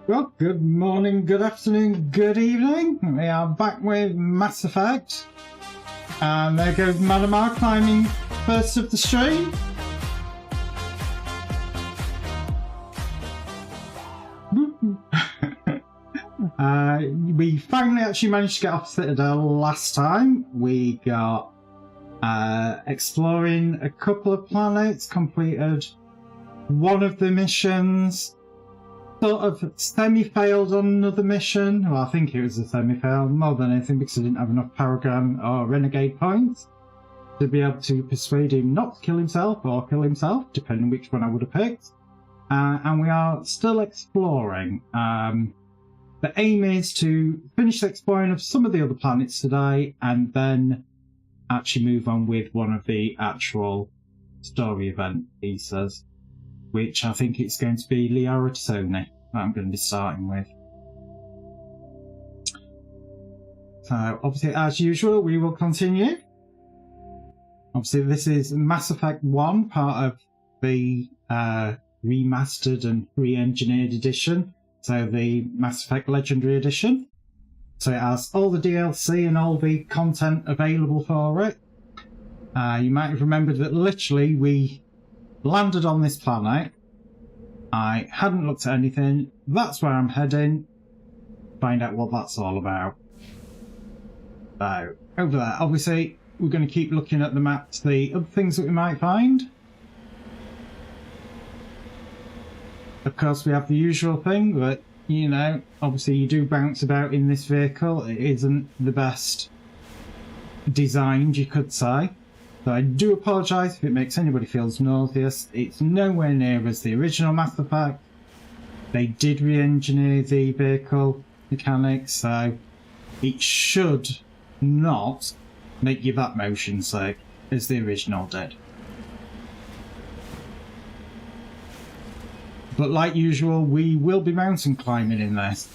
Well, good morning, good afternoon, good evening. We are back with Mass Effect. And there goes Malamar climbing first of the stream. We finally actually managed to get off Citadel last time. We got exploring a couple of planets, completed one of the missions, sort of semi-failed on another mission. Well, I think it was a semi-fail more than anything because I didn't have enough Paragon or Renegade points to be able to persuade him not to kill himself or kill himself, depending which one I would have picked. And we are still exploring. The aim is to finish exploring of some of the other planets today and then actually move on with one of the actual story event pieces, which I think it's going to be Liara Tsoni that I'm going to be starting with. So obviously, as usual, we will continue. Obviously, this is Mass Effect 1, part of the remastered and re-engineered edition. So the Mass Effect Legendary Edition. So it has all the DLC and all the content available for it. You might have remembered that literally we landed on this planet. I hadn't looked at anything. That's where I'm heading. Find out what that's all about. So, over there. Obviously, we're going to keep looking at the map to the other things that we might find. Of course, we have the usual thing that, you know, obviously you do bounce about in this vehicle. It isn't the best designed, you could say. So I do apologise if it makes anybody feel nauseous. It's nowhere near as the original Mass Effect. They did re-engineer the vehicle mechanics, so it should not make you that motion sick as the original did. But like usual, we will be mountain climbing in this.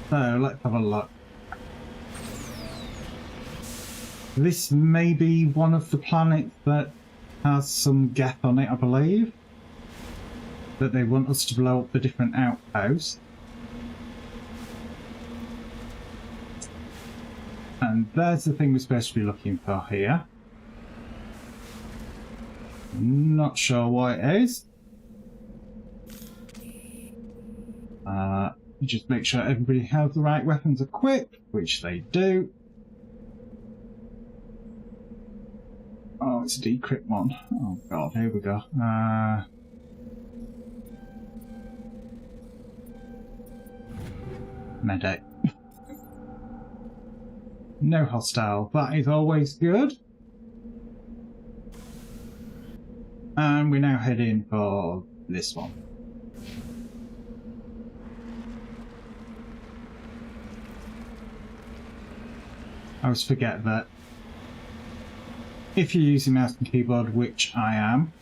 So let's have a look. This may be one of the planets that has some gap on it, I believe. That they want us to blow up the different outposts. And there's the thing we're supposed to be looking for here. Not sure what it is. Just make sure everybody has the right weapons equipped, which they do. Oh, it's a decrypt one. Oh god, here we go. Medic. No hostile. That is always good. And we're now heading for this one. I always forget that if you're using mouse and keyboard, which I am,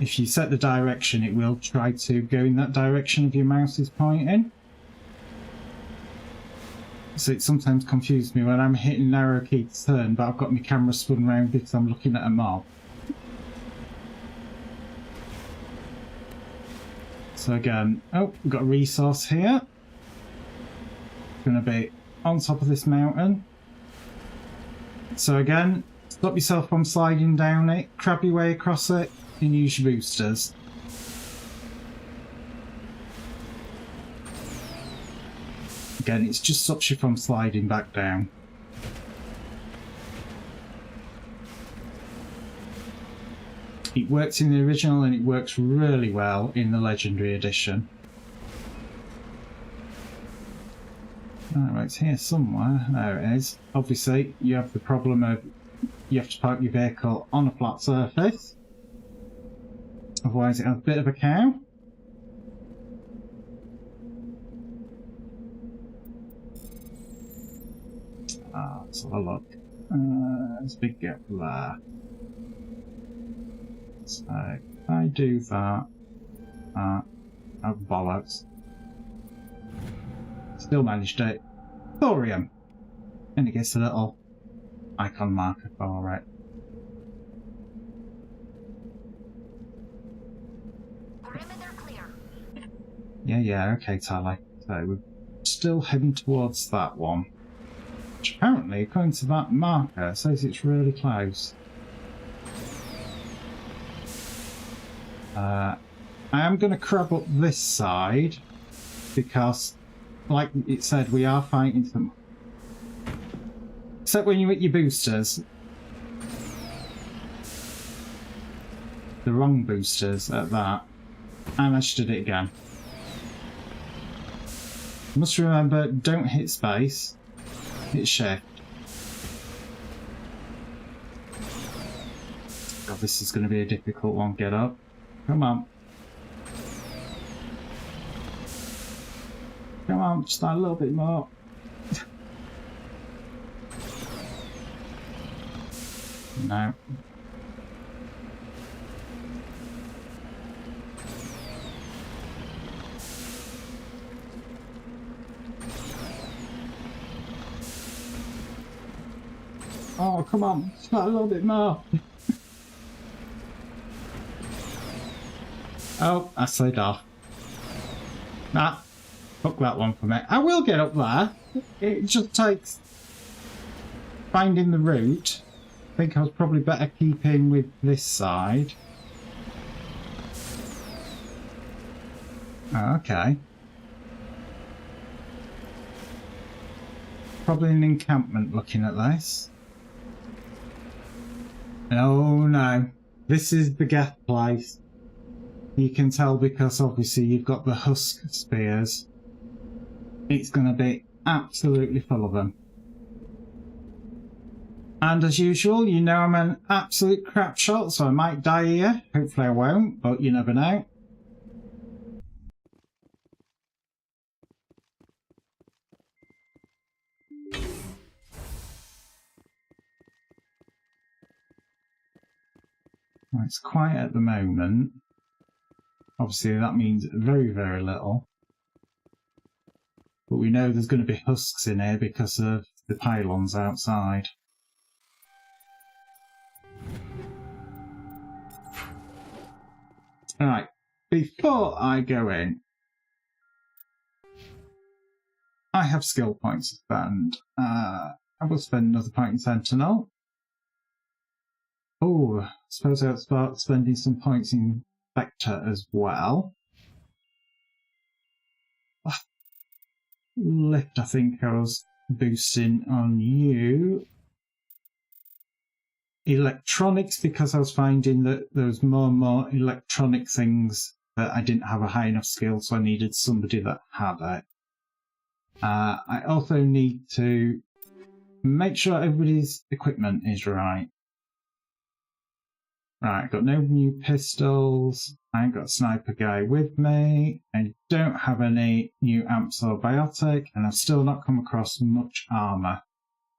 if you set the direction, it will try to go in that direction if your mouse is pointing. So it sometimes confuses me when I'm hitting narrow key to turn, but I've got my camera spun around because I'm looking at a mob. So again, oh, we've got a resource here. It's going to be on top of this mountain. So again, stop yourself from sliding down it, crab your way across it, and use your boosters. Again, it's just stops you from sliding back down. It works in the original and it works really well in the Legendary Edition. Alright, it's here somewhere. There it is. Obviously, you have the problem of you have to park your vehicle on a flat surface. Otherwise, it has a bit of a cow. Let's have a look. There's a big gap there. So, if I do that, oh bollocks. Still managed it. Thorium! And it gets a little icon marker for it. Yeah, okay, Tally. So we're still heading towards that one. Which apparently, according to that marker, says it's really close. I am going to crab up this side because, like it said, we are fighting them. Except when you hit your boosters. The wrong boosters at that. And I should did it again. You must remember, don't hit space. Hit shift. God, this is going to be a difficult one. Get up. Come on. Come on, just a little bit more. No. Oh, come on, just a little bit more. Oh, I slid off. Nah, fuck that one for me. I will get up there. It just takes finding the route. I think I was probably better keeping with this side. Oh, okay. Probably an encampment looking at this. Oh no, this is the Geth place. You can tell because obviously you've got the husk spears. It's going to be absolutely full of them. And as usual, you know I'm an absolute crap shot, so I might die here. Hopefully I won't, but you never know. Well, it's quiet at the moment. Obviously that means very, very little. But we know there's going to be husks in here because of the pylons outside. Alright, before I go in, I have skill points to spend. I will spend another point in Sentinel. Oh, I suppose I'll start spending some points in Vector as well. Lift, I think I was boosting on you. Electronics, because I was finding that there was more and more electronic things that I didn't have a high enough skill, so I needed somebody that had it. I also need to make sure everybody's equipment is right. Right, I've got no new pistols. I ain't got a sniper guy with me. I don't have any new amps or biotic, and I've still not come across much armour.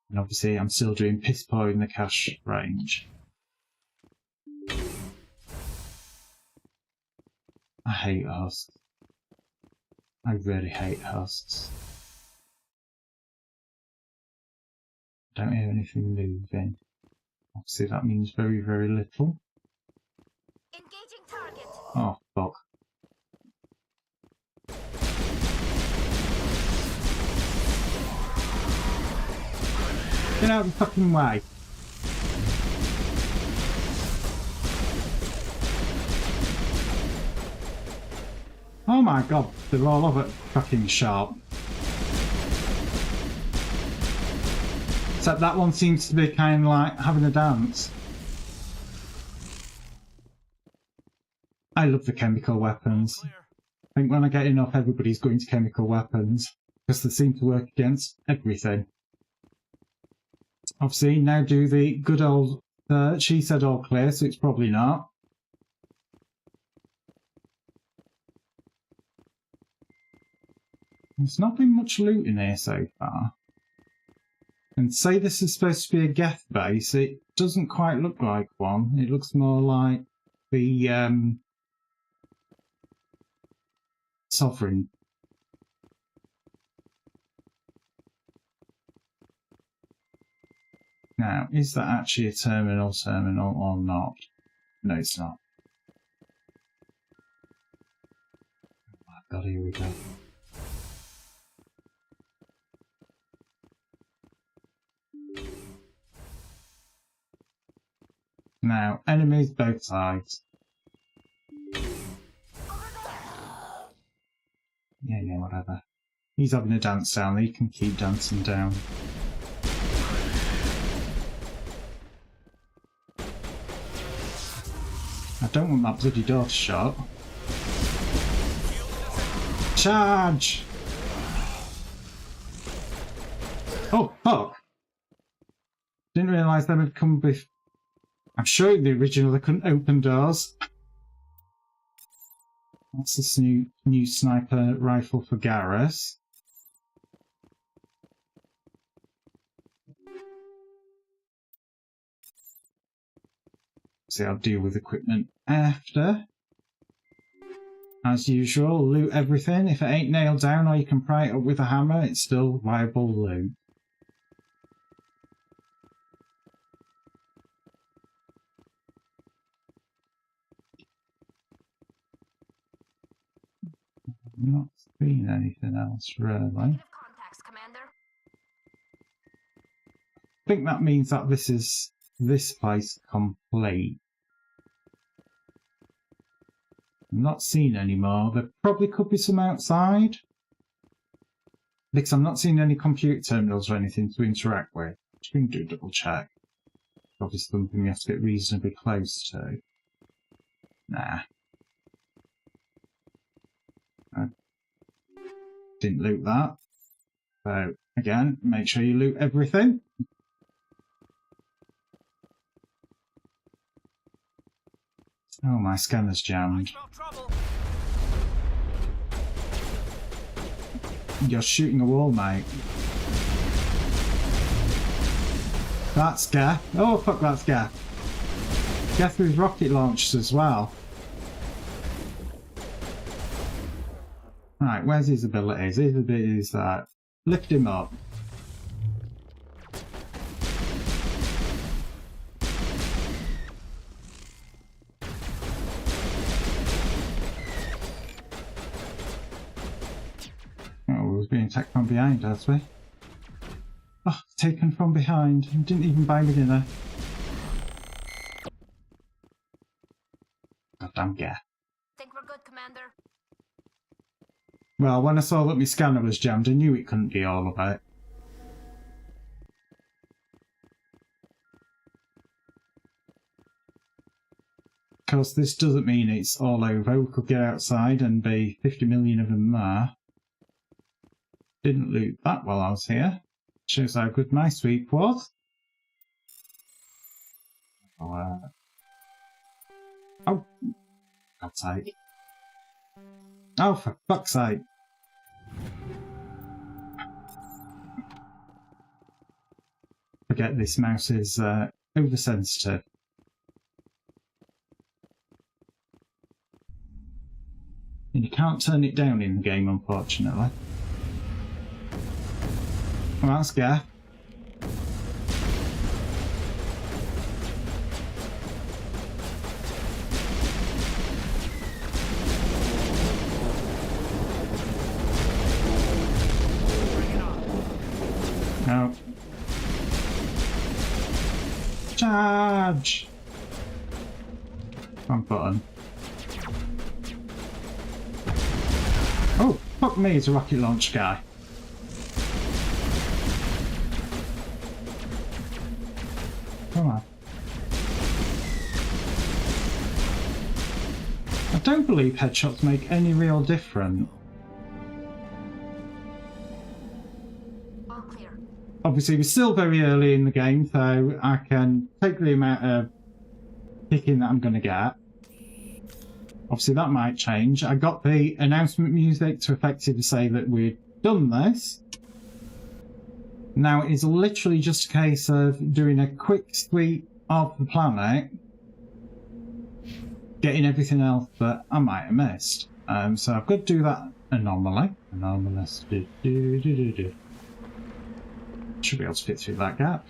And obviously I'm still doing piss poor in the cash range. I hate husks. I really hate husks. Don't hear anything moving. Obviously that means very, very little. Engaging target. Oh, fuck. Get out of the fucking way. Oh my god, they're all over fucking sharp. Except that one seems to be kind of like having a dance. I love the chemical weapons. I think when I get enough, everybody's going to chemical weapons, because they seem to work against everything. Obviously, now do the good old search. She said all clear, so it's probably not. There's not been much loot in here so far. And say this is supposed to be a Geth base, it doesn't quite look like one. It looks more like the Sovereign. Now, is that actually a terminal or not? No, it's not. Oh my god, here we go. Now, enemies both sides. Yeah, whatever. He's having a dance down there, he can keep dancing down. I don't want that bloody door shot. Charge! Oh, fuck! Didn't realise them had come with... I'm sure in the original they couldn't open doors. That's this new sniper rifle for Garrus. See, I'll deal with equipment after. As usual, loot everything. If it ain't nailed down or you can pry it up with a hammer, it's still viable loot. I'm not seeing anything else really. Contacts, Commander. I think that means that this place complete. I'm not seeing any more. There probably could be some outside. Because I'm not seeing any computer terminals or anything to interact with. Just going to do a double check. Obviously something we have to get reasonably close to. Nah. I didn't loot that. So, again, make sure you loot everything. Oh, my scanner's jammed. You're shooting a wall, mate. That's Geth. Oh, fuck, that's Geth. Geth with rocket launchers as well. Right, where's his abilities? His ability is that. Lift him up. Oh, we was being attacked from behind, as we? Oh, taken from behind. Didn't even buy me dinner. Goddamn Geth. Think we're good, Commander. Well, when I saw that my scanner was jammed, I knew it couldn't be all of it. Of course, this doesn't mean it's all over. We could get outside and be 50 million of them there. Didn't loot that while I was here. Shows how good my sweep was. Oh, God's sake. Oh, for fuck's sake. Forget this mouse is oversensitive. And you can't turn it down in the game, unfortunately. Well, that's Geth. No. Charge! Wrong button. Oh, fuck me, it's a rocket launch guy. Come on. I don't believe headshots make any real difference. All clear. Obviously, we're still very early in the game, so I can take the amount of picking that I'm going to get. Obviously, that might change. I got the announcement music to effectively say that we've done this. Now, it is literally just a case of doing a quick sweep of the planet, getting everything else that I might have missed. So I've got to do that anomaly. Anomalous. Should be able to fit through that gap.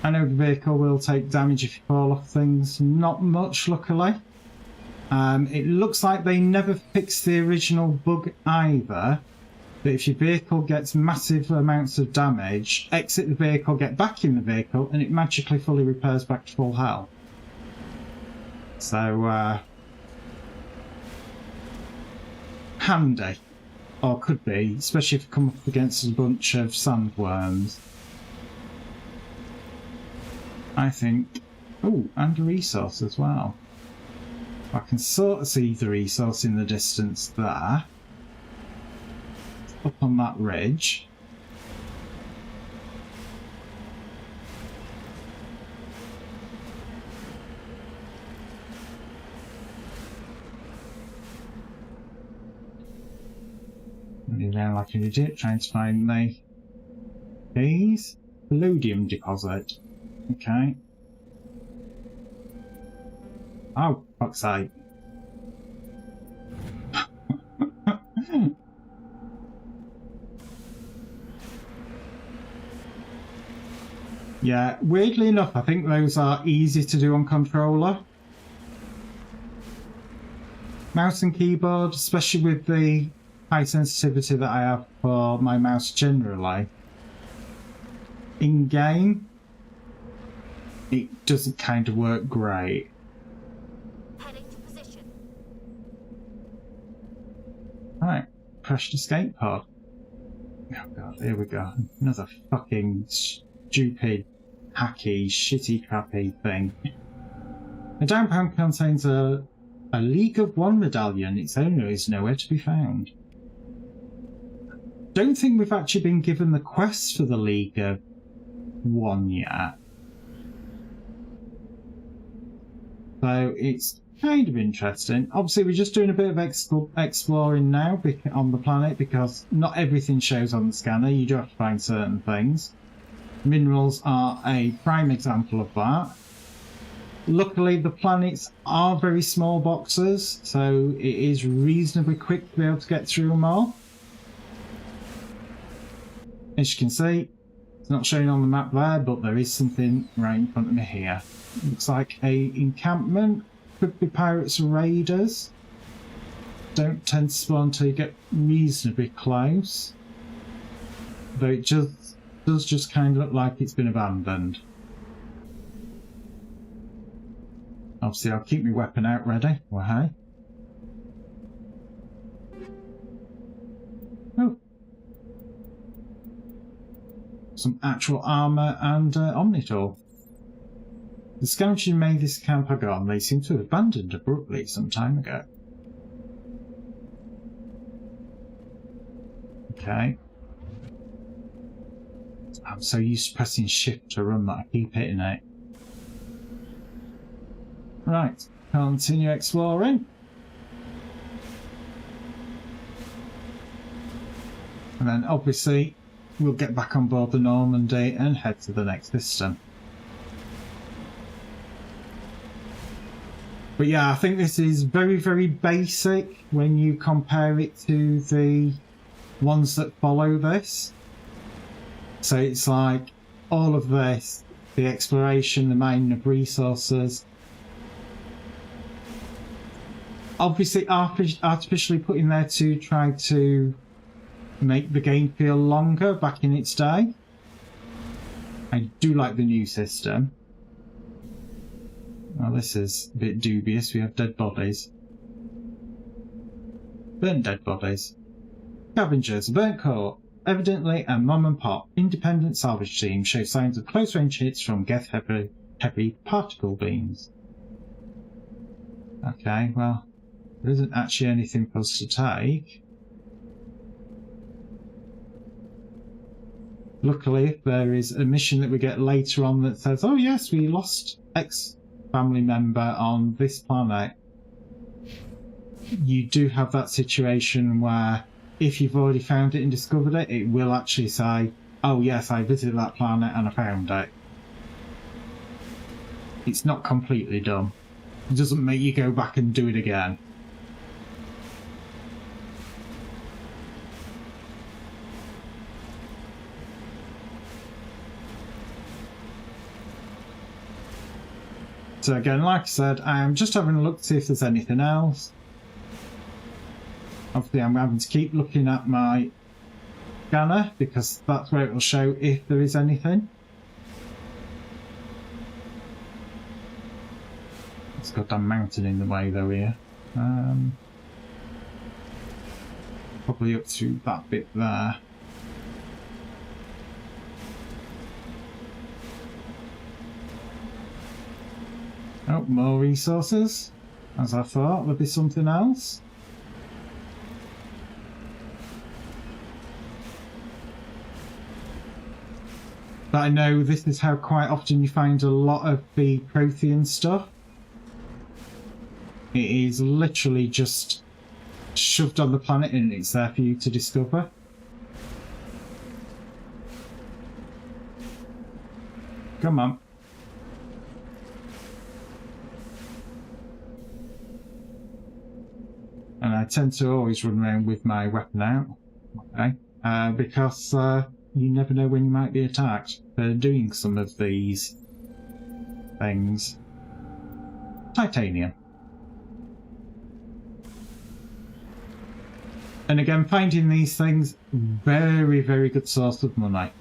I know the vehicle will take damage if you fall off things. Not much, luckily. It looks like they never fixed the original bug either. But if your vehicle gets massive amounts of damage, exit the vehicle, get back in the vehicle, and it magically fully repairs back to full health. So, handy. Or could be, especially if you come up against a bunch of sandworms. I think... Oh, and a resource as well. I can sort of see the resource in the distance there. Up on that ridge. Running down like an idiot, trying to find the keys. Palladium deposit. Okay. Oh, fuck's sake. Yeah, weirdly enough, I think those are easy to do on controller. Mouse and keyboard, especially with the high sensitivity that I have for my mouse generally. In-game, it doesn't kind of work great. Heading to position. Right, crashed escape pod. Oh god, here we go. Another fucking stupid, hacky, shitty, crappy thing. A down pound contains a League of One medallion. Its owner is nowhere to be found. Don't think we've actually been given the quest for the League of One yet. So it's kind of interesting. Obviously, we're just doing a bit of exploring now on the planet because not everything shows on the scanner. You do have to find certain things. Minerals are a prime example of that. Luckily, the planets are very small boxes, so it is reasonably quick to be able to get through them all. As you can see, it's not showing on the map there, but there is something right in front of me here. Looks like a encampment. Could be pirates or raiders. Don't tend to spawn until you get reasonably close. Though it does just kind of look like it's been abandoned. Obviously, I'll keep my weapon out ready. Well, hey. Oh. Some actual armour and Omnitor. The scavengers who made this camp are gone. They seem to have abandoned abruptly some time ago. Okay. I'm so used to pressing shift to run that I keep hitting it. Right, continue exploring. And then obviously we'll get back on board the Normandy and head to the next system. But yeah, I think this is very, very basic when you compare it to the ones that follow this. So it's like all of this, the exploration, the mining of resources. Obviously artificially put in there to try to make the game feel longer back in its day. I do like the new system. Well, this is a bit dubious. We have dead bodies. Burnt dead bodies. Scavengers, burnt core. Evidently a mom and pop independent salvage team show signs of close range hits from Geth heavy particle beams. Okay, well, there isn't actually anything for us to take. Luckily, there is a mission that we get later on that says, oh yes, we lost X family member on this planet. You do have that situation where if you've already found it and discovered it, it will actually say, oh yes, I visited that planet and I found it. It's not completely dumb. It doesn't make you go back and do it again. So again, like I said, I'm just having a look to see if there's anything else. Obviously, I'm having to keep looking at my scanner because that's where it will show if there is anything. It's got a mountain in the way though here. Probably up through that bit there. Oh, more resources. As I thought, there'd be something else. But I know this is how quite often you find a lot of the Prothean stuff. It is literally just shoved on the planet and it's there for you to discover. Come on. And I tend to always run around with my weapon out, okay? Because you never know when you might be attacked for doing some of these things. Titanium. And again, finding these things, very, very good source of money.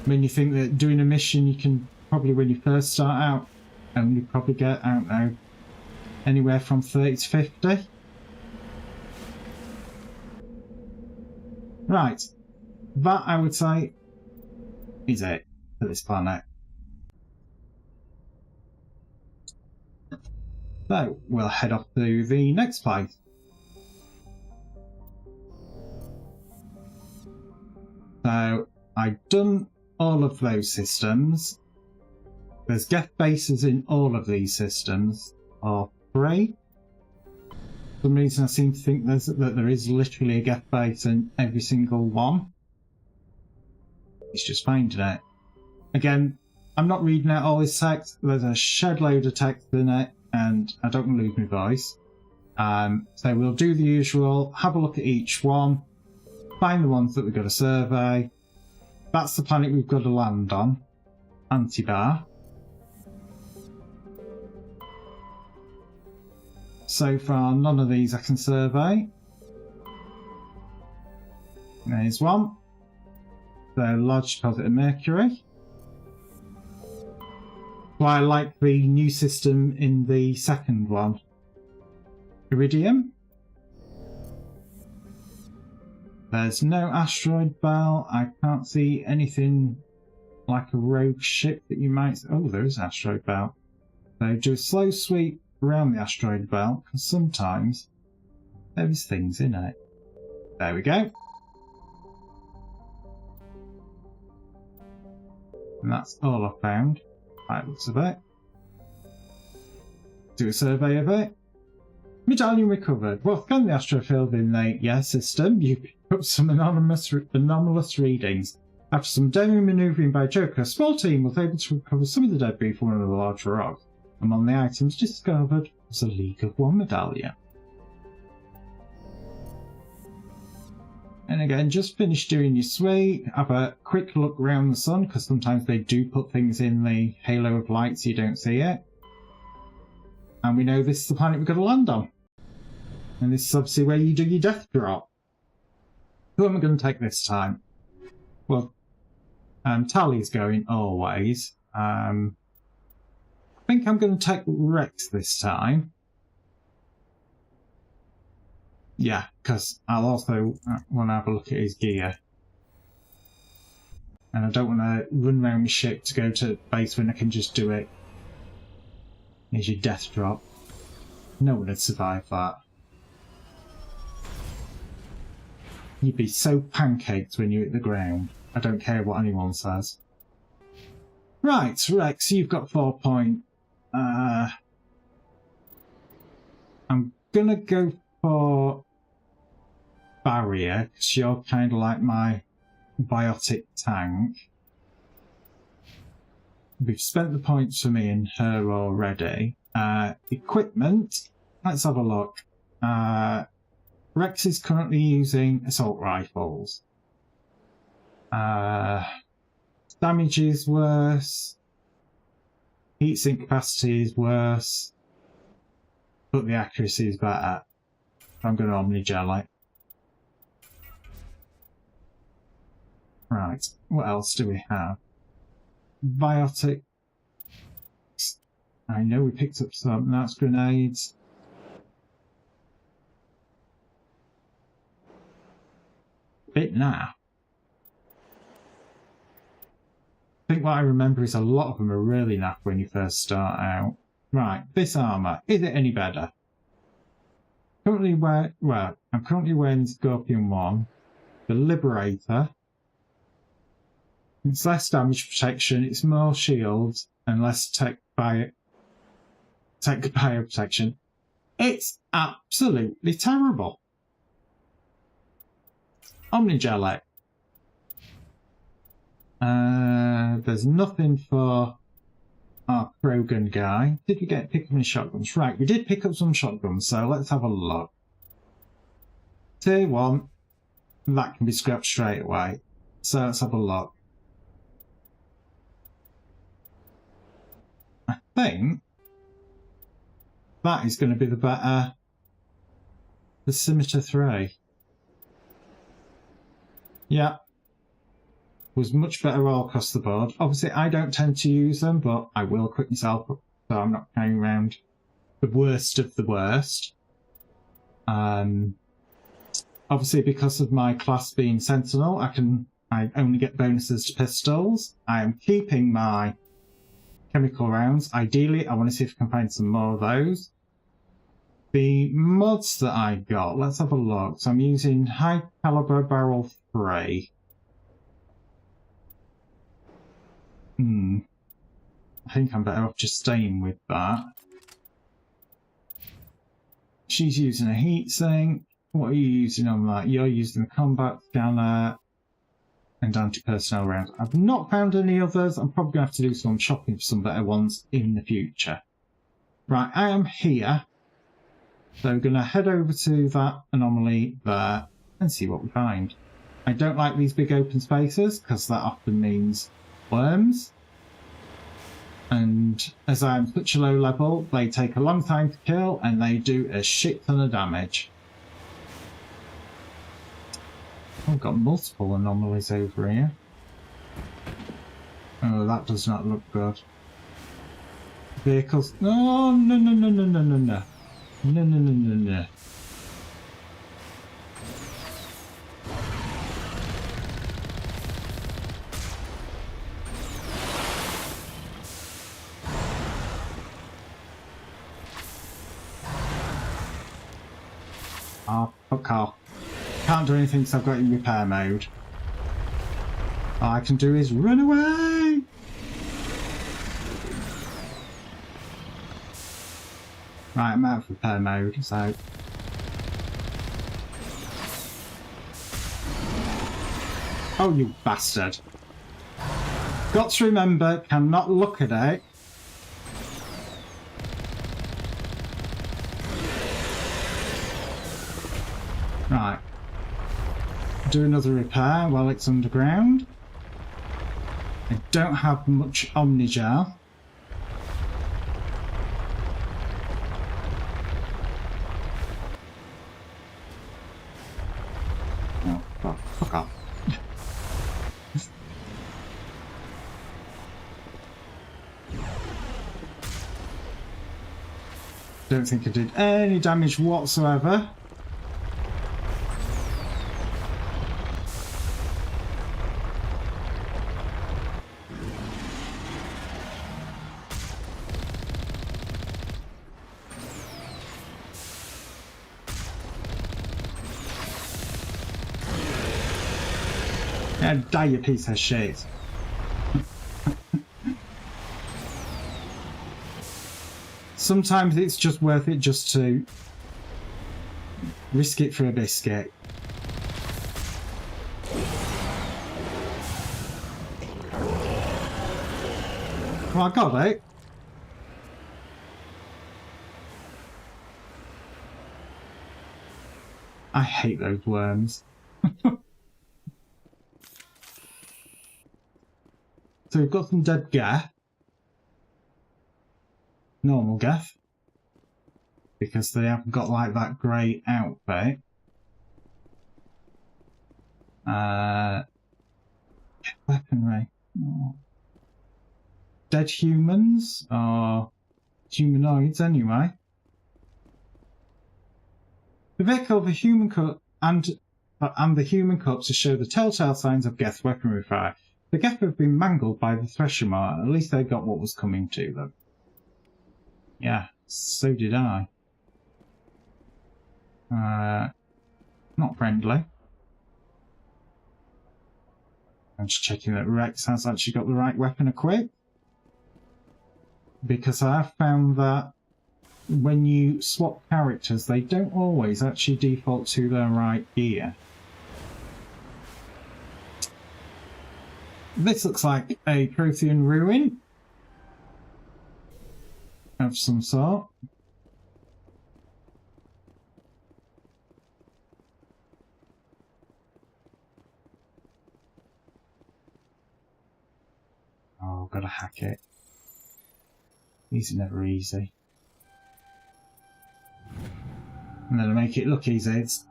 When you think that doing a mission, you can probably, when you first start out, only probably get, I don't know, anywhere from 30 to 50. Right. That, I would say, is it for this planet. So, we'll head off to the next place. So, I've done all of those systems. There's guest bases in all of these systems, or 3. For some reason I seem to think that there is literally a guest base in every single one. It's just finding it. Again, I'm not reading out all this text. There's a shed load of text in it, and I don't want to lose my voice. So we'll do the usual, have a look at each one, find the ones that we've got to survey. That's the planet we've got to land on, Antibar. So far, none of these I can survey. There's one. The large deposit of mercury. So I like the new system in the second one. Iridium. There's no asteroid belt. I can't see anything like a rogue ship that you might... Oh, there is an asteroid belt. So do a slow sweep around the asteroid belt, because sometimes there's things in it. There we go. And that's all I found. By the looks of it. Do a survey of it. Medallion recovered. Well, scan the astrofield in the system. You pick up some anomalous readings. After some daring manoeuvring by Joker, a small team was able to recover some of the debris from one of the large rocks. Among the items discovered was a League of One medallion. And again, just finish doing your sweep. Have a quick look around the sun, because sometimes they do put things in the halo of light so you don't see it. And we know this is the planet we've got to land on. And this is obviously where you do your death drop. Who am I going to take this time? Well, Tally's going always. I think I'm going to take Rex this time. Yeah, because I'll also want to have a look at his gear. And I don't want to run around my ship to go to base when I can just do it. Here's your death drop. No one would survive that. You'd be so pancaked when you hit the ground. I don't care what anyone says. Right, Rex, you've got 4 points. I'm gonna go for Barrier, because you're kind of like my biotic tank. We've spent the points for me and her already. Equipment, let's have a look. Rex is currently using assault rifles. Damage is worse. Heatsink capacity is worse, but the accuracy is better. I'm going to Omnigel it. Right, what else do we have? Biotic. I know we picked up some. That's grenades. Bit now. I think what I remember is a lot of them are really naff when you first start out. Right, this armour. Is it any better? I'm currently wearing Scorpion 1. The Liberator. It's less damage protection, it's more shields, and less tech bio protection. It's absolutely terrible. Omnigel it. There's nothing for our Krogan guy. Did we pick up any shotguns? Right, we did pick up some shotguns, so let's have a look. Tier 1. That can be scrapped straight away. So let's have a look. I think that is going to be the better. The Scimitar 3. Yeah. Was much better all across the board. Obviously, I don't tend to use them, but I will equip myself, so I'm not carrying around the worst of the worst. Obviously, because of my class being Sentinel, I only get bonuses to pistols. I am keeping my chemical rounds. Ideally, I want to see if I can find some more of those. The mods that I got, let's have a look. So I'm using High Caliber Barrel 3. I think I'm better off just staying with that. She's using a heatsink. What are you using on that? You're using a combat scanner and anti-personnel rounds. I've not found any others. I'm probably going to have to do some shopping for some better ones in the future. Right, I am here. So we're going to head over to that anomaly there and see what we find. I don't like these big open spaces because that often means worms. And as I am such a low level, they take a long time to kill and they do a shit ton of damage. Oh, I've got multiple anomalies over here. Oh, that does not look good. Vehicles. Oh, no, no, no, no, no, no, no. No, no, no, no, no. Oh, fuck off. Can't do anything because I've got in repair mode. All I can do is run away! Right, I'm out of repair mode, so... Oh, you bastard. Got to remember, cannot look at it. Right. Do another repair while it's underground. I don't have much Omnigel. Oh, fuck off. Don't think I did any damage whatsoever. Yeah, die, you piece of shit. Sometimes it's just worth it just to risk it for a biscuit. Well, I got it. I hate those worms. So we've got some dead gear. normal Geth, because they haven't got like that grey outfit. Weaponry. Oh. Dead humans, or humanoids anyway. The vehicle of a human cup and the human cups to show the telltale signs of Geth weaponry fire. The Geth have been mangled by the Thresher Maw. At least they got what was coming to them. Yeah, so did I. Not friendly. I'm just checking that Rex has actually got the right weapon equipped. Because I have found that when you swap characters, they don't always actually default to their right gear. This looks like a Prothean ruin of some sort. Oh, I've got to hack it. These are never easy. And then to make it look easy, it's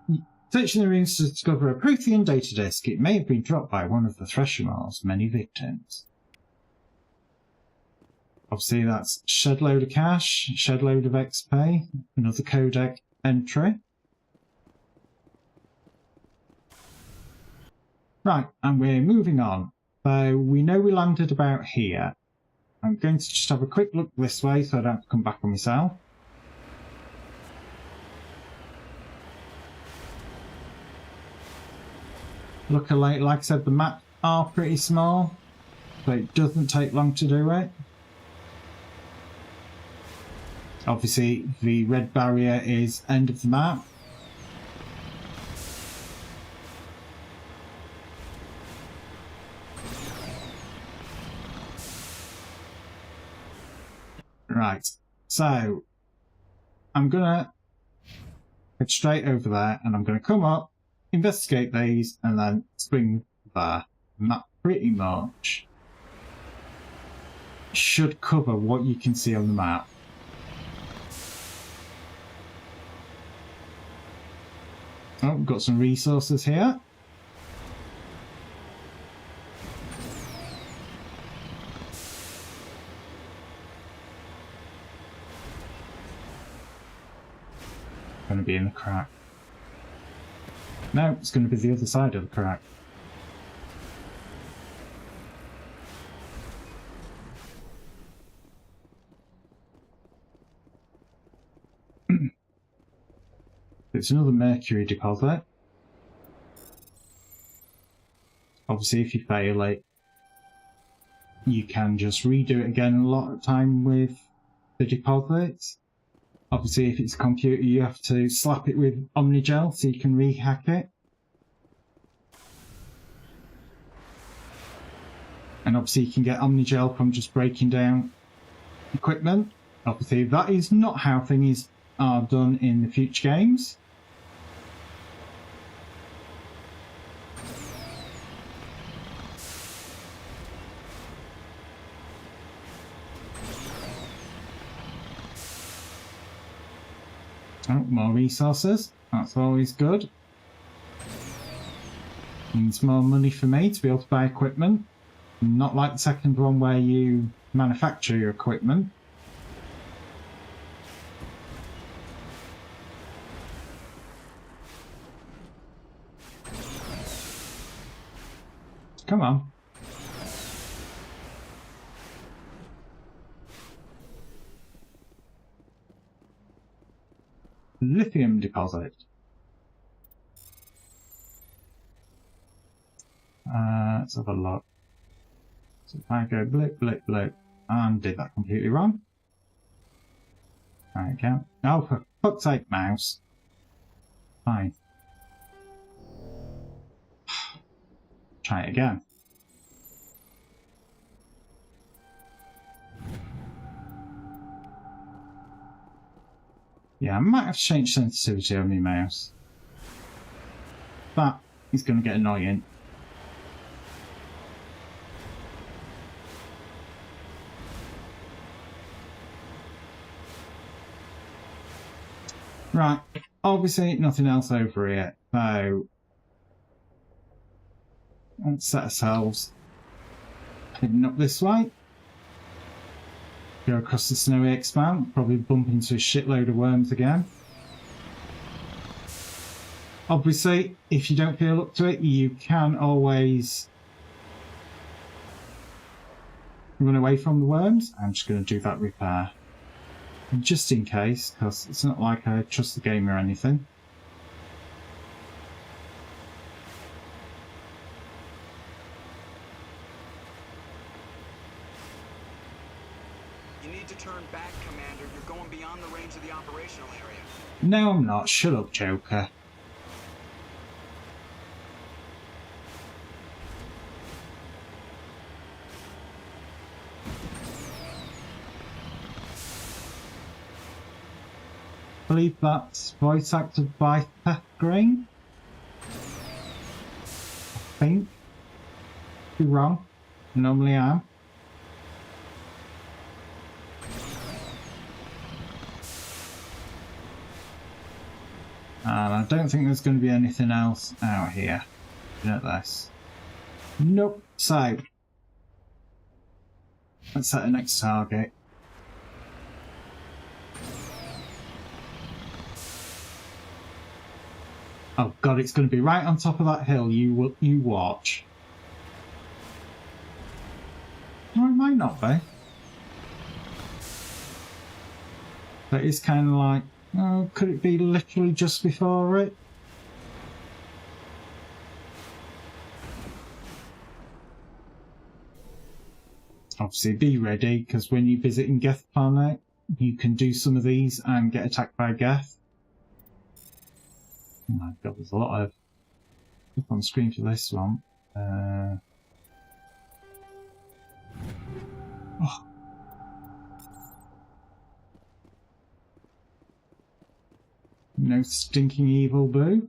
searching the ruins to discover a Prothean data disk. It may have been dropped by one of the Thresher Maw's many victims. Obviously that's shed load of cash, shed load of XP, another codec entry. Right, and we're moving on. So we know we landed about here. I'm going to just have a quick look this way so I don't have to come back on myself. Luckily, like I said, the maps are pretty small, so it doesn't take long to do it. Obviously, the red barrier is end of the map. Right, so I'm gonna head straight over there and I'm gonna come up, investigate these, and then swing there. And that pretty much should cover what you can see on the map. Oh, we've got some resources here. Going to be in the crack. No, it's going to be the other side of the crack. It's another mercury deposit. Obviously, if you fail it, you can just redo it again a lot of time with the deposits. Obviously, if it's a computer, you have to slap it with Omnigel so you can rehack it. And obviously, you can get Omnigel from just breaking down equipment. Obviously, that is not how things are done in the future games. Oh, more resources. That's always good. Means more money for me to be able to buy equipment. Not like the second one where you manufacture your equipment. Come on. Lithium deposit. Let's have a look. So if I go blip, blip, blip, and did that completely wrong. There we go. Oh, for fuck's sake, mouse. Fine. Try it again. Yeah, I might have changed sensitivity on my mouse. That is going to get annoying. Right, obviously nothing else over here, so let's set ourselves heading up this way. Go across the snowy expanse, probably bump into a shitload of worms again. Obviously, if you don't feel up to it, you can always run away from the worms. I'm just going to do that repair. Just in case, because it's not like I trust the game or anything. You need to turn back, Commander. You're going beyond the range of the operational area. No, I'm not. Shut up, Joker. I believe that's voice acted by Seth Green. I think. Be wrong. I normally am. And I don't think there's going to be anything else out here. Looking at this. Nope. So, let's set the next target. Oh god, it's going to be right on top of that hill. You watch. Or it might not be. But it's kind of like, oh, could it be literally just before it? Obviously, be ready, because when you visit in Geth Planet, you can do some of these and get attacked by Geth. Oh my god, there's a lot of stuff on screen for this one. Oh. No stinking evil boo.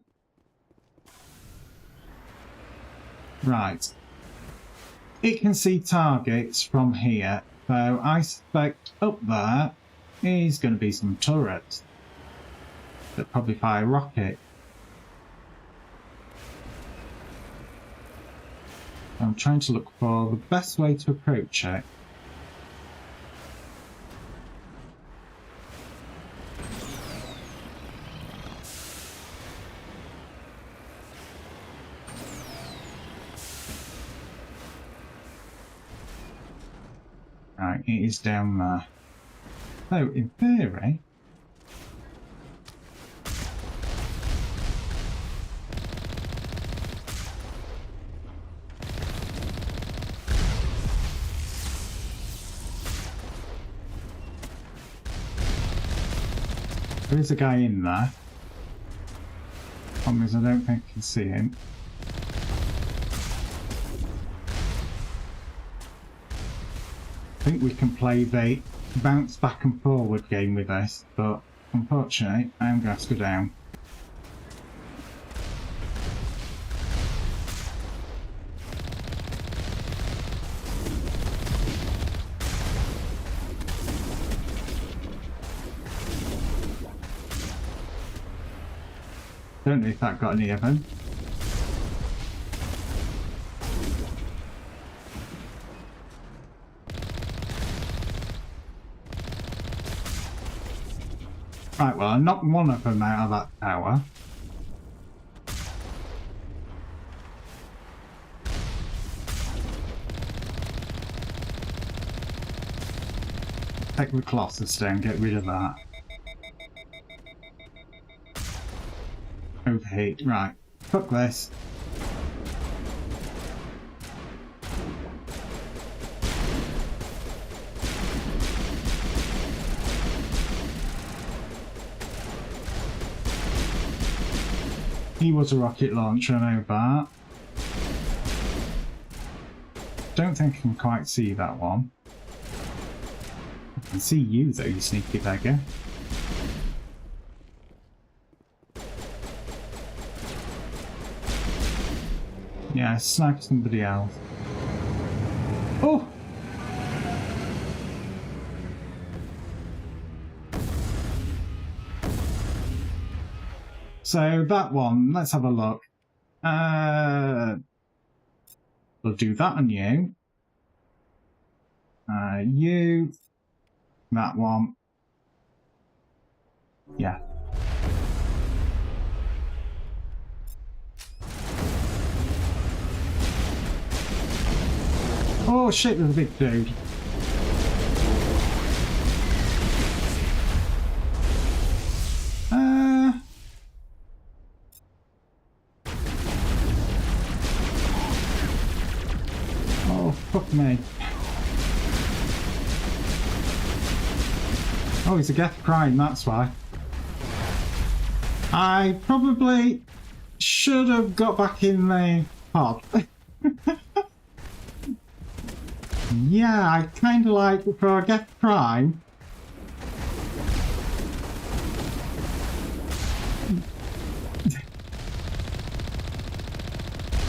Right. It can see targets from here, so I suspect up there is going to be some turrets that probably fire rocket. I'm trying to look for the best way to approach it. Right, it is down there. So, in theory, there is a guy in there. Problem is, I don't think I can see him. I think we can play the bounce back and forward game with this, but unfortunately, I am going to go down. Don't know if that got any of them. Right, well, I knocked one of them out of that tower. Take the Colossus down, get rid of that. Overheat, right. Fuck this. He was a rocket launcher, I know that. Don't think I can quite see that one. I can see you though, you sneaky beggar. Yeah, snipe somebody else. Oh! So that one, let's have a look. We'll do that on you. You. That one. Yeah. Oh shit, there's a big dude. Oh, fuck me. Oh, he's a Geth Prime, that's why. I probably should have got back in the pod. Yeah, I kind of like, for a Geth Prime,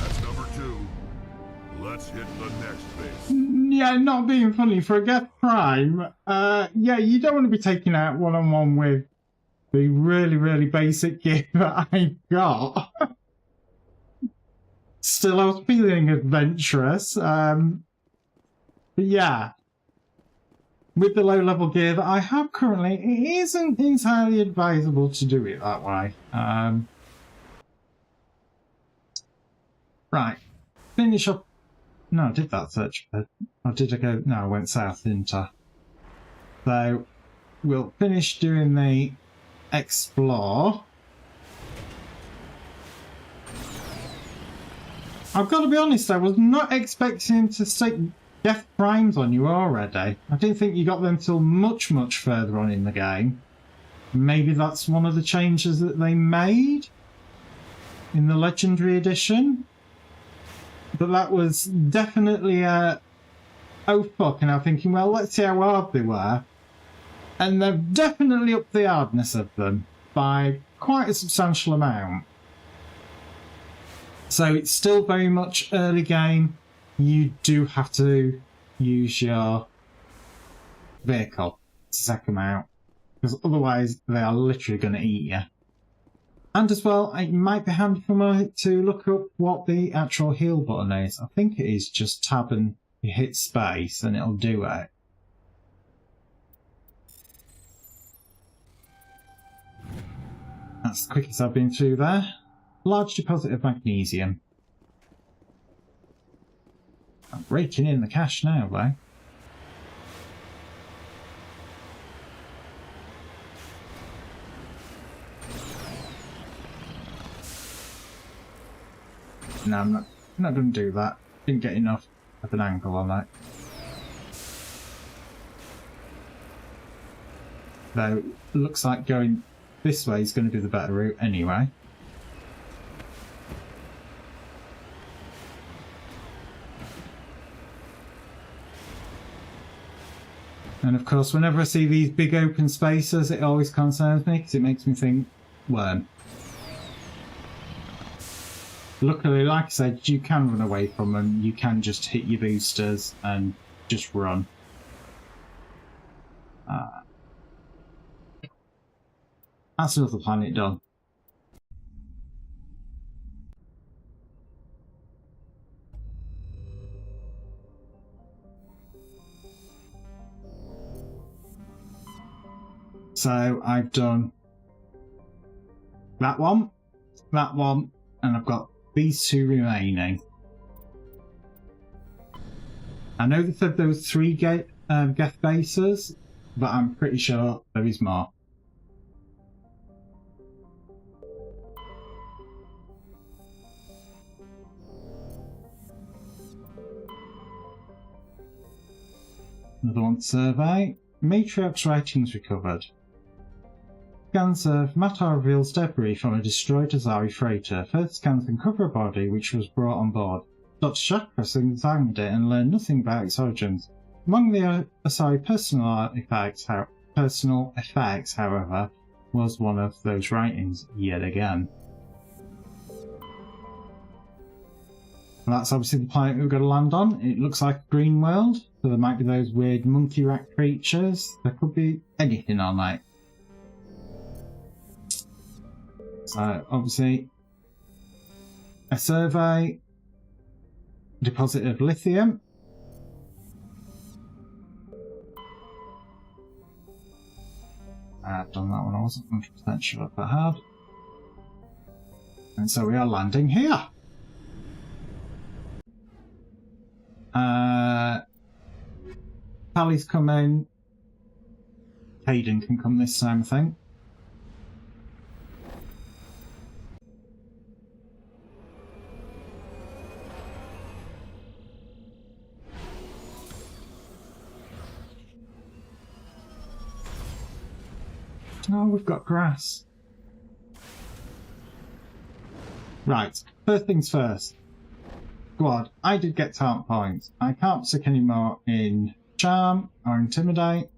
That's number 2. Let's hit the next base. yeah, not being funny, for a Geth Prime, yeah, you don't want to be taking out one-on-one with the really, really basic gear that I've got. Still, I was feeling adventurous. But yeah, with the low-level gear that I have currently, it isn't entirely advisable to do it that way. Right, finish up. No, I did that search, but or did I go? No, I went south, didn't I? So we'll finish doing the explore. I've got to be honest, I was not expecting to stick Geth Primes on you already. I didn't think you got them till much, much further on in the game. Maybe that's one of the changes that they made in the Legendary Edition. But that was definitely a oh fuck, and I'm thinking, well, let's see how hard they were. And they've definitely upped the hardness of them by quite a substantial amount. So it's still very much early game. You do have to use your vehicle to take them out, because otherwise they are literally going to eat you. And as well, it might be handy for me to look up what the actual heal button is. I think it is just tab and you hit space and it'll do it. That's the quickest I've been through there. Large deposit of magnesium. I'm raking in the cash now, though. No, I'm not going to do that. Didn't get enough of an angle on that. Though, it looks like going this way is going to be the better route anyway. And of course, whenever I see these big open spaces, it always concerns me because it makes me think, worm. Luckily, like I said, you can run away from them. You can just hit your boosters and just run. That's another planet done. So I've done that one, and I've got these two remaining. I know they said there was 3 Geth bases, but I'm pretty sure there is more. Another one to survey. Matriarch's writings recovered. Scans of Matar reveals debris from a destroyed Azari freighter. Further scans uncover a body which was brought on board. Dr. Chakras examined it and learned nothing about its origins. Among the Asari personal effects, however, was one of those writings yet again. And that's obviously the planet we've got to land on. It looks like a green world, so there might be those weird monkey rat creatures. There could be anything on it. So obviously a survey, deposit of lithium. I've done that one, I wasn't 100% sure if I had. And so we are landing here. Tally's coming. Hayden can come this time, I think. Oh, we've got grass. Right, first things first. Squad, I did get talent points. I can't stick any more in Charm or Intimidate.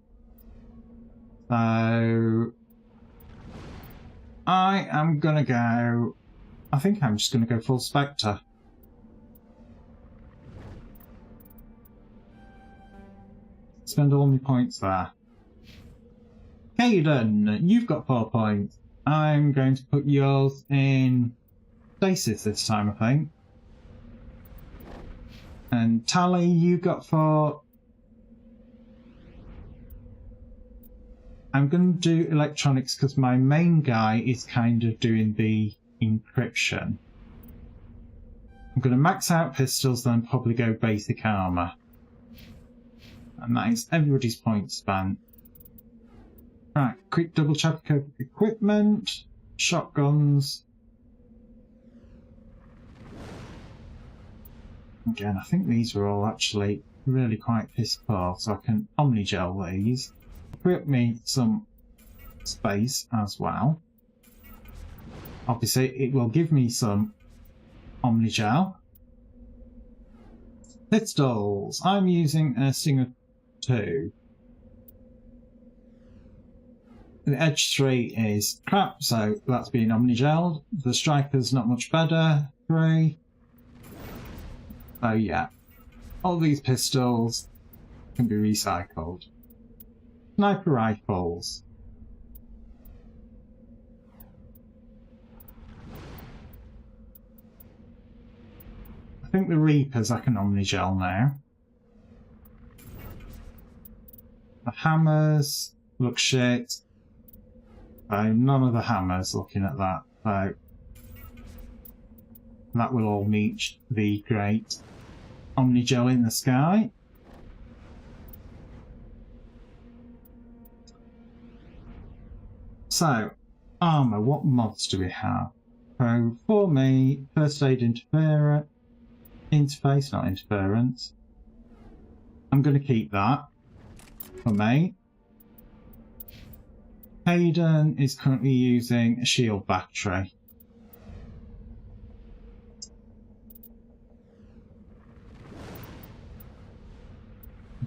So I am gonna go... I think I'm just gonna go full Spectre. Spend all my points there. Hayden, you've got 4 points. I'm going to put yours in Stasis this time, I think. And Tally, you got 4. I'm going to do electronics because my main guy is kind of doing the encryption. I'm going to max out pistols, then probably go basic armor. And that is everybody's point spent. Right, quick double check of equipment, shotguns. Again, I think these are all actually really quite piss poor, so I can omnigel these. Free up me some space as well. Obviously, it will give me some omnigel. Pistols. I'm using a Stinger 2. The Edge 3 is crap, so that's being omnigelled. The Striker's not much better. 3. So yeah, all these pistols can be recycled. Sniper rifles. I think the Reapers I can omnigel now. The hammers look shit. None of the hammers looking at that. So that will all meet the great omnigel in the sky. So, armour, what mods do we have? So, for me, first aid interference, interface, not interference. I'm going to keep that for me. Hayden is currently using a shield battery.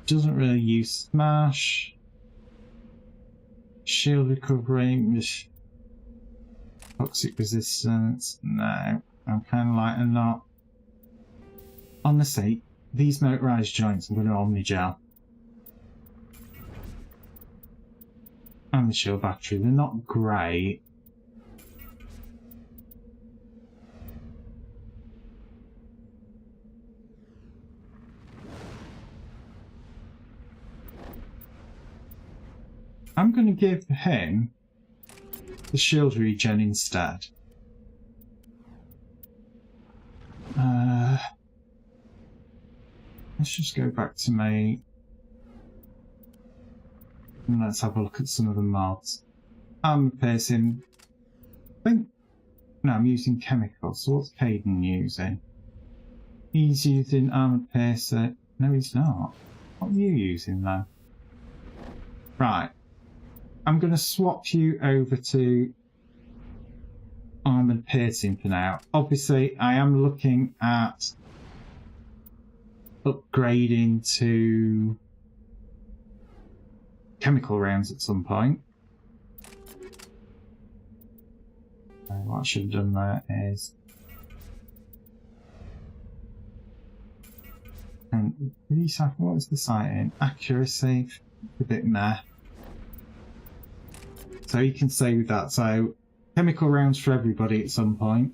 Doesn't really use smash. Shield recovery. Toxic resistance. No. I'm kind of like, I'm not. Honestly, these motorized joints I'm going to omnigel. And the shield battery, they're not great. I'm going to give him the shield regen instead. Let's just go back to me. And let's have a look at some of the mods. Armor piercing. I think. No, I'm using chemicals. So what's Hayden using? He's using armor piercer. No, he's not. What are you using then? Right. I'm going to swap you over to armored piercing for now. Obviously, I am looking at upgrading to chemical rounds at some point. What I should have done there is... And what was the sighting? Accuracy, a bit meh. So you can save that. So chemical rounds for everybody at some point.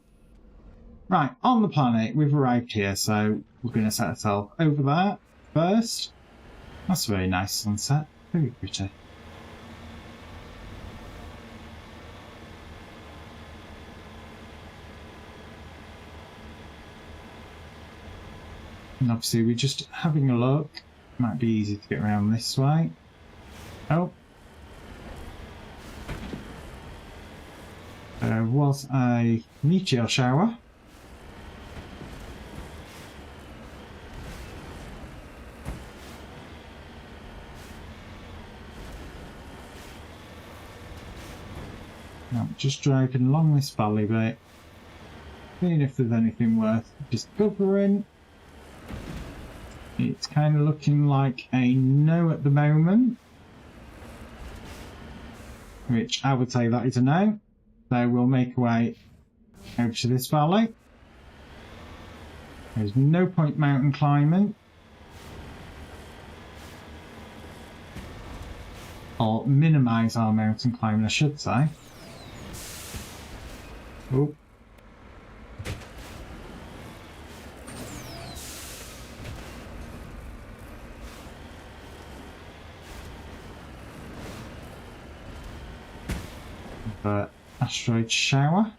Right, on the planet, we've arrived here, so we're going to set ourselves over there first. That's a very nice sunset. Very pretty. And obviously we're just having a look. Might be easy to get around this way. Oh. There was a meteor shower. I'm just driving along this valley bit, seeing if there's anything worth discovering. It's kind of looking like a no at the moment, which I would say that is a no. So we'll make our way over to this valley. There's no point mountain climbing, or minimise our mountain climbing, I should say. Oh. The asteroid shower.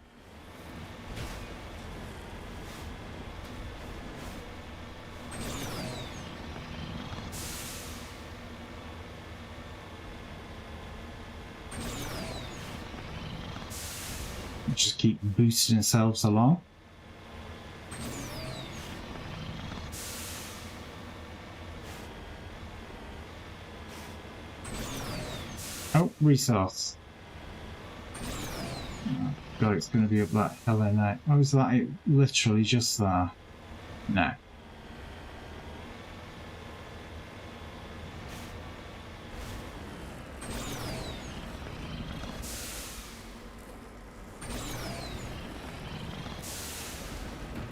Just keep boosting ourselves along. Oh, resource. Oh, God, it's going to be up that hill in there. Oh, is that it? Literally just there? No.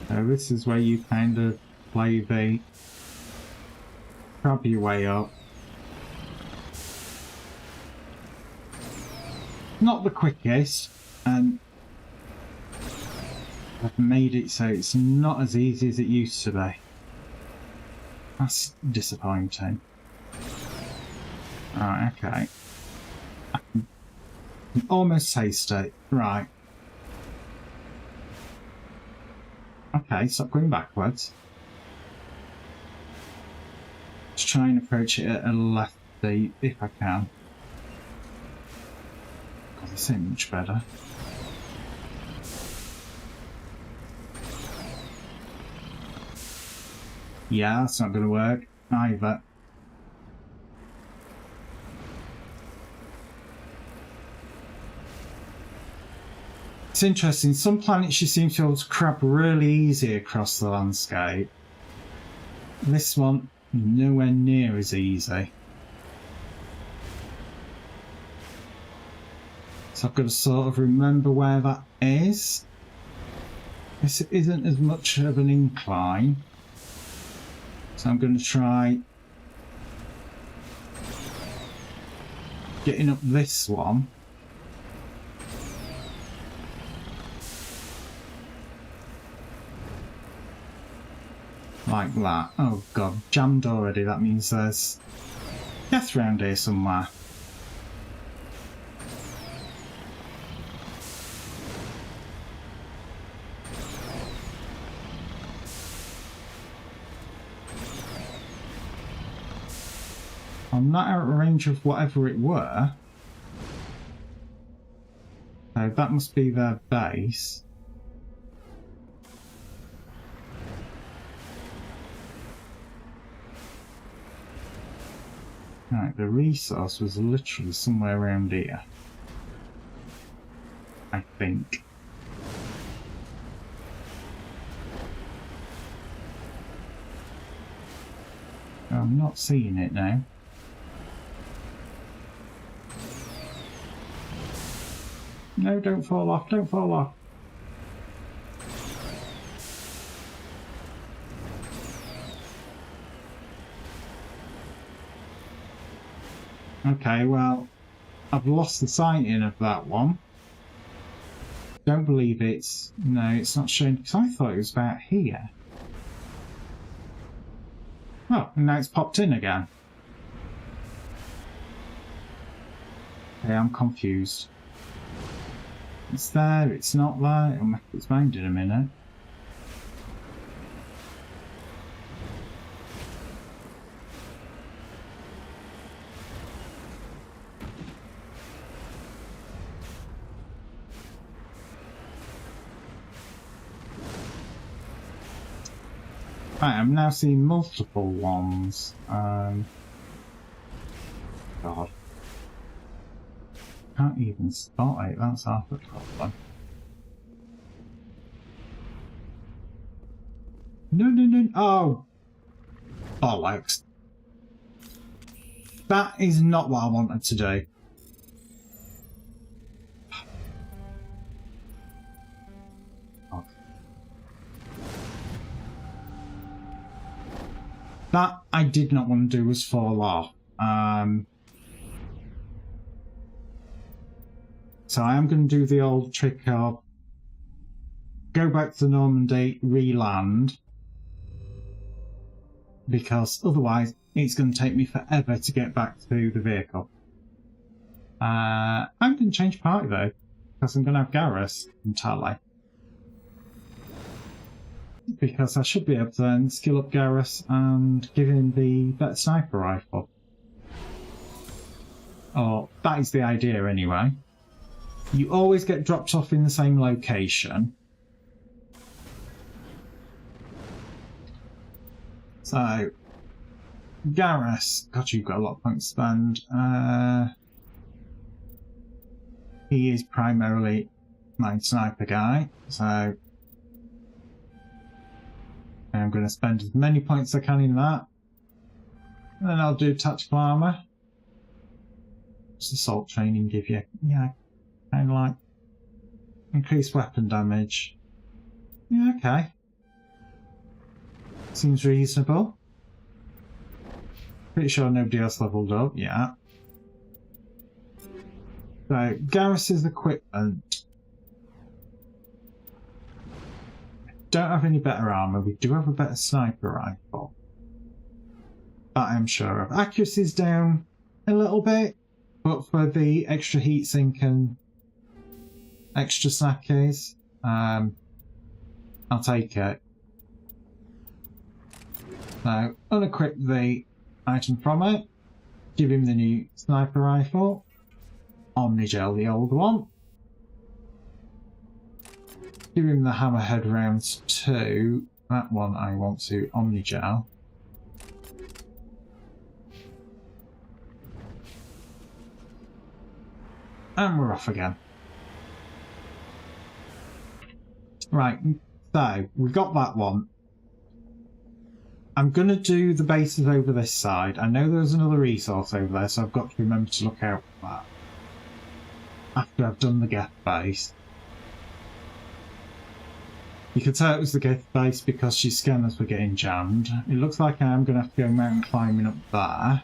So this is where you kind of play the crab your way up. Not the quickest, and I've made it so it's not as easy as it used to be. That's disappointing. Right, okay. I can almost taste it. Right. Okay, stop going backwards. Just try and approach it at a lefty if I can. God, this ain't much better. Yeah, that's not going to work either. It's interesting, some planets you seem to be able to crab really easy across the landscape. This one, nowhere near as easy. So I've got to sort of remember where that is. This isn't as much of an incline. So I'm going to try getting up this one. Like that. Oh God, jammed already. That means there's death round here somewhere. I'm not out of range of whatever it were. So that must be their base. Right, the resource was literally somewhere around here. I think. I'm not seeing it now. No, don't fall off, don't fall off. Okay, well, I've lost the sighting of that one. don't believe it's... No, it's not showing, because I thought it was about here. Oh, and now it's popped in again. Okay, I'm confused. It's there, it's not there. It'll make its mind in a minute. Right, I'm now seeing multiple ones. God. Can't even spot it, that's half the problem. No. Oh! Bollocks. That is not what I wanted to do. That I did not want to do was fall off. So I am going to do the old trick of go back to Normandy, re-land, because otherwise it's going to take me forever to get back to the vehicle. I'm going to change party though, because I'm going to have Garrus and Tally. Because I should be able to then skill up Garrus and give him the better sniper rifle. Or that is the idea anyway. You always get dropped off in the same location. So, Garrus, God, you've got a lot of points to spend. He is primarily my sniper guy, so I'm going to spend as many points as I can in that. And then I'll do tactical armour. What's assault training give you? Yeah, kind of like increased weapon damage. Yeah, okay. Seems reasonable. Pretty sure nobody else leveled up, yeah. So, Garrus's equipment. Don't have any better armour. We do have a better sniper rifle. That I'm sure of. Accuracy's down a little bit, but for the extra heatsink and extra snackies, I'll take it. So, unequip the item from it, give him the new sniper rifle, Omnigel the old one, give him the hammerhead rounds 2, that one I want to Omnigel. And we're off again. Right, so we've got that one. I'm going to do the bases over this side. I know there's another resource over there, so I've got to remember to look out for that after I've done the Geth base. You can tell it was the Geth base because she's scanners were getting jammed. It looks like I am going to have to go mountain climbing up there. I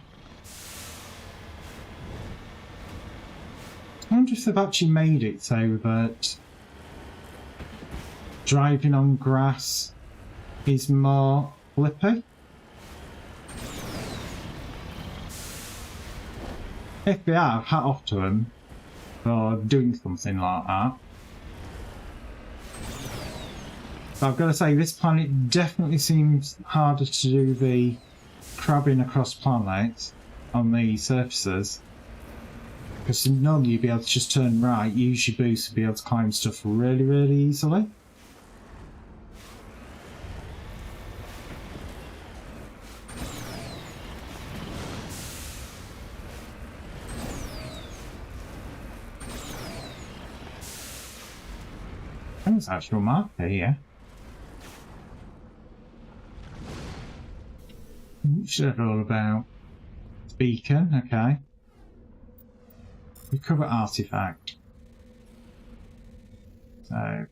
wonder if they've actually made it so that driving on grass is more flippy. If they have, hat off to them for doing something like that. But I've got to say, this planet definitely seems harder to do the crabbing across planets on the surfaces. Because normally you'd be able to just turn right, use your boost, and be able to climb stuff really, really easily. There's an actual marker here. What's that all about? Beacon, okay. Recover artifact. So,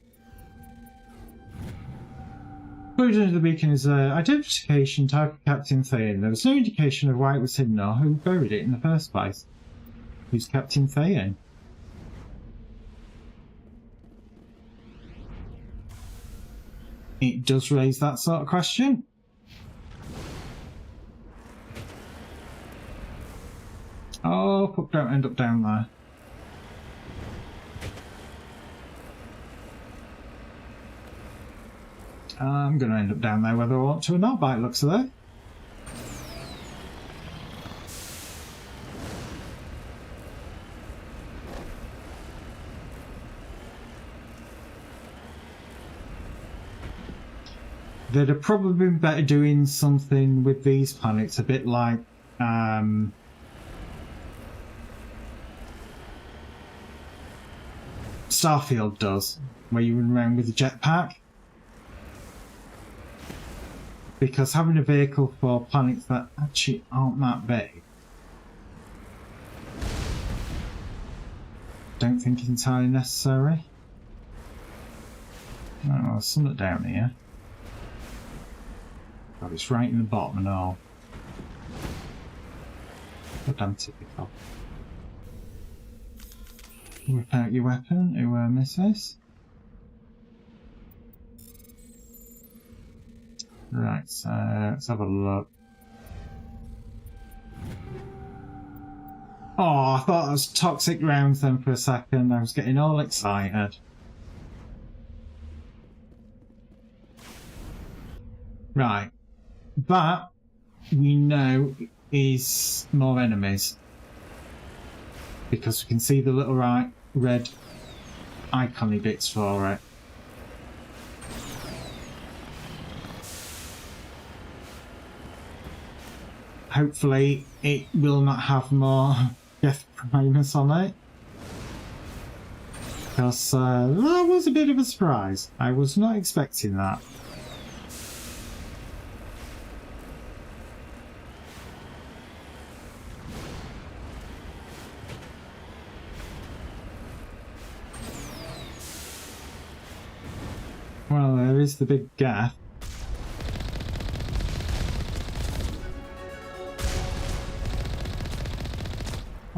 included in the beacon is identification type of Captain Thayan. There was no indication of why it was hidden or who buried it in the first place. Who's Captain Thayan? it does raise that sort of question. Oh, fuck, don't end up down there. I'm going to end up down there whether I want to or not, by the looks of it. They'd have probably been better doing something with these planets, a bit like Starfield does, where you run around with a jetpack. Because having a vehicle for planets that actually aren't that big, don't think entirely necessary. Oh, there's something down here. God, it's right in the bottom and all. What damn typical. Whip out your weapon, who misses. Right, so let's have a look. Oh, I thought that was toxic rounds then for a second. I was getting all excited. Right. That, we know, is more enemies. Because we can see the little red icon-y bits for it. Hopefully it will not have more Death Primus on it. Because that was a bit of a surprise. I was not expecting that. Well, there is the big gap.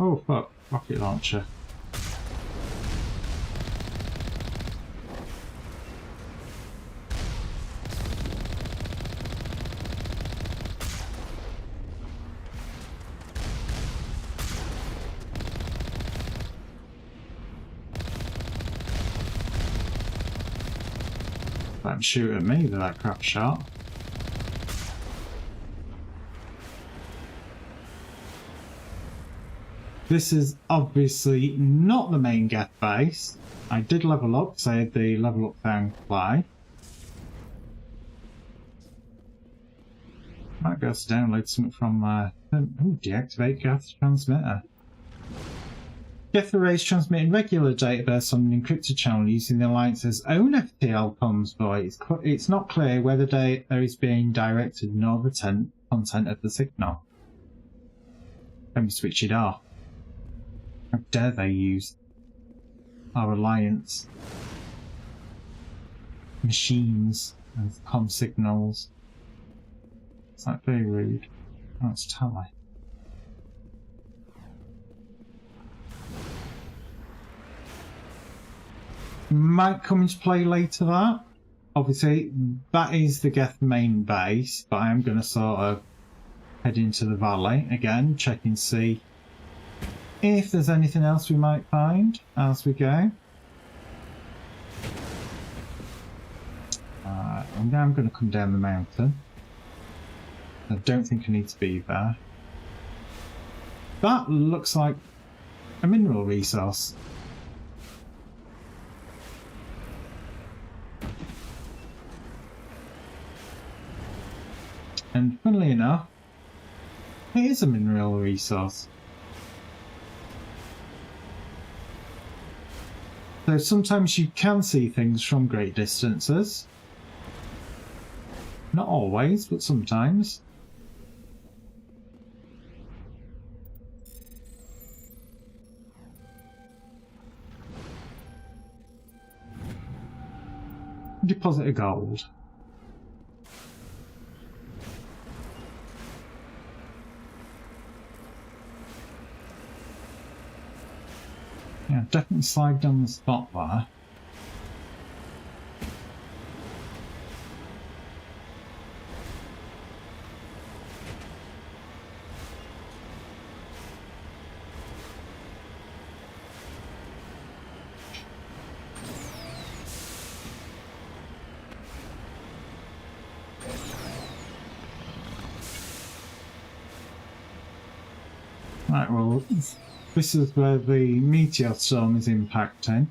Oh fuck, rocket launcher. Don't shoot at me with that crap shot. This is obviously not the main Geth base. I did level up, so I had the level up thing fly. Might be able to download something from deactivate Geth transmitter. Geth arrays transmitting regular data bursts on an encrypted channel using the Alliance's own FTL comms, but it's not clear whether data is being directed nor the content of the signal. Let me switch it off. How dare they use our Alliance machines and comm signals? It's like very rude. Oh, it's Tally. Might come into play later, that. Obviously, that is the Geth main base, but I am going to sort of head into the valley again, check and see if there's anything else we might find as we go. And now I'm going to come down the mountain. I don't think I need to be there. That looks like a mineral resource. And funnily enough, it is a mineral resource. So sometimes you can see things from great distances. Not always, but sometimes. Deposit of gold. Yeah, definitely slide down the spot there. Right, well, this is where the meteor storm is impacting.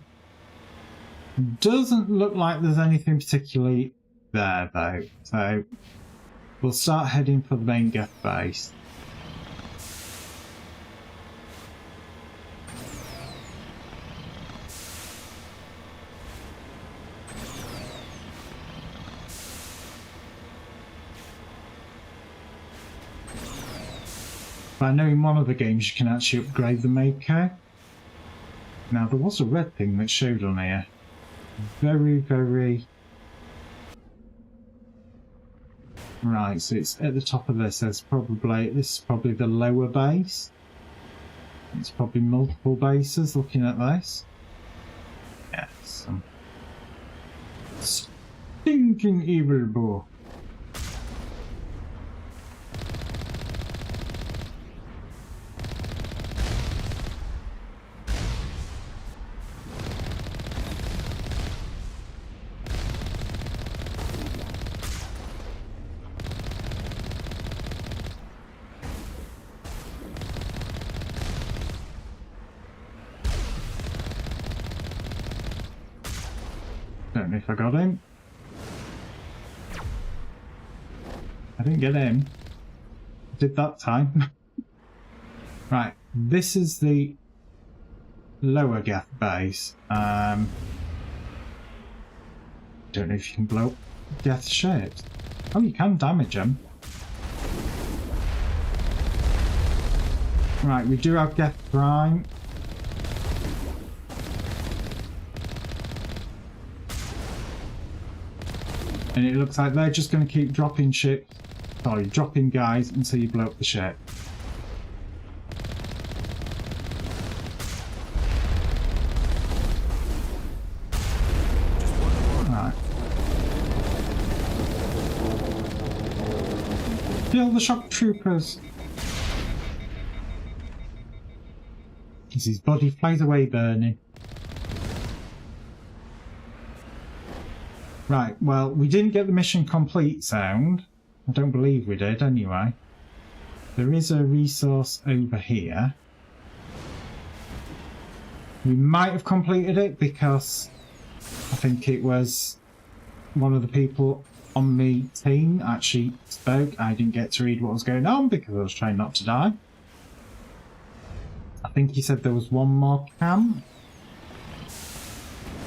Doesn't look like there's anything particularly there though, so we'll start heading for the main Geth base. But I know in one of the games you can actually upgrade the Mako. Now there was a red thing that showed on here. Very, very... Right, so it's at the top of this. This is probably the lower base. It's probably multiple bases looking at this. Yes. Stinking evil boar. Don't know if I got him. I didn't get him. Did that time. Right, this is the lower Geth base. Don't know if you can blow up Geth ships. Oh, you can damage them. Right, we do have Geth Prime. And it looks like they're just going to keep dropping ships, sorry, dropping guys until you blow up the ship. Right. Kill the shock troopers! As his body flies away burning. Right, well, we didn't get the mission complete sound. I don't believe we did, anyway. There is a resource over here. We might have completed it because I think it was one of the people on the team actually spoke. I didn't get to read what was going on because I was trying not to die. I think he said there was one more camp.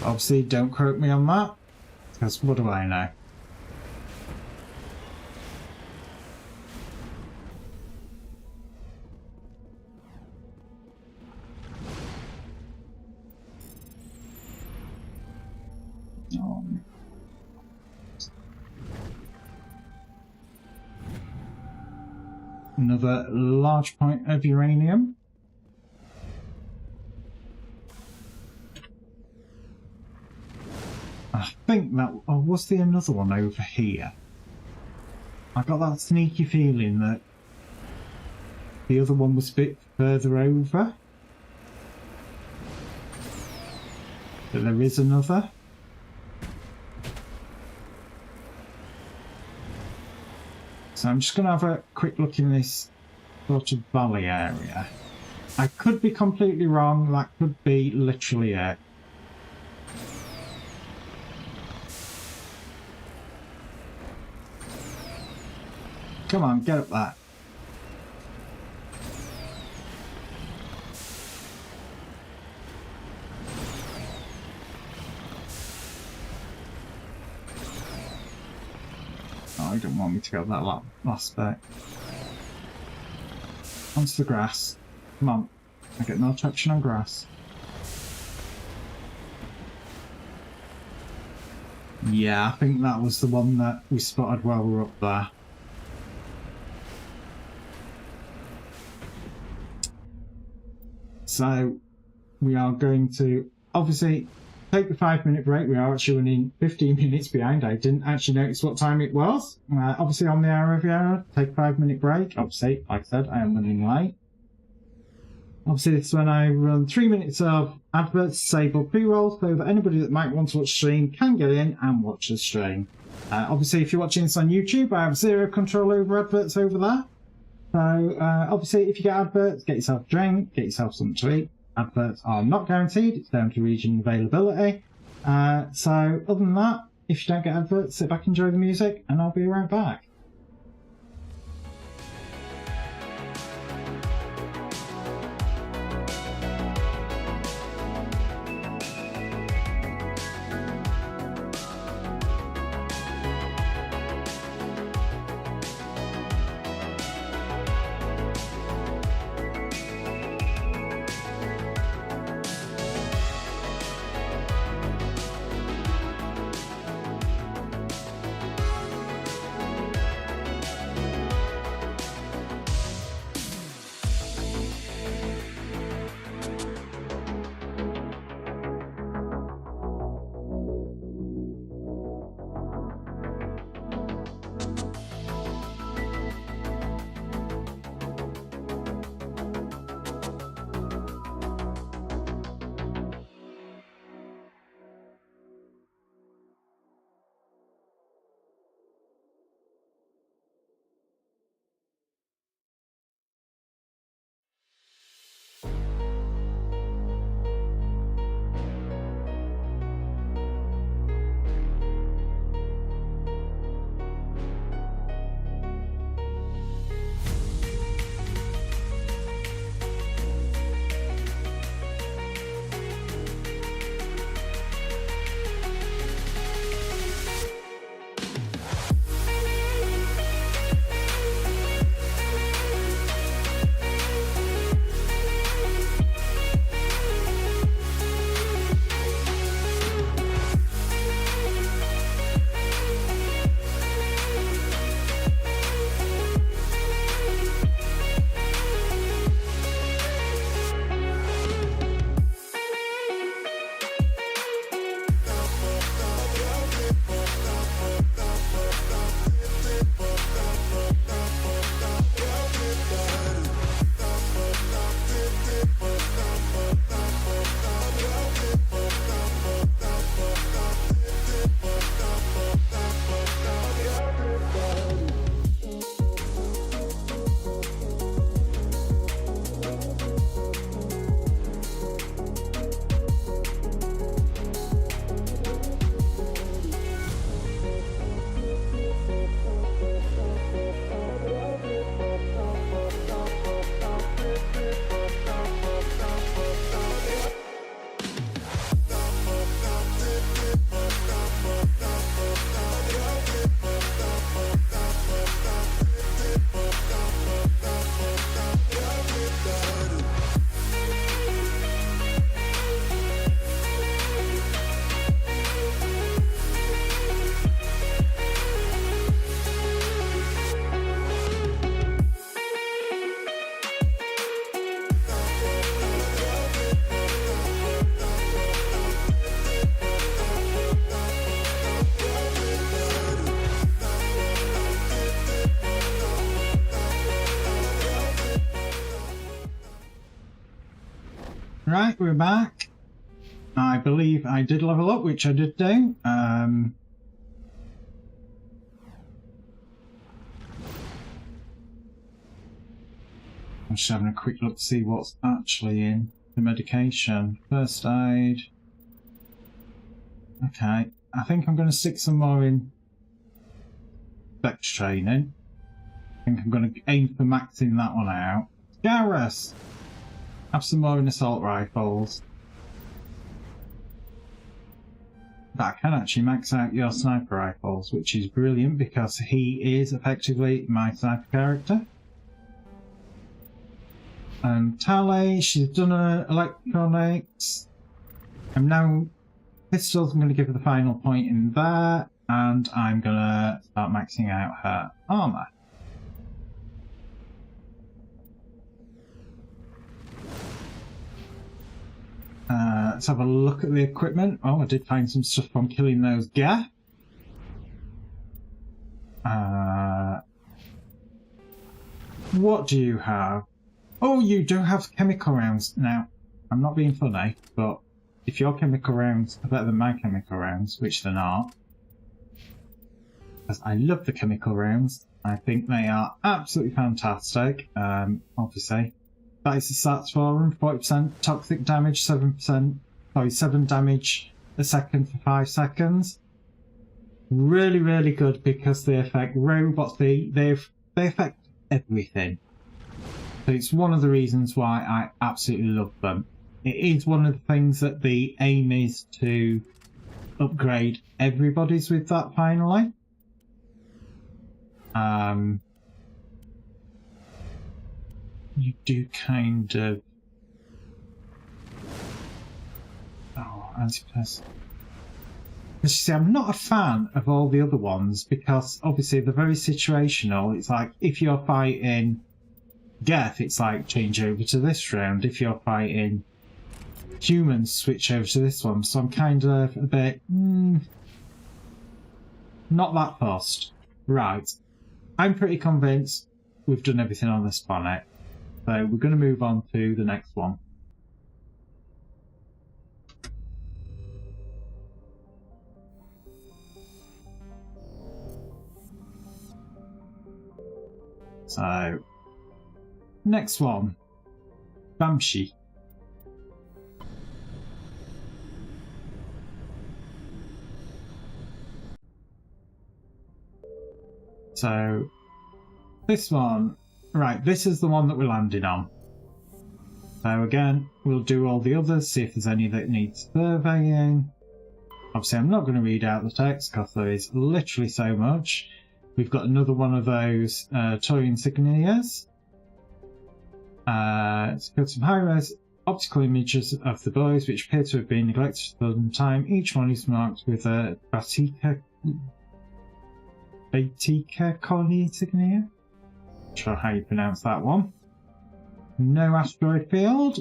Obviously, don't quote me on that. Because what do I know? Another large point of uranium. I think that... Oh, was there another one over here? I got that sneaky feeling that the other one was a bit further over. But there is another. So I'm just going to have a quick look in this sort of valley area. I could be completely wrong. That could be literally it. Come on, get up there. Oh, I don't want me to go that last bit. Onto the grass. Come on. I get no traction on grass. Yeah, I think that was the one that we spotted while we were up there. So we are going to obviously take the 5-minute break. We are actually running 15 minutes behind. I didn't actually notice what time it was. Obviously on the hour of the hour, take a 5-minute break. Obviously, like I said, I am running late. Obviously this is when I run 3 minutes of adverts, disable pre-roll, so that anybody that might want to watch the stream can get in and watch the stream. Obviously if you're watching this on YouTube, I have zero control over adverts over there. So, obviously, if you get adverts, get yourself a drink, get yourself something to eat. Adverts are not guaranteed, it's down to region availability. So, other than that, if you don't get adverts, sit back, enjoy the music, and I'll be right back. Right, we're back. I believe I did level up, which I did do. I'm just having a quick look to see what's actually in the medication. First aid. Okay, I think I'm going to stick some more in flex training. I think I'm going to aim for maxing that one out. Garrus! Have some more in assault rifles. But I can actually max out your sniper rifles, which is brilliant because he is effectively my sniper character. And Tally, she's done her electronics. I'm now pistols, I'm going to give her the final point in there, and I'm going to start maxing out her armour. Let's have a look at the equipment. Oh, I did find some stuff from killing those Geth. What do you have? Oh, you do have chemical rounds. Now, I'm not being funny, but if your chemical rounds are better than my chemical rounds, which they're not, because I love the chemical rounds. I think they are absolutely fantastic. Obviously, that is the stats for them: 40% toxic damage, 7 damage a second for 5 seconds. Really, really good because they affect robots. They affect everything. So it's one of the reasons why I absolutely love them. It is one of the things that the aim is to upgrade everybody's with that finally. You do kind of... Oh, anti-pest. You see, I'm not a fan of all the other ones because obviously they're very situational. It's like if you're fighting Geth, it's like change over to this round. If you're fighting humans, switch over to this one. So I'm kind of a bit not that fussed. Right, I'm pretty convinced we've done everything on this planet, so we're going to move on to the next one. So, next one, Banshee. So, this one, right, this is the one that we're landing on. So again, we'll do all the others, see if there's any that needs surveying. Obviously, I'm not going to read out the text because there is literally so much. We've got another one of those toy insignias. It's got some high-res optical images of the boys which appear to have been neglected for some time. Each one is marked with a Batika colony insignia. Not sure how you pronounce that one. No asteroid field.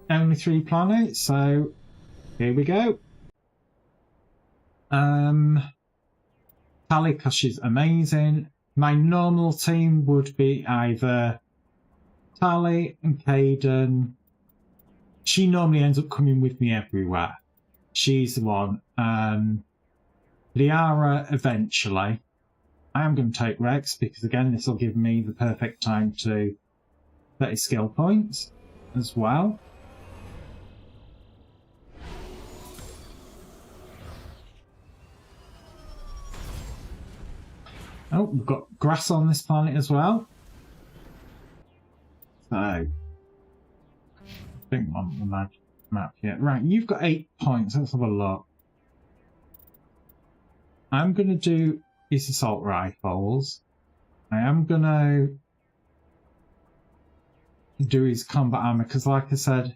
Only 3 planets, so here we go. Tally, because she's amazing. My normal team would be either Tally and Caden. She normally ends up coming with me everywhere. She's the one. Liara eventually. I am going to take Rex because again this will give me the perfect time to 30 skill points as well. Oh, we've got grass on this planet as well. So, I think I'm on the map here. Right, you've got 8 points. Let's have a look. I'm going to do his assault rifles. I am going to do his combat armor because, like I said,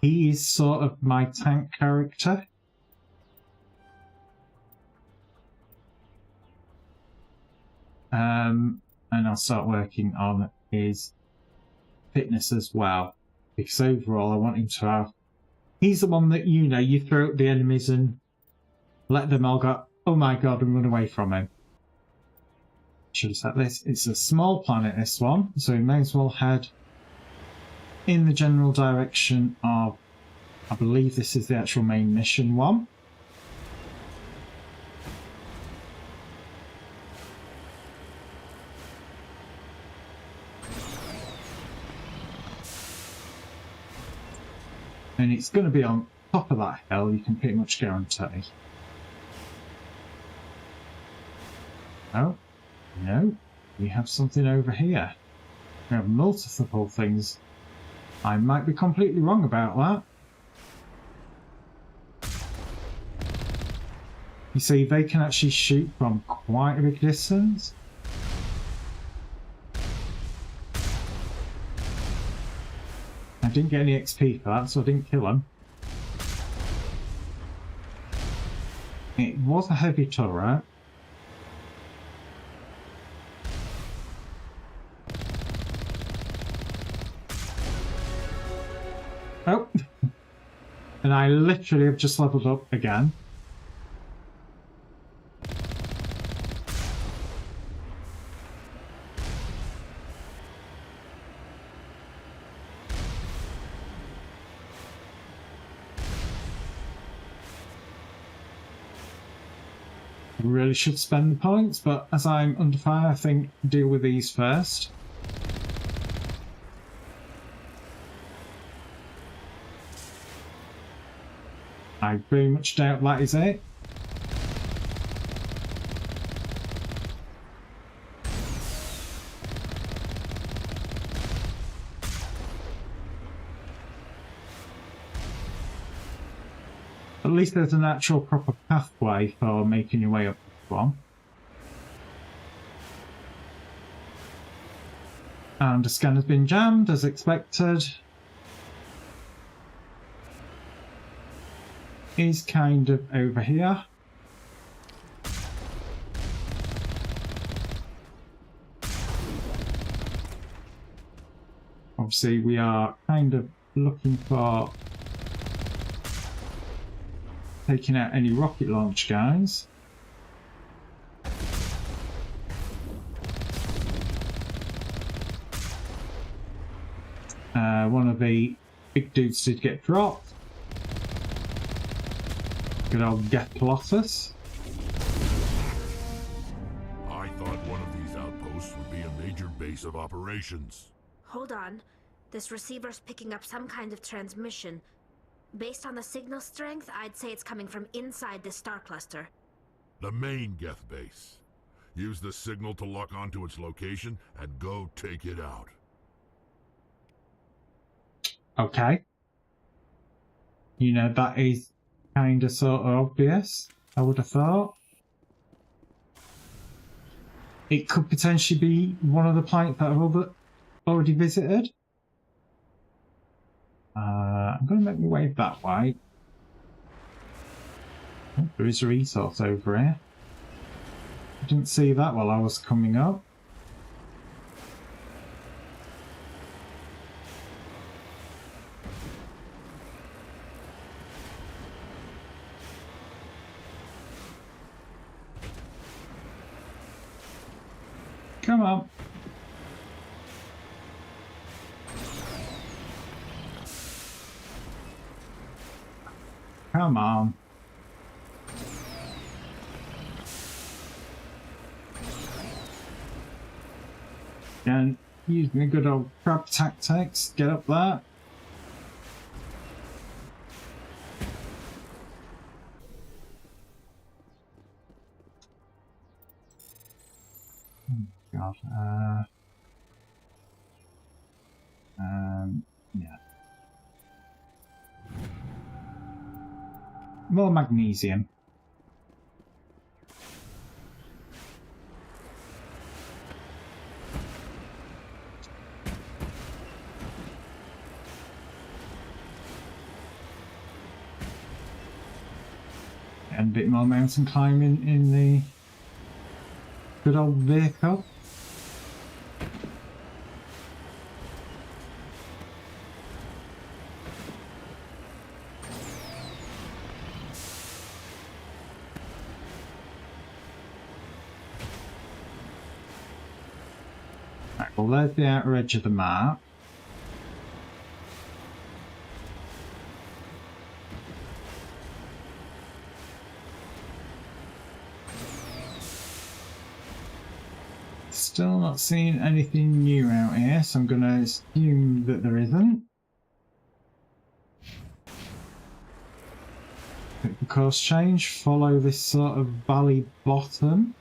he is sort of my tank character. And I'll start working on his fitness as well because overall I want him to have... He's the one that, you know, you throw at the enemies and let them all go, oh my god, and run away from him. Should have set this. It's a small planet, this one, so we may as well head in the general direction of... I believe this is the actual main mission one. And it's going to be on top of that hill, you can pretty much guarantee. Oh, no, we have something over here. We have multiple things. I might be completely wrong about that. You see, they can actually shoot from quite a big distance. I didn't get any XP for that, so I didn't kill him. It was a heavy turret. Oh! And I literally have just leveled up again. I really should spend the points, but as I'm under fire, I think deal with these first. I very much doubt that is it. At least there's an actual proper pathway for making your way up this one. And the scanner's been jammed as expected. Is kind of over here. Obviously we are kind of looking for taking out any rocket launch guys. One of the big dudes did get dropped. Good old Death Colossus. I thought one of these outposts would be a major base of operations. Hold on. This receiver's picking up some kind of transmission. Based on the signal strength, I'd say it's coming from inside this star cluster. The main Geth base. Use the signal to lock onto its location and go take it out. Okay. You know, that is kind of sort of obvious, I would have thought. It could potentially be one of the planets that I've already visited. I'm going to make my way that way. Oh, there is a resource over here. I didn't see that while I was coming up. Come on. Come on. And using the good old crab tactics, get up there. God, yeah. More magnesium. And a bit more mountain climbing in the good old vehicle. Right, well, there's the outer edge of the map. Still not seeing anything new out here, so I'm going to assume that there isn't. Pick the course change, follow this sort of valley bottom.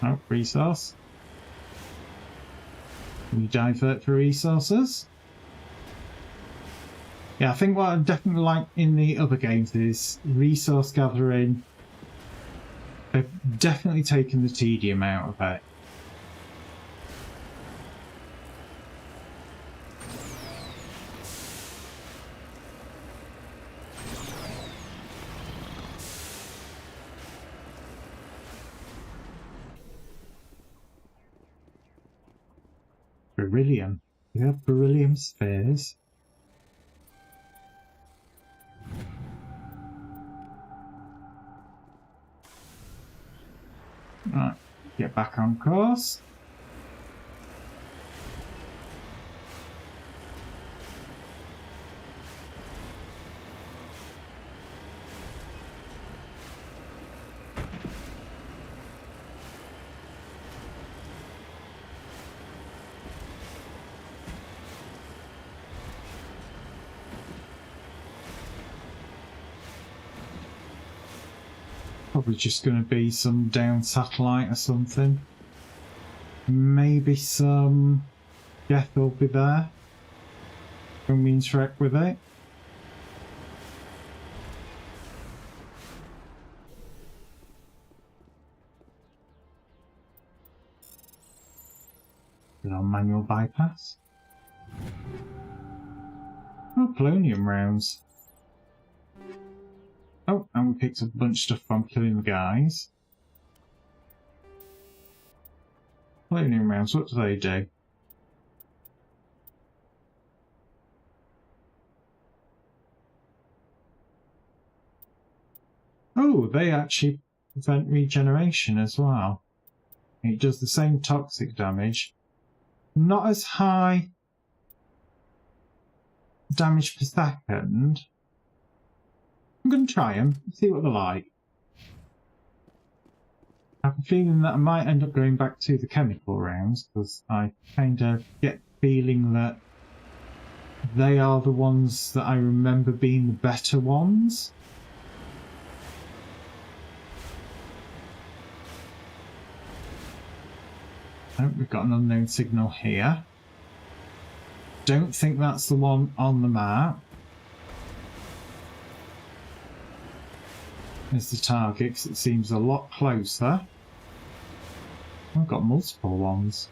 Oh, resource. We divert for resources. Yeah, I think what I definitely like in the other games is resource gathering. They've definitely taken the tedium out of it. Beryllium. You have beryllium spheres. Right, get back on course. Probably just going to be some down satellite or something. Maybe some Geth will be there when we interact with it. Put on manual bypass. Oh, polonium rounds. Oh, and we picked up a bunch of stuff from killing the guys. Polonium rounds, what do they do? Oh, they actually prevent regeneration as well. It does the same toxic damage. Not as high damage per second. I'm going to try them, see what they're like. I have a feeling that I might end up going back to the chemical rounds, because I kind of get the feeling that they are the ones that I remember being the better ones. Oh, we've got an unknown signal here. Don't think that's the one on the map. There's the target, because it seems a lot closer. I've got multiple ones.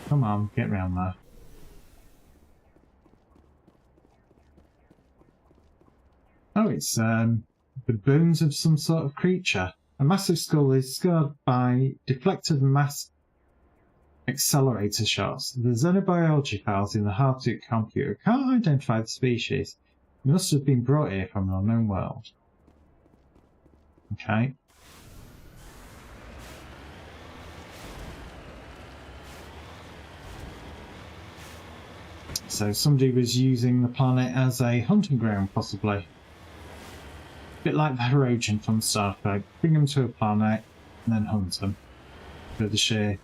Come on, get round there. Oh, it's the bones of some sort of creature. A massive skull is scarred by deflected mass accelerator shots. The xenobiology files in the hard-to computer can't identify the species. It must have been brought here from an unknown world. Okay. So somebody was using the planet as a hunting ground, possibly. A bit like the Herodian from Star Trek. Bring them to a planet and then hunt them. For the sheer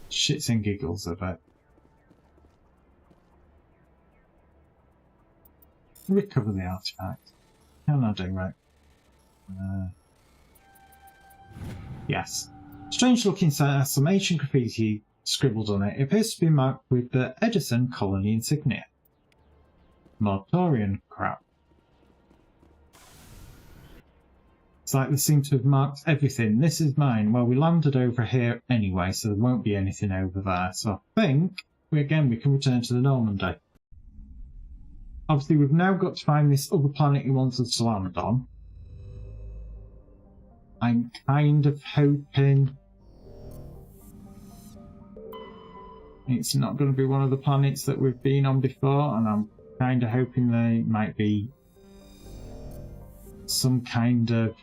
shits and giggles of it. Recover the artifact. How am I doing, right? Yes. Strange looking set has some ancient graffiti scribbled on it. It appears to be marked with the Edison colony insignia. Mortorian crap. It's like they seem to have marked everything. This is mine. Well, we landed over here anyway, so there won't be anything over there. So I think, we can return to the Normandy. Obviously, we've now got to find this other planet he wants us to land on. I'm kind of hoping it's not going to be one of the planets that we've been on before, and I'm kind of hoping there might be some kind of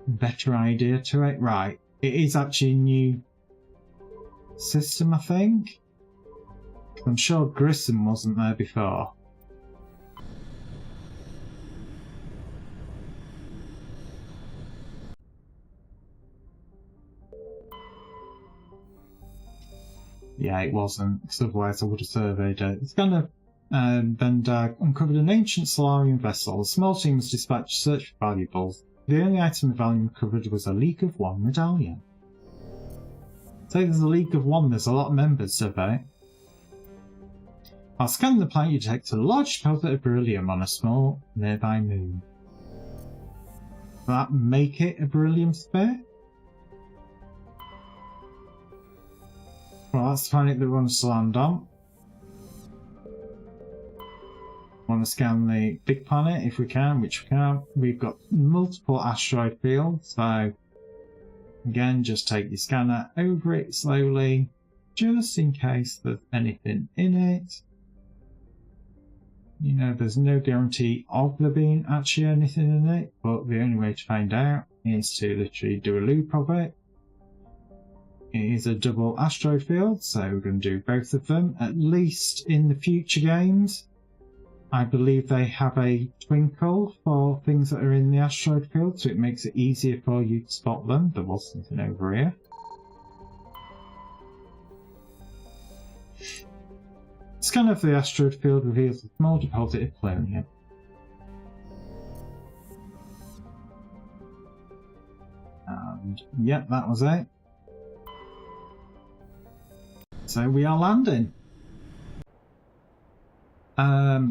better idea to it. Right, it is actually a new system, I think. I'm sure Grissom wasn't there before. Yeah, it wasn't, because otherwise I would have surveyed it. It's kind of Bendag uncovered an ancient Solarian vessel. A small team was dispatched to search for valuables. The only item of value recovered was a League of One medallion. Say there's a League of One, there's a lot of members, survey. While scanning the planet, you detected a large deposit of beryllium on a small nearby moon. Will that make it a beryllium sphere? Well, that's the planet that we want us to land on. Want to scan the big planet if we can, which we can. We've got multiple asteroid fields, so again, just take your scanner over it slowly, just in case there's anything in it. You know, there's no guarantee of there being actually anything in it, but the only way to find out is to literally do a loop of it. It is a double asteroid field, so we're going to do both of them, at least in the future games. I believe they have a twinkle for things that are in the asteroid field, so it makes it easier for you to spot them. There was something over here. Scan of the asteroid field reveals a small deposit of polonium. And yep, that was it. So we are landing.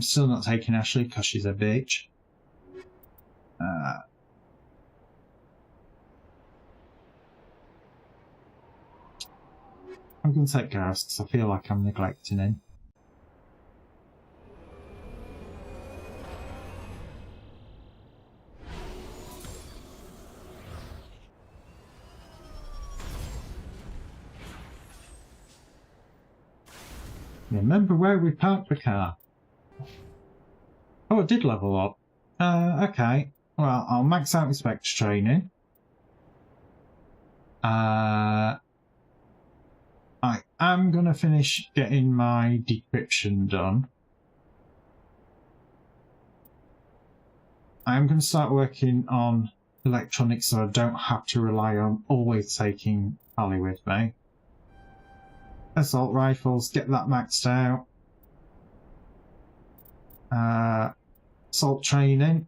Still not taking Ashley because she's a bitch. I'm going to take Gareth because I feel like I'm neglecting him. Remember where we parked the car? Oh, it did level up. Okay. Well, I'll max out my spectre training. I am going to finish getting my decryption done. I am going to start working on electronics so I don't have to rely on always taking Ali with me. Assault rifles, get that maxed out. Assault training.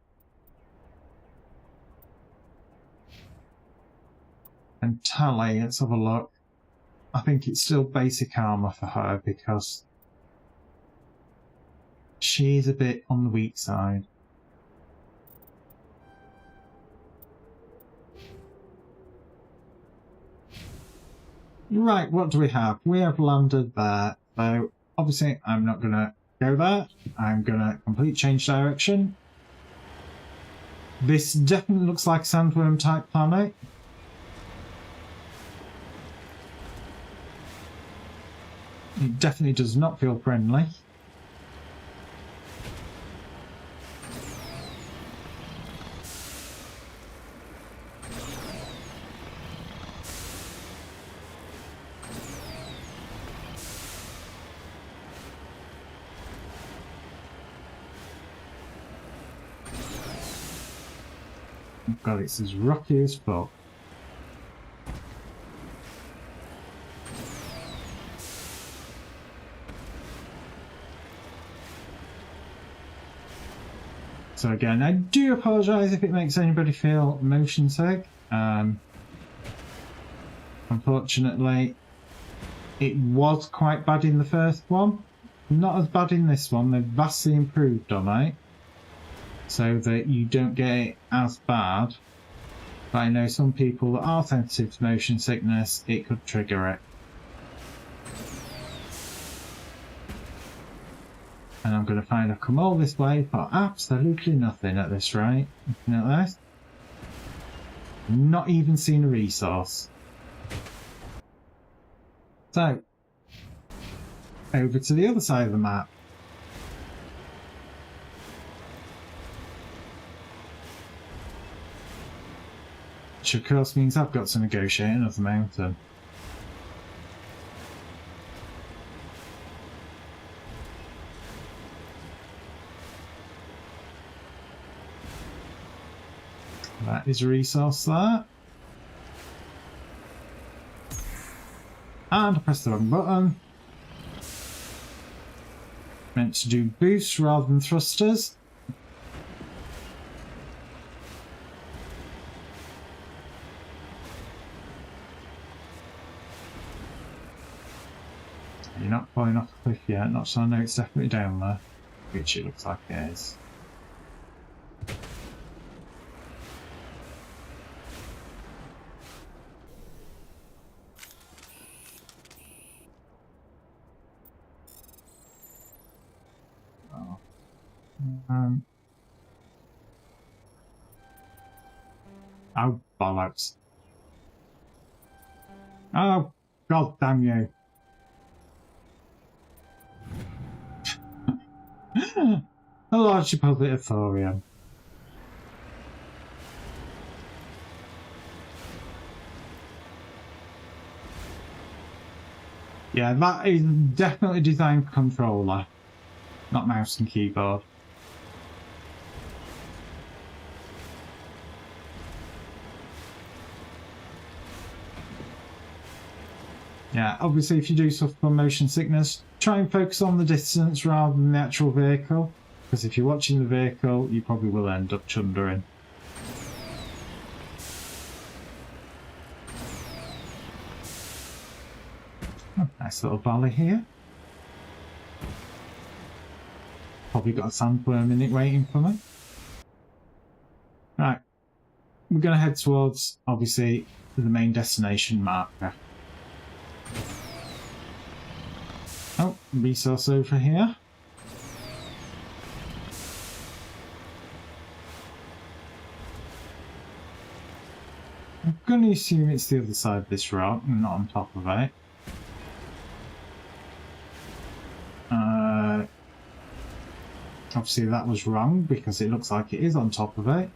And Tally, let's have a look. I think it's still basic armor for her because she is a bit on the weak side. Right, what do we have? We have landed there. So obviously I'm not going to go there. I'm going to complete change direction. This definitely looks like a sandworm type planet. It definitely does not feel friendly. God, it's as rocky as fuck. So again, I do apologise if it makes anybody feel motion sick. Unfortunately, it was quite bad in the first one. Not as bad in this one. They've vastly improved on it, so that you don't get it as bad. But I know some people that are sensitive to motion sickness, it could trigger it. And I'm going to find I've come all this way for absolutely nothing at this rate. Looking at this. Not even seen a resource. So, over to the other side of the map. Which of course means I've got to negotiate another mountain. That is a resource there. And I pressed the wrong button. Meant to do boosts rather than thrusters. You're not falling off the cliff yet, not so I know it's definitely down there. Which it looks like it is. Oh, bollocks. Oh, god damn you. a large deposit of thorium. Yeah, that is definitely designed for controller, not mouse and keyboard. Yeah, obviously if you do suffer from motion sickness, try and focus on the distance rather than the actual vehicle, because if you're watching the vehicle, you probably will end up chundering. Oh, nice little valley here. Probably got a sandworm in it waiting for me. Right, we're going to head towards, obviously, the main destination marker. Oh, resource over here. I'm going to assume it's the other side of this rock, not on top of it. Obviously that was wrong because it looks like it is on top of it.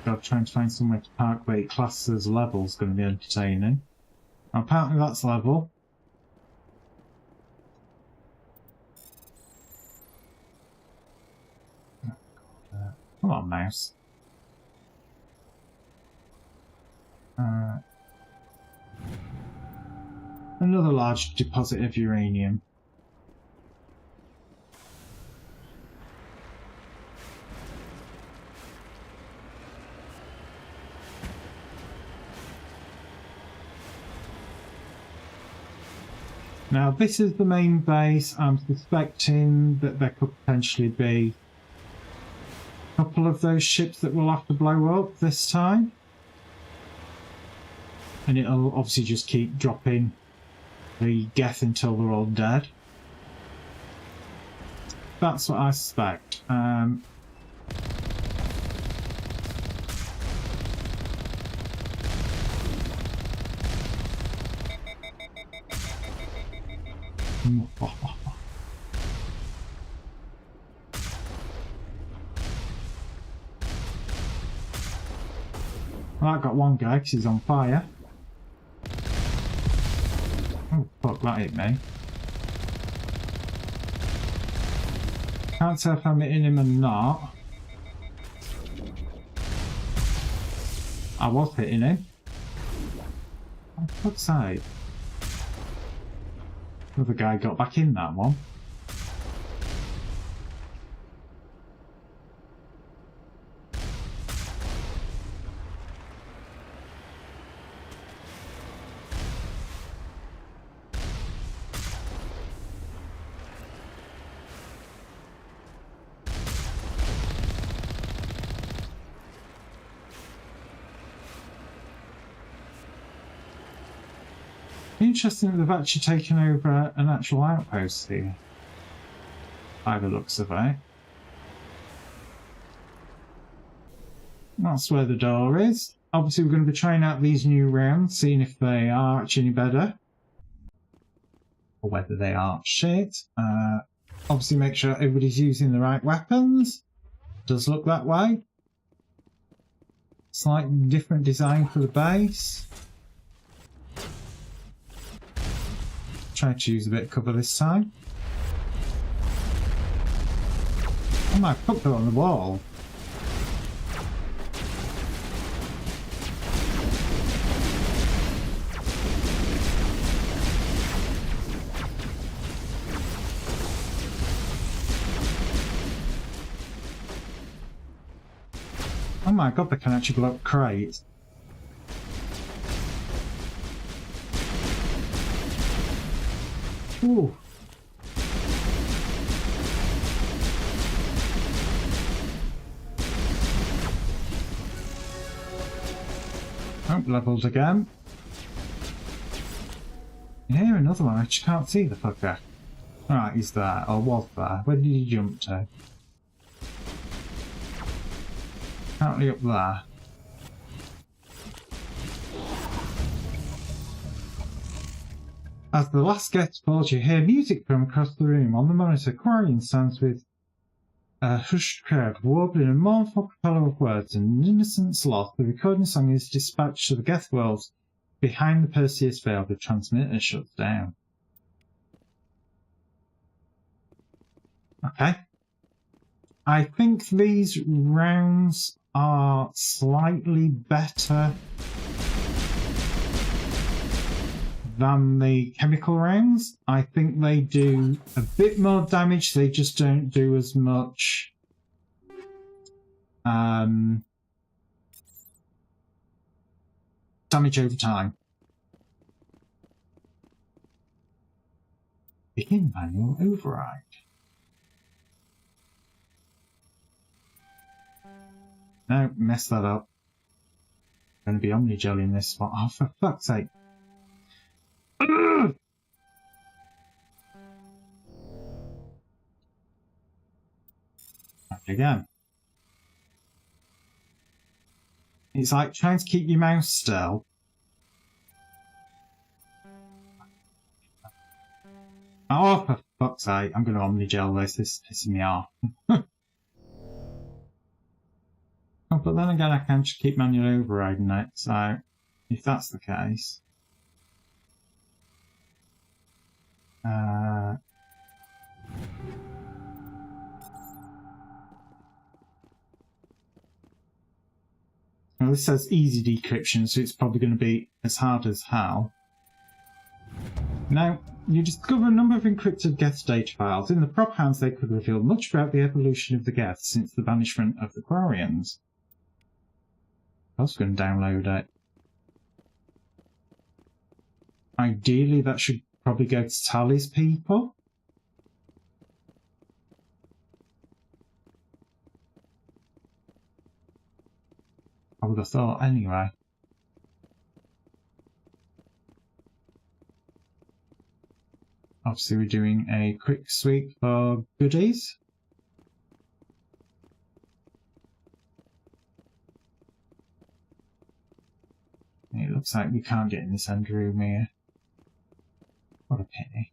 God, trying to find somewhere to park where it classes as level is going to be entertaining. Apparently that's level. Come on, mouse. Another large deposit of uranium. Now this is the main base. I'm suspecting that there could potentially be a couple of those ships that we'll have to blow up this time. And it'll obviously just keep dropping the Geth until they're all dead. That's what I suspect. Well, I got one guy because he's on fire. Oh, fuck, that hit me. Can't tell if I'm hitting him or not. I was hitting him. Oh, for fuck's sake. The other guy got back in that one. Interesting that they've actually taken over an actual outpost here, by the looks of it. That's where the door is. Obviously we're going to be trying out these new rounds, seeing if they are actually any better. Or whether they are shit. Obviously make sure everybody's using the right weapons. Does look that way. Slightly different design for the base. Try to use a bit of cover this time. Oh my fuck, they're on the wall. Oh my god, they can actually blow up crates. Ooh. Oh, leveled again. Yeah, another one. I just can't see the fucker. Alright, he's there. Or was there. Where did he jump to? Apparently up there. As the last gets falls, you hear music from across the room. On the monitor, Quarian stands with a hushed crowd, warbling a mournful cappella of words and an innocent sloth. The recording song is dispatched to the Geth worlds behind the Perseus Veil. The transmitter shuts down. Okay. I think these rounds are slightly better than the chemical rounds. I think they do a bit more damage, they just don't do as much damage over time. Begin manual override. No, mess that up. Going to be Omnigel in this spot. Oh, for fuck's sake. Again. It's like trying to keep your mouse still. Oh, for fuck's sake. I'm going to Omnigel this. This is pissing me off. Oh, but then again, I can just keep manually overriding it, so if that's the case. Now this says easy decryption, so it's probably going to be as hard as hell. Now, you discover a number of encrypted Geth data files. In the prop hands, they could reveal much about the evolution of the Geth since the banishment of the Quarians. I was going to download it. Ideally, that should probably go to Tally's people. I would have thought anyway. Obviously, we're doing a quick sweep for goodies. It looks like we can't get in this end room here. What a pity.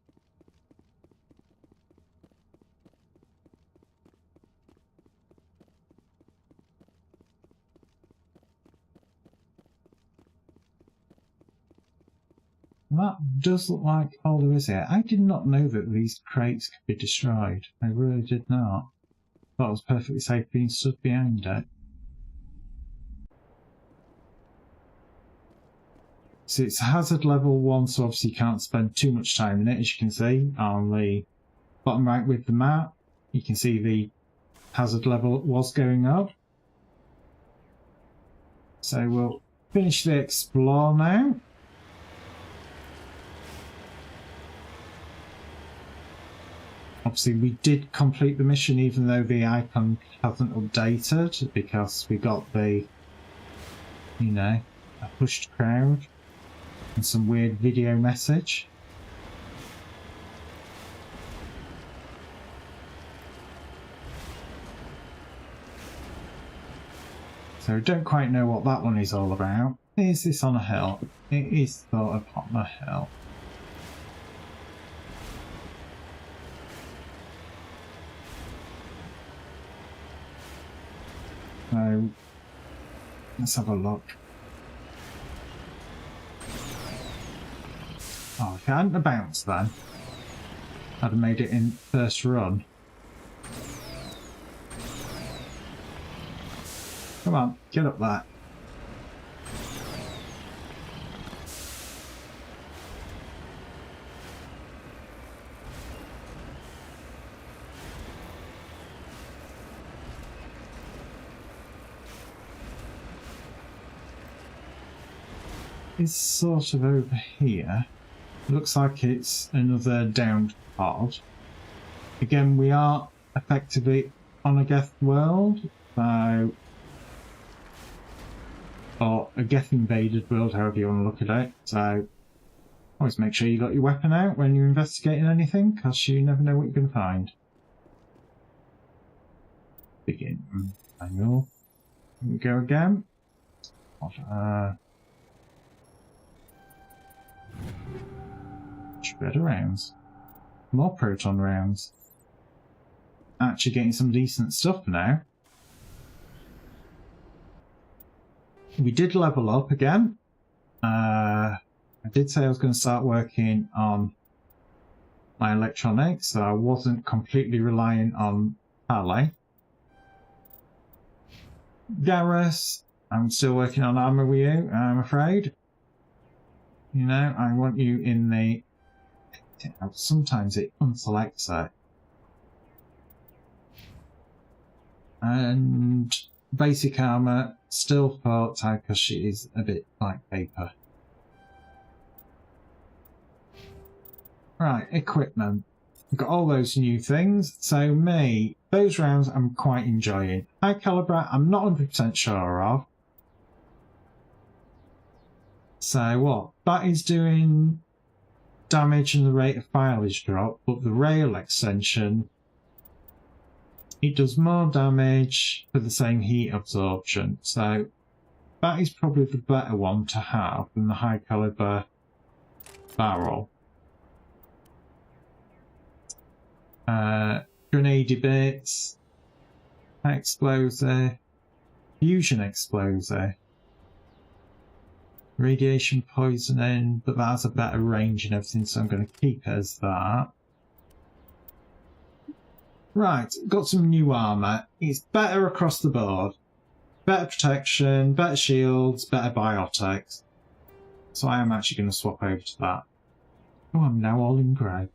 That does look like all there is here. I did not know that these crates could be destroyed. I really did not. Thought it was perfectly safe being stood behind it. So it's hazard level 1, so obviously you can't spend too much time in it, as you can see on the bottom right with the map. You can see the hazard level was going up. So we'll finish the explore now. Obviously we did complete the mission even though the icon hasn't updated, because we got the, you know, a pushed crowd and some weird video message. So I don't quite know what that one is all about. Is this on a hill? It is sort of on a hill. So let's have a look. Oh, if it hadn't have bounced then, I'd have made it in first run. Come on, get up there. It's sort of over here. Looks like it's another downed pod. Again, we are effectively on a Geth world, so, or a Geth invaded world, however you want to look at it. So always make sure you got your weapon out when you're investigating anything, because you never know what you're going to find. Begin manual Here we go again. Much better rounds. More proton rounds. Actually getting some decent stuff now. We did level up again. I did say I was going to start working on my electronics, so I wasn't completely reliant on Pele. Garrus, I'm still working on armor with you, I'm afraid. You know, I want you in the... Sometimes it unselects it. And basic armor, still for Ty because she is a bit like paper. Right, equipment. We've got all those new things. So me, those rounds I'm quite enjoying. High caliber, I'm not 100% sure of. So what? That is doing damage and the rate of fire is dropped, but the rail extension, it does more damage for the same heat absorption. So that is probably the better one to have than the high caliber barrel. Grenade bits, explosive, fusion explosive, radiation poisoning, but that has a better range and everything, so I'm going to keep it as that. Right, got some new armour. It's better across the board. Better protection, better shields, better biotics. So I am actually going to swap over to that. Oh, I'm now all in grey.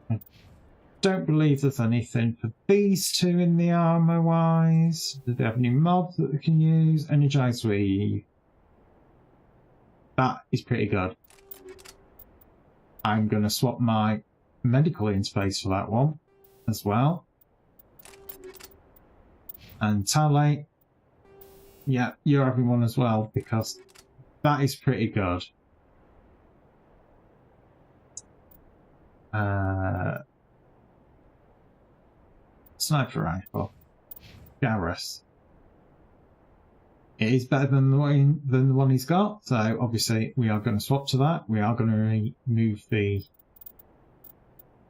I don't believe there's anything for these two in the armour wise. Do they have any mods that we can use? Energize Weave. That is pretty good. I'm going to swap my medical interface for that one as well. And Tally, yeah, you're having one as well because that is pretty good. Sniper rifle. Garrus. It is better than the one he's got, so obviously we are going to swap to that. We are going to remove the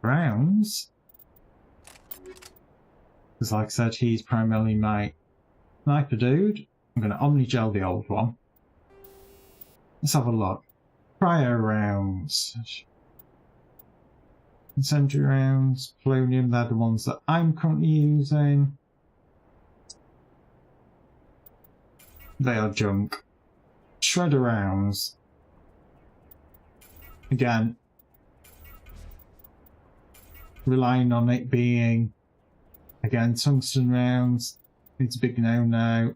rounds. Because like I said, he's primarily my sniper dude. I'm going to Omnigel the old one. Let's have a look. Cryo rounds. Incendiary rounds, polonium, they're the ones that I'm currently using. They are junk. Shredder rounds. Again, relying on it being, again, tungsten rounds. It's a big no-no.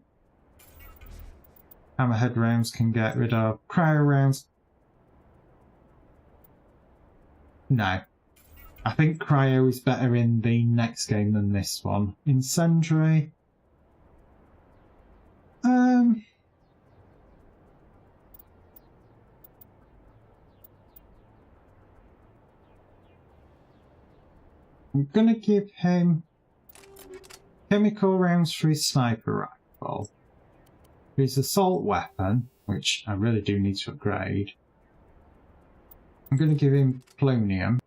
Hammerhead rounds can get rid of. Cryo rounds. No. I think Cryo is better in the next game than this one. Incendiary. I'm gonna give him chemical rounds for his sniper rifle. For his assault weapon, which I really do need to upgrade, I'm gonna give him polonium.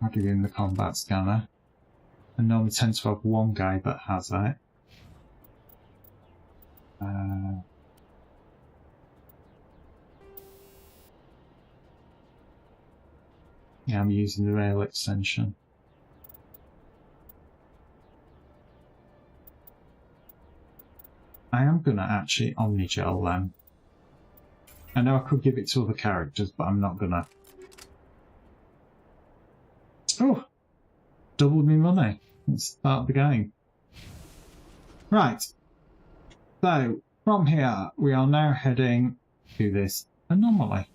I'll give him the combat scanner. I normally tend to have one guy that has it. Yeah, I'm using the rail extension. I am going to actually Omnigel them. I know I could give it to other characters, but I'm not going to. Oh! Doubled me money. Let's start the game. Right. So, from here, we are now heading to this anomaly.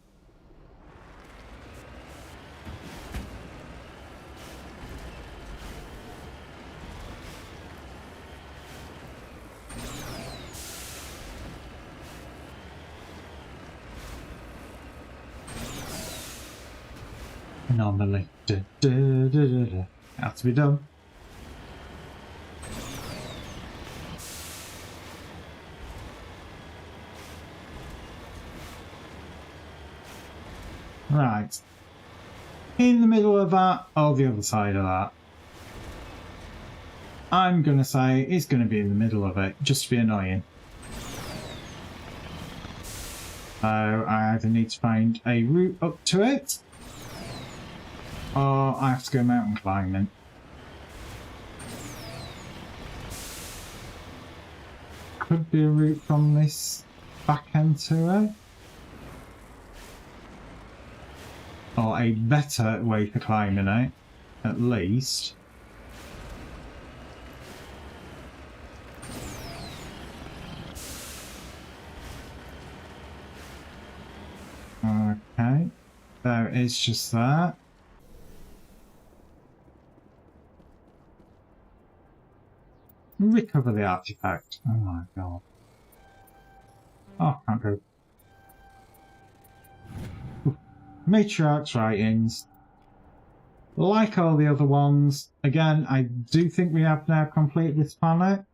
Anomaly. Da, da, da, da, da. Has to be done. Right. In the middle of that, or the other side of that? I'm going to say it's going to be in the middle of it, just to be annoying. So I either need to find a route up to it, or I have to go mountain climbing. Could be a route from this back end to it. Or a better way for climbing it, at least. Okay, there is just that. Recover the artifact. Oh my god. Oh, can't go. Matriarch's writings. Like all the other ones, again, I do think we have now completed this planet.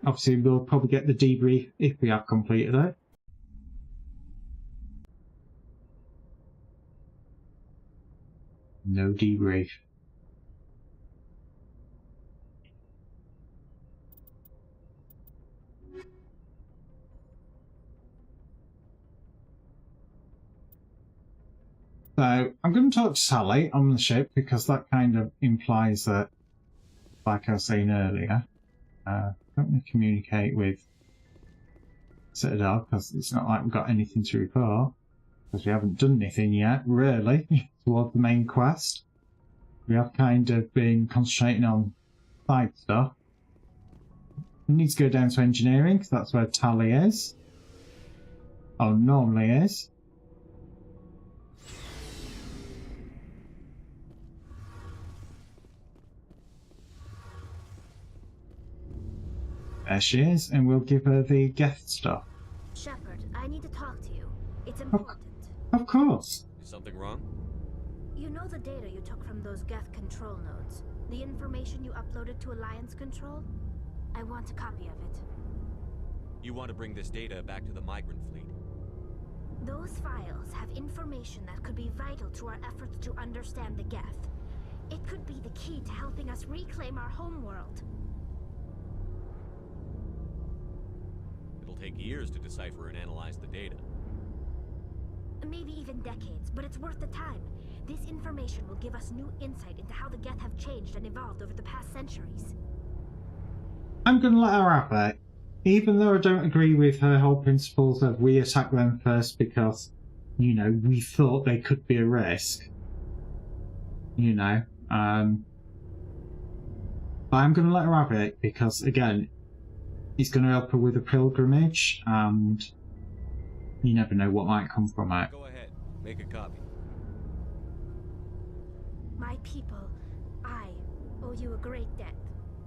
Obviously, we'll probably get the debrief if we have completed it. No debrief. So, I'm going to talk to Sally on the ship because that kind of implies that, like I was saying earlier, don't want to communicate with Citadel because it's not like we've got anything to report because we haven't done anything yet, really, toward the main quest. We have kind of been concentrating on side stuff. We need to go down to engineering because that's where Tally is, or normally is. There she is, and we'll give her the Geth stuff. Shepard, I need to talk to you. It's important. Of course. Is something wrong? You know the data you took from those Geth control nodes? The information you uploaded to Alliance Control? I want a copy of it. You want to bring this data back to the migrant fleet? Those files have information that could be vital to our efforts to understand the Geth. It could be the key to helping us reclaim our homeworld. It'll take years to decipher and analyze the data. Maybe even decades, but it's worth the time. This information will give us new insight into how the Geth have changed and evolved over the past centuries. I'm going to let her have it. Even though I don't agree with her whole principles of we attack them first because, you know, we thought they could be a risk. You know. But I'm going to let her have it because, again, it's going to help her with a pilgrimage and you never know what might come from it. Go ahead, make a copy. My people, I owe you a great debt,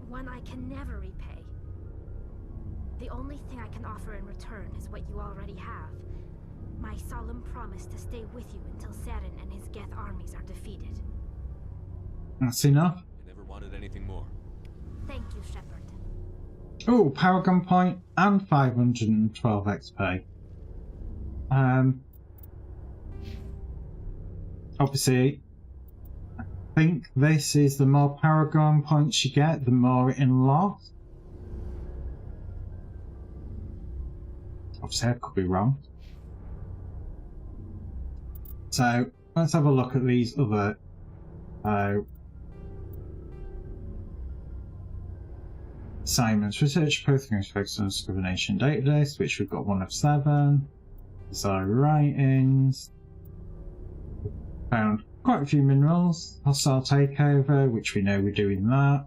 one I can never repay. The only thing I can offer in return is what you already have. My solemn promise to stay with you until Saturn and his Geth armies are defeated. That's enough. I never wanted anything more. Thank you, Shepard. Oh, Paragon Point and 512 XP. Obviously, I think this is the more Paragon points you get, the more it unlocks. Obviously, I could be wrong. So, let's have a look at these other assignments. Research posting focused on discrimination database, which we've got 1 of 7. Design writings. Found quite a few minerals. Hostile takeover, which we know we're doing that.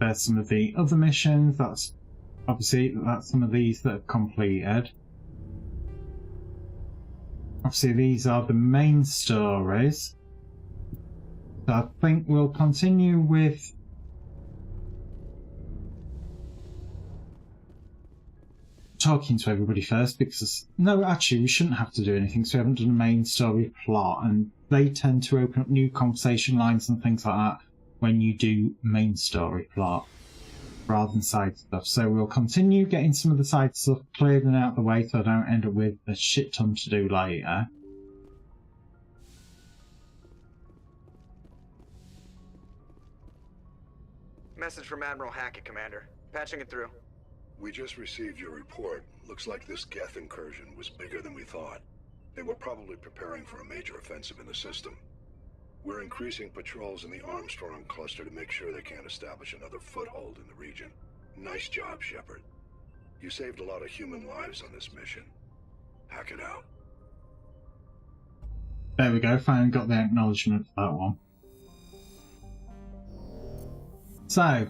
There's some of the other missions. That's obviously some of these that have completed. Obviously, these are the main stories. So I think we'll continue with talking to everybody first, because no, actually we shouldn't have to do anything, so we haven't done a main story plot, and they tend to open up new conversation lines and things like that when you do main story plot rather than side stuff. So we'll continue getting some of the side stuff cleared and out of the way so I don't end up with a shit ton to do later. Message from Admiral Hackett, Commander. Patching it through. We just received your report. Looks like this Geth incursion was bigger than we thought. They were probably preparing for a major offensive in the system. We're increasing patrols in the Armstrong cluster to make sure they can't establish another foothold in the region. Nice job, Shepard. You saved a lot of human lives on this mission. Hack it out. There we go, finally got the acknowledgement for that one. So,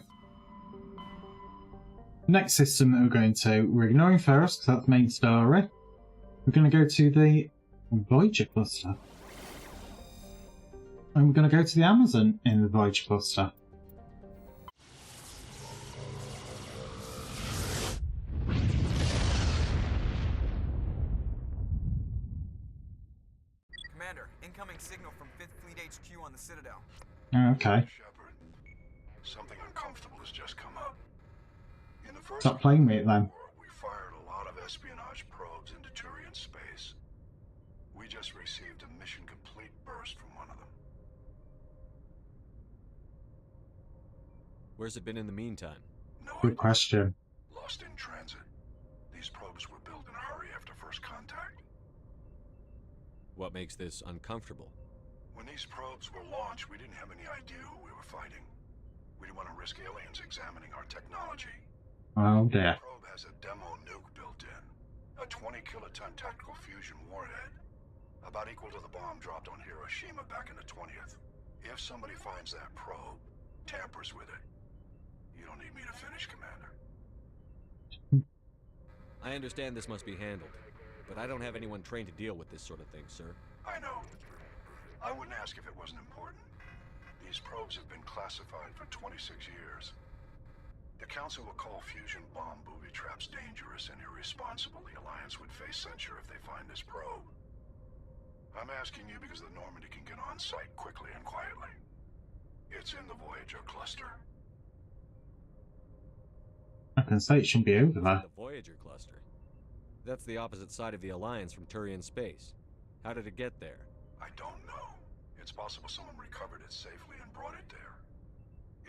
next system that we're going to, we're ignoring Ferris because that's the main story. We're going to go to the Voyager cluster. And we're going to go to the Amazon in the Voyager cluster. Commander, incoming signal from 5th Fleet HQ on the Citadel. Okay. Shepard, something uncomfortable has just come up. In the first Stop playing with it then. we fired a lot of espionage probes into Turian space. We just received a mission complete burst from one of them. Where's it been in the meantime? No Good idea. question. Lost in transit. These probes were built in a hurry after first contact. What makes this uncomfortable? When these probes were launched, we didn't have any idea who we were fighting. We didn't want to risk aliens examining our technology. Oh dear. The probe has a demo nuke built in. A 20-kiloton tactical fusion warhead. About equal to the bomb dropped on Hiroshima back in the 20th. If somebody finds that probe, tampers with it, you don't need me to finish, Commander. I understand this must be handled, but I don't have anyone trained to deal with this sort of thing, sir. I know. I wouldn't ask if it wasn't important. These probes have been classified for 26 years. The Council will call fusion bomb booby traps dangerous and irresponsible. The Alliance would face censure if they find this probe. I'm asking you because the Normandy can get on site quickly and quietly. It's in the Voyager cluster. I can say it shouldn't be over there. The Voyager cluster. That's the opposite side of the Alliance from Turian space. How did it get there? I don't know. It's possible someone recovered it safely and brought it there.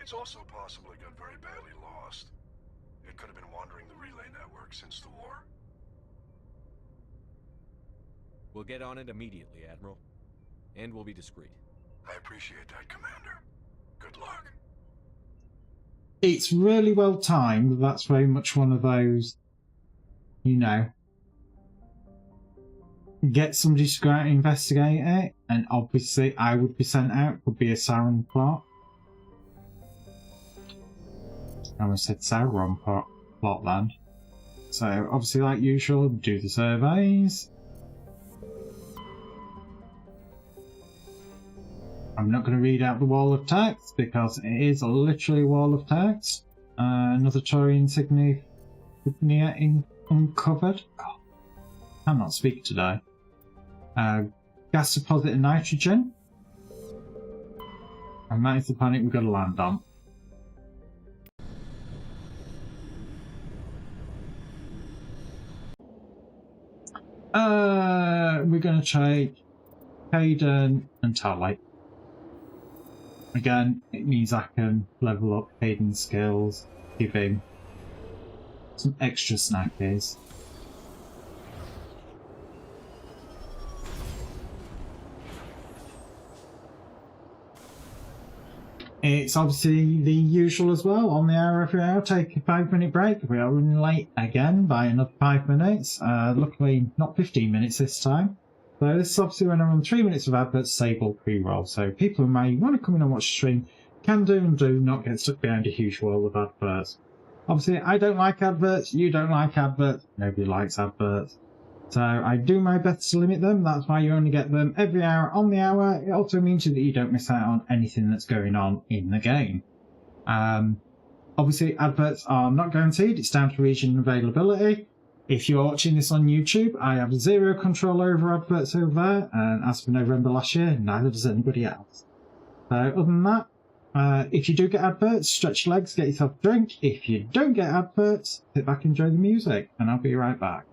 It's also possible it got very badly lost. It could have been wandering the relay network since the war. We'll get on it immediately, Admiral. And we'll be discreet. I appreciate that, Commander. Good luck. It's really well timed. That's very much one of those, you know, get somebody to go out and investigate it, and obviously I would be sent out. Could be a Sauron plot. I almost said Sauron plot then. So obviously, like usual, do the surveys. I'm not going to read out the wall of text because it is literally a wall of text. Another Taurian insignia uncovered. Oh, I cannot speak today. Gas deposit and nitrogen. And that is the planet we've got to land on. We're going to take Hayden and Tally. Again, it means I can level up Hayden's skills, give him some extra snackies. It's obviously the usual as well, on the hour every hour, take a 5-minute break. We are running late again by another 5 minutes. Luckily, not 15 minutes this time. So this is obviously when I run 3 minutes of adverts, disable pre-roll. So people who may want to come in and watch the stream can do and do not get stuck behind a huge wall of adverts. Obviously, I don't like adverts, you don't like adverts, nobody likes adverts. So I do my best to limit them. That's why you only get them every hour on the hour. It also means that you don't miss out on anything that's going on in the game. Obviously, adverts are not guaranteed. It's down to region availability. If you're watching this on YouTube, I have zero control over adverts over there, and as for November last year, neither does anybody else. So other than that, if you do get adverts, stretch your legs, get yourself a drink. If you don't get adverts, sit back and enjoy the music, and I'll be right back.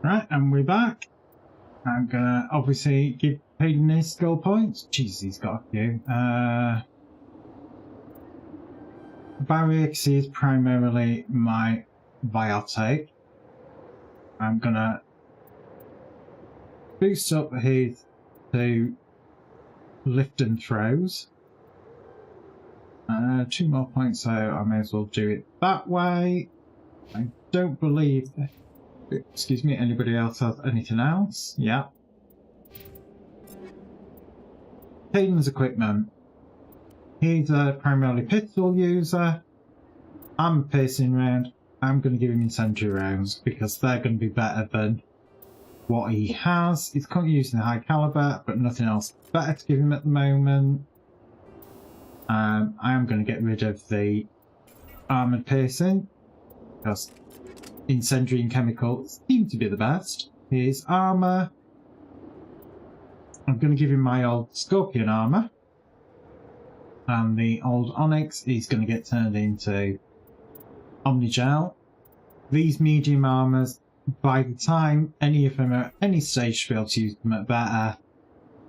Right, and we're back. I'm gonna obviously give Hayden his skill points. Jeez, he's got a few. Barracks is primarily my biotic. I'm gonna boost up his to lift and throws. 2 more points, so I may as well do it that way. I don't believe, excuse me, anybody else has anything else? Yeah. Hayden's equipment. He's a primarily pistol user. I'm a piercing round. I'm going to give him incendiary rounds because they're going to be better than what he has. He's currently using a high caliber, but nothing else better to give him at the moment. I am going to get rid of the armoured piercing because incendiary and chemical seem to be the best. Here's armour. I'm going to give him my old scorpion armour. And the old onyx is going to get turned into omnigel. These medium armours, by the time any of them are at any stage to be able to use them at better,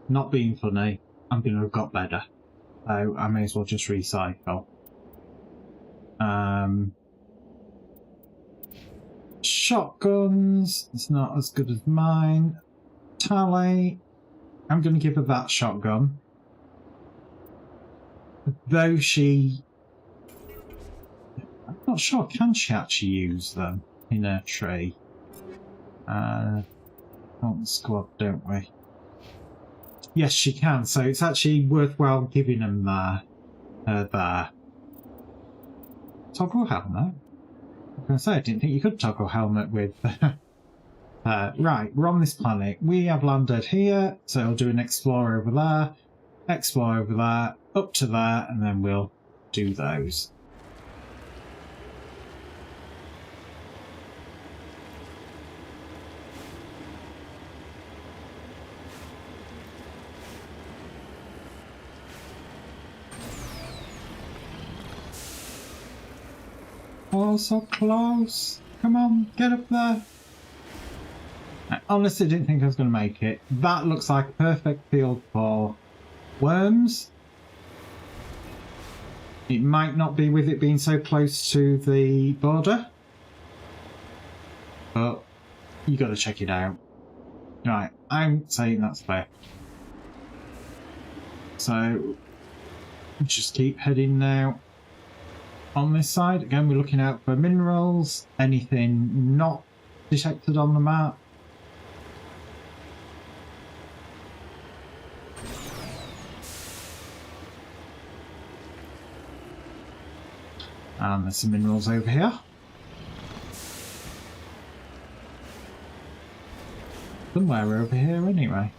not being funny, I'm going to have got better. So I may as well just recycle. Shotguns, it's not as good as mine. Tally, I'm going to give her that shotgun. Though I'm not sure, can she actually use them in her tree? Want the squad, don't we? Yes, she can, so it's actually worthwhile giving them there. Toggle helmet? I was going to say, I didn't think you could toggle helmet with... right, we're on this planet. We have landed here, so I'll do an explore over there, explore over there, up to there, and then we'll do those. Oh, so close. Come on, get up there. I honestly didn't think I was going to make it. That looks like a perfect field for worms. It might not be with it being so close to the border, but you got to check it out. Right, I'm saying that's fair. So, just keep heading now. On this side, again, we're looking out for minerals, anything not detected on the map. And there's some minerals over here. Somewhere over here anyway.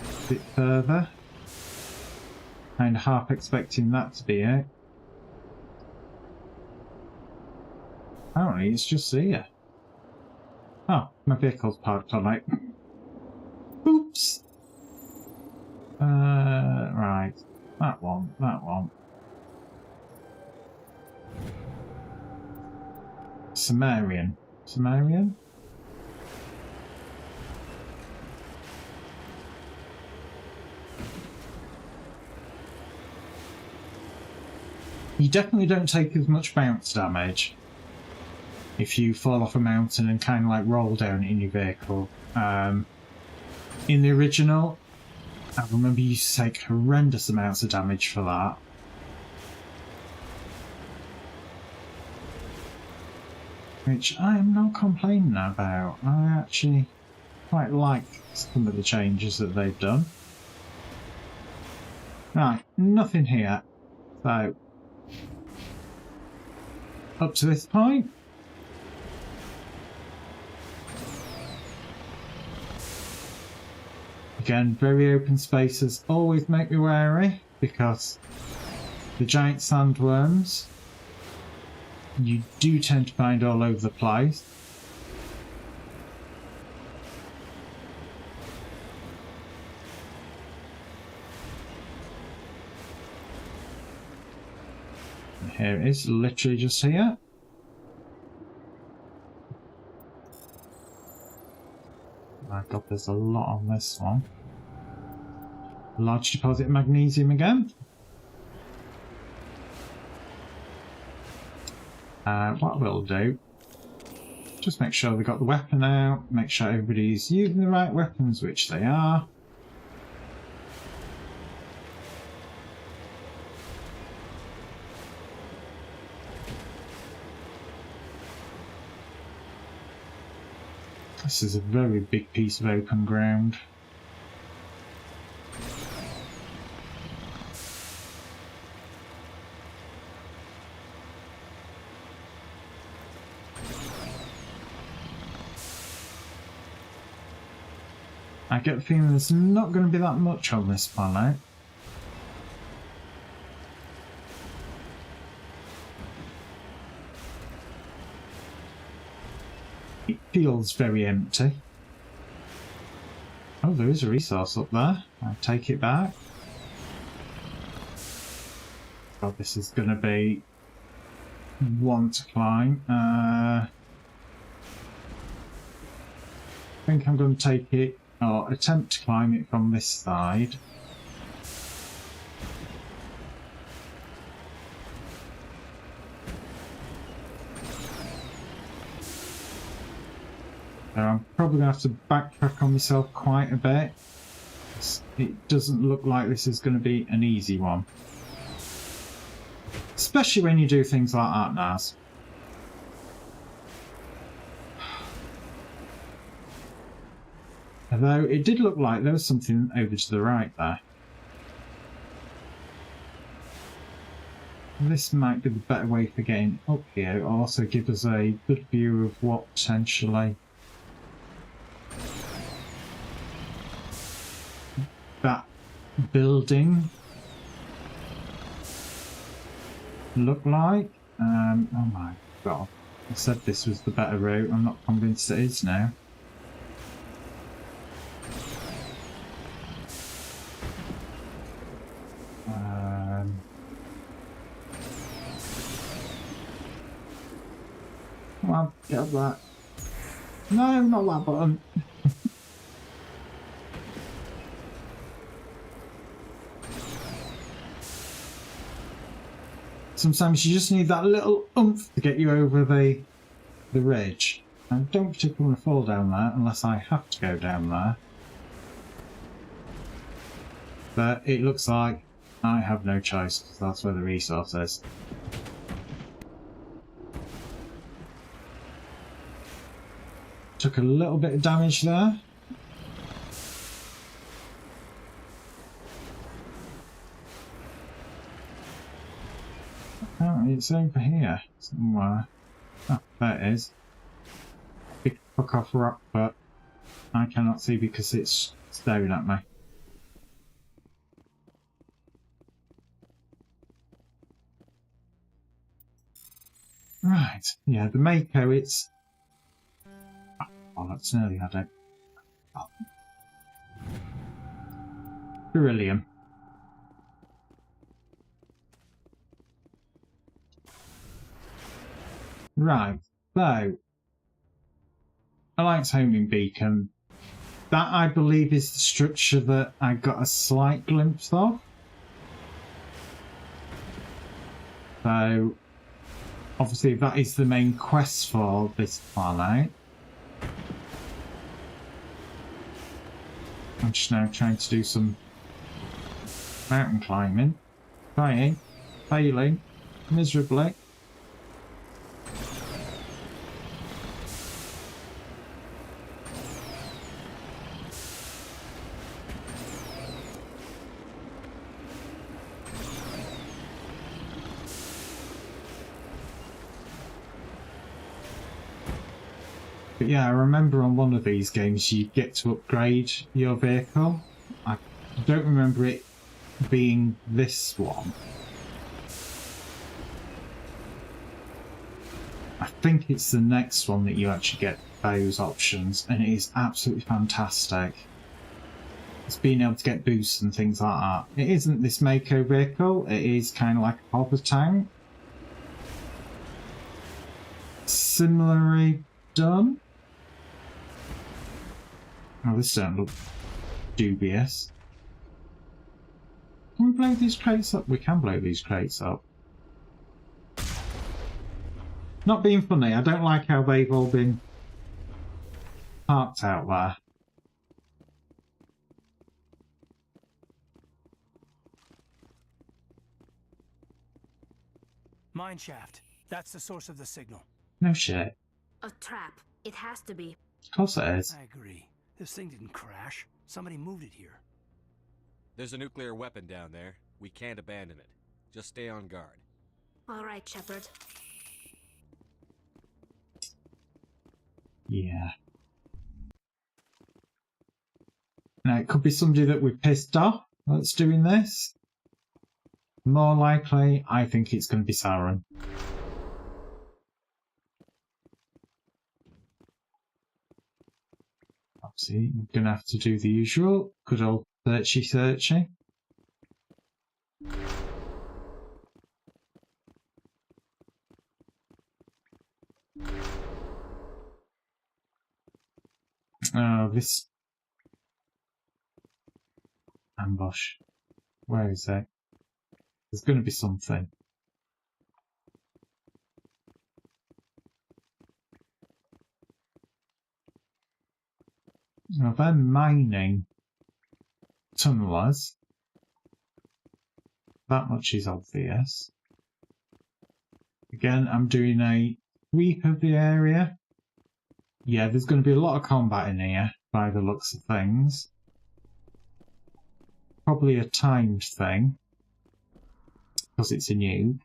A bit further. Kind of half expecting that to be it. Apparently it's just here. Oh, my vehicle's parked on it. Oops. Right. That one, that one. Sumerian. Sumerian? You definitely don't take as much bounce damage if you fall off a mountain and kind of like roll down in your vehicle. In the original, I remember you used to take horrendous amounts of damage for that. Which I am not complaining about. I actually quite like some of the changes that they've done. Right, nothing here. So, up to this point. Again, very open spaces always make me wary because the giant sandworms you do tend to find all over the place. And here it is, literally just here. My god, there's a lot on this one. Large deposit of magnesium again. What we'll do, just make sure we got the weapon out, make sure everybody's using the right weapons, which they are. This is a very big piece of open ground. I get the feeling there's not going to be that much on this planet. It feels very empty. Oh, there is a resource up there. I'll take it back. God, this is going to be one to climb. think I'm going to take it, or attempt to climb it from this side. So I'm probably going to have to backtrack on myself quite a bit. It doesn't look like this is going to be an easy one. Especially when you do things like that, Naz. Although it did look like there was something over to the right there. This might be the better way for getting up here. It'll also give us a good view of what potentially that building look like. Oh my god. I said this was the better route. I'm not convinced it is now. Come on, get up that. No, not that button. Sometimes you just need that little oomph to get you over the ridge. I don't particularly want to fall down there unless I have to go down there. But it looks like I have no choice because that's where the resource is. Took a little bit of damage there. Apparently it's over here somewhere. Oh, there it is. Big fuck off rock, but I cannot see because it's staring at me. Right, yeah, the Mako, it's... Oh, that's nearly had it. Oh. Beryllium. Right, so... Alliance homing beacon. That, I believe, is the structure that I got a slight glimpse of. So... Obviously, that is the main quest for this planet. I'm just now trying to do some mountain climbing. Trying, failing, miserably. But yeah, I remember on one of these games you get to upgrade your vehicle. I don't remember it being this one. I think it's the next one that you actually get those options, and it is absolutely fantastic. It's being able to get boosts and things like that. It isn't this Mako vehicle, it is kind of like a hover tank. Similarly done. Oh, this don't look dubious. Can we blow these crates up? We can blow these crates up. Not being funny, I don't like how they've all been parked out there. Mine shaft. That's the source of the signal. No shit. A trap. It has to be. Of course it is. I agree. This thing didn't crash. Somebody moved it here. There's a nuclear weapon down there. We can't abandon it. Just stay on guard. All right, Shepard. Yeah. Now, it could be somebody that we've pissed off that's doing this. More likely, I think it's going to be Sauron. Obviously, we're going to have to do the usual. Good old searchy. Oh, this ambush. Where is it? There's going to be something. Now they're mining tunnelers. That much is obvious. Again, I'm doing a sweep of the area. Yeah, there's going to be a lot of combat in here, by the looks of things. Probably a timed thing, because it's a nuke.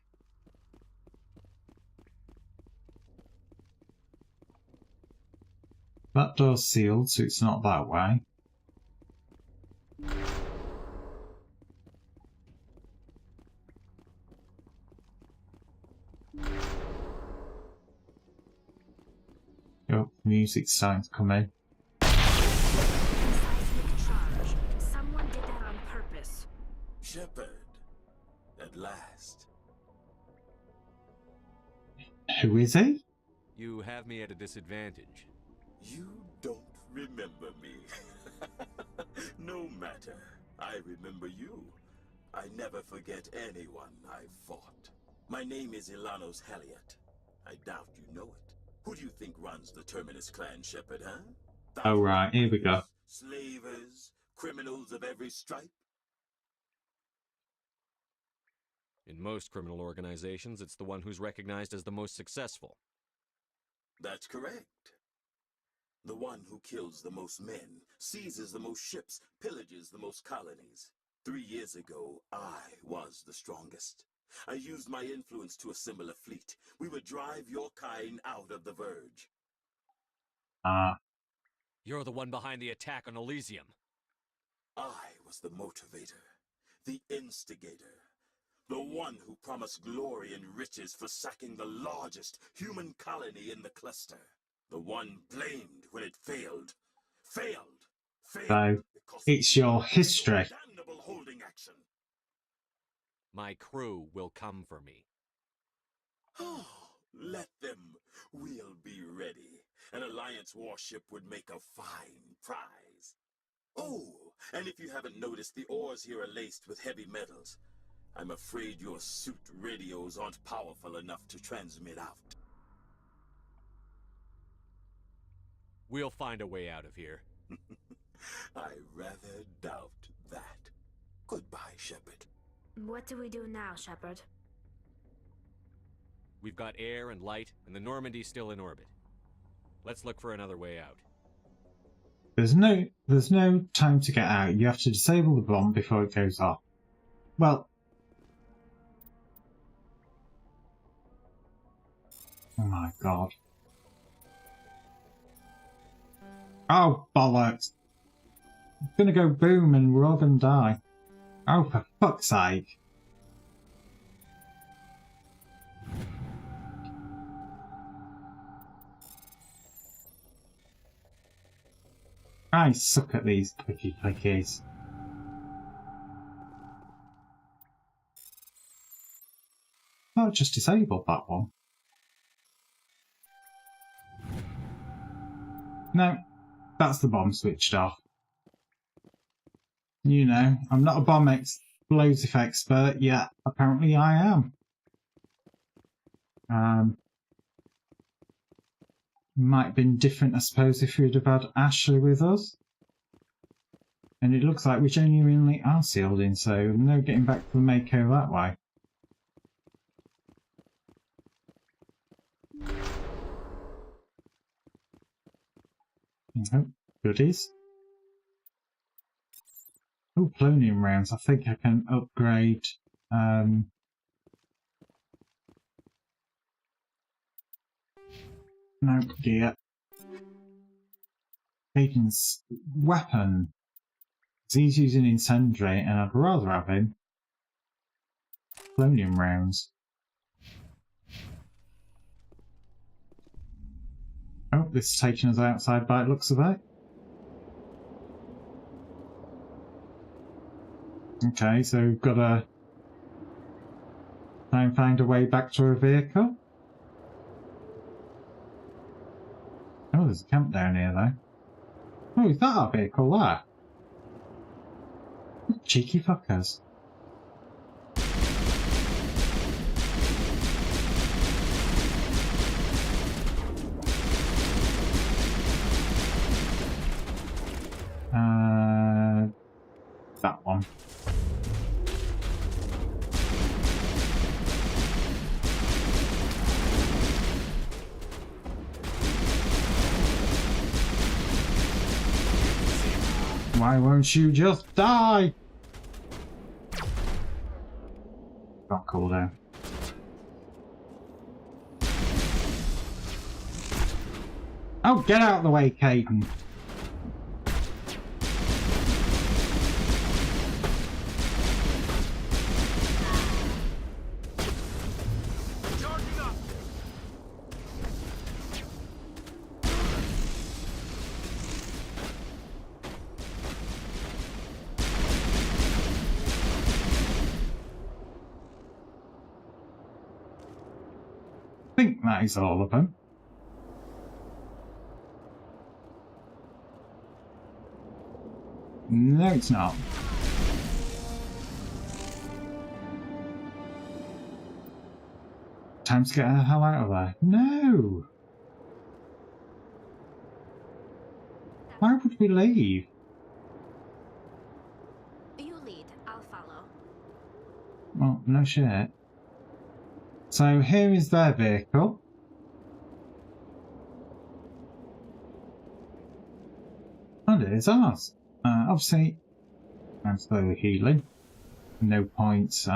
That door's sealed, so it's not that way. Oh, music's starting to come in. Seismic charge. Someone did that on purpose. Shepard, at last. Who is he? You have me at a disadvantage. You don't remember me. No matter. I remember you. I never forget anyone I've fought. My name is Ilanos Halliot. I doubt you know it. Who do you think runs the Terminus clan, Shepard, huh? Oh right, here we go. Slavers, criminals of every stripe. In most criminal organizations, it's the one who's recognized as the most successful. That's correct. The one who kills the most men, seizes the most ships, pillages the most colonies. 3 years ago, I was the strongest. I used my influence to assemble a fleet. We would drive your kind out of the Verge. You're the one behind the attack on Elysium. I was the motivator, the instigator, the one who promised glory and riches for sacking the largest human colony in the cluster. The one blamed when it failed. Failed. So, it's your history. Damnable holding action. My crew will come for me. Oh, let them. We'll be ready. An Alliance warship would make a fine prize. Oh, and if you haven't noticed, the ores here are laced with heavy metals. I'm afraid your suit radios aren't powerful enough to transmit out. We'll find a way out of here. I rather doubt that. Goodbye, Shepard. What do we do now, Shepard? We've got air and light, and the Normandy's still in orbit. Let's look for another way out. There's no time to get out. You have to disable the bomb before it goes off. Well, oh my god. Oh, bollocks. It's gonna go boom and we're all gonna die. Oh, for fuck's sake. I suck at these clicky clickies. Oh, just disabled that one. No, that's the bomb switched off. You know, I'm not a bomb explosive expert yet. Apparently I am. Might have been different, I suppose, if we'd have had Ashley with us. And it looks like we genuinely are sealed in, so no getting back to the Mako that way. No, goodies. Oh, polonium rounds. I think I can upgrade. No, gear. Hayden's weapon. He's using incendiary, and I'd rather have him. Polonium rounds. Oh, this is taking us outside by the looks of it. Okay, so we've got to try and find a way back to our vehicle. Oh, there's a camp down here, though. Oh, is that our vehicle there? Cheeky fuckers. That one. Why won't you just die? Got cooldown. Oh, get out of the way, Caden. I think that is all of them. No, it's not. Time to get the hell out of there. No! Why would we leave? You lead, I'll follow. Well, no shit. So here is their vehicle. And it is ours. Obviously, I'm slowly healing. No point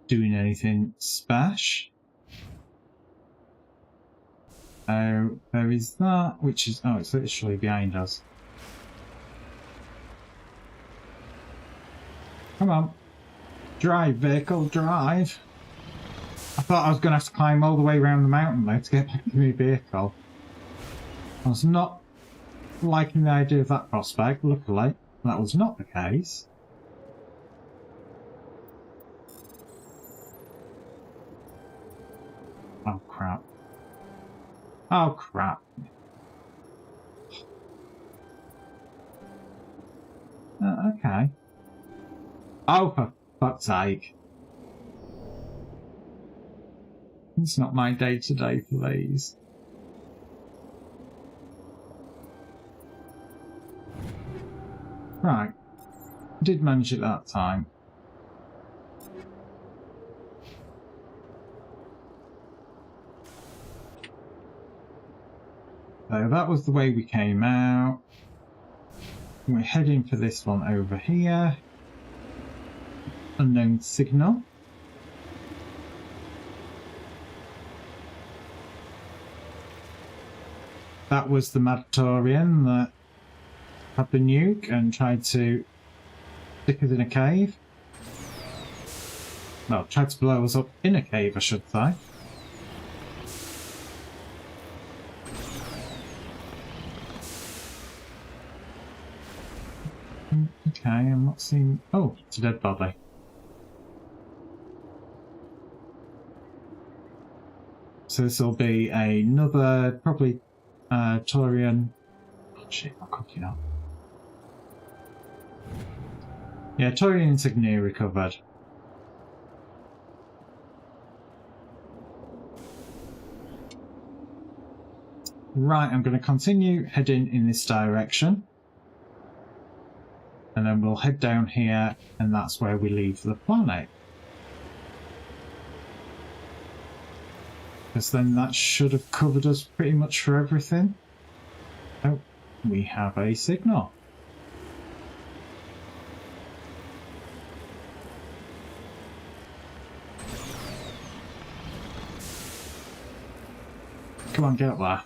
doing anything special. So there is that, which is it's literally behind us. Come on. Drive, vehicle, drive. I thought I was going to have to climb all the way around the mountain though to get back to my vehicle. I was not liking the idea of that prospect. Luckily, that was not the case. Oh crap. Oh crap. Okay. Oh, for fuck's sake. It's not my day-to-day, please. Right. Did manage it that time. So that was the way we came out. We're heading for this one over here. Unknown signal. That was the Madatorian that had the nuke and tried to stick us in a cave. Well, tried to blow us up in a cave, I should say. Okay, I'm not seeing... Oh, it's a dead body. So this will be another, probably, Taurian... Oh shit, I'm cooking up. Yeah, Taurian insignia recovered. Right, I'm going to continue heading in this direction. And then we'll head down here, and that's where we leave the planet. Because then that should have covered us pretty much for everything. Oh, we have a signal. Come on, get up there.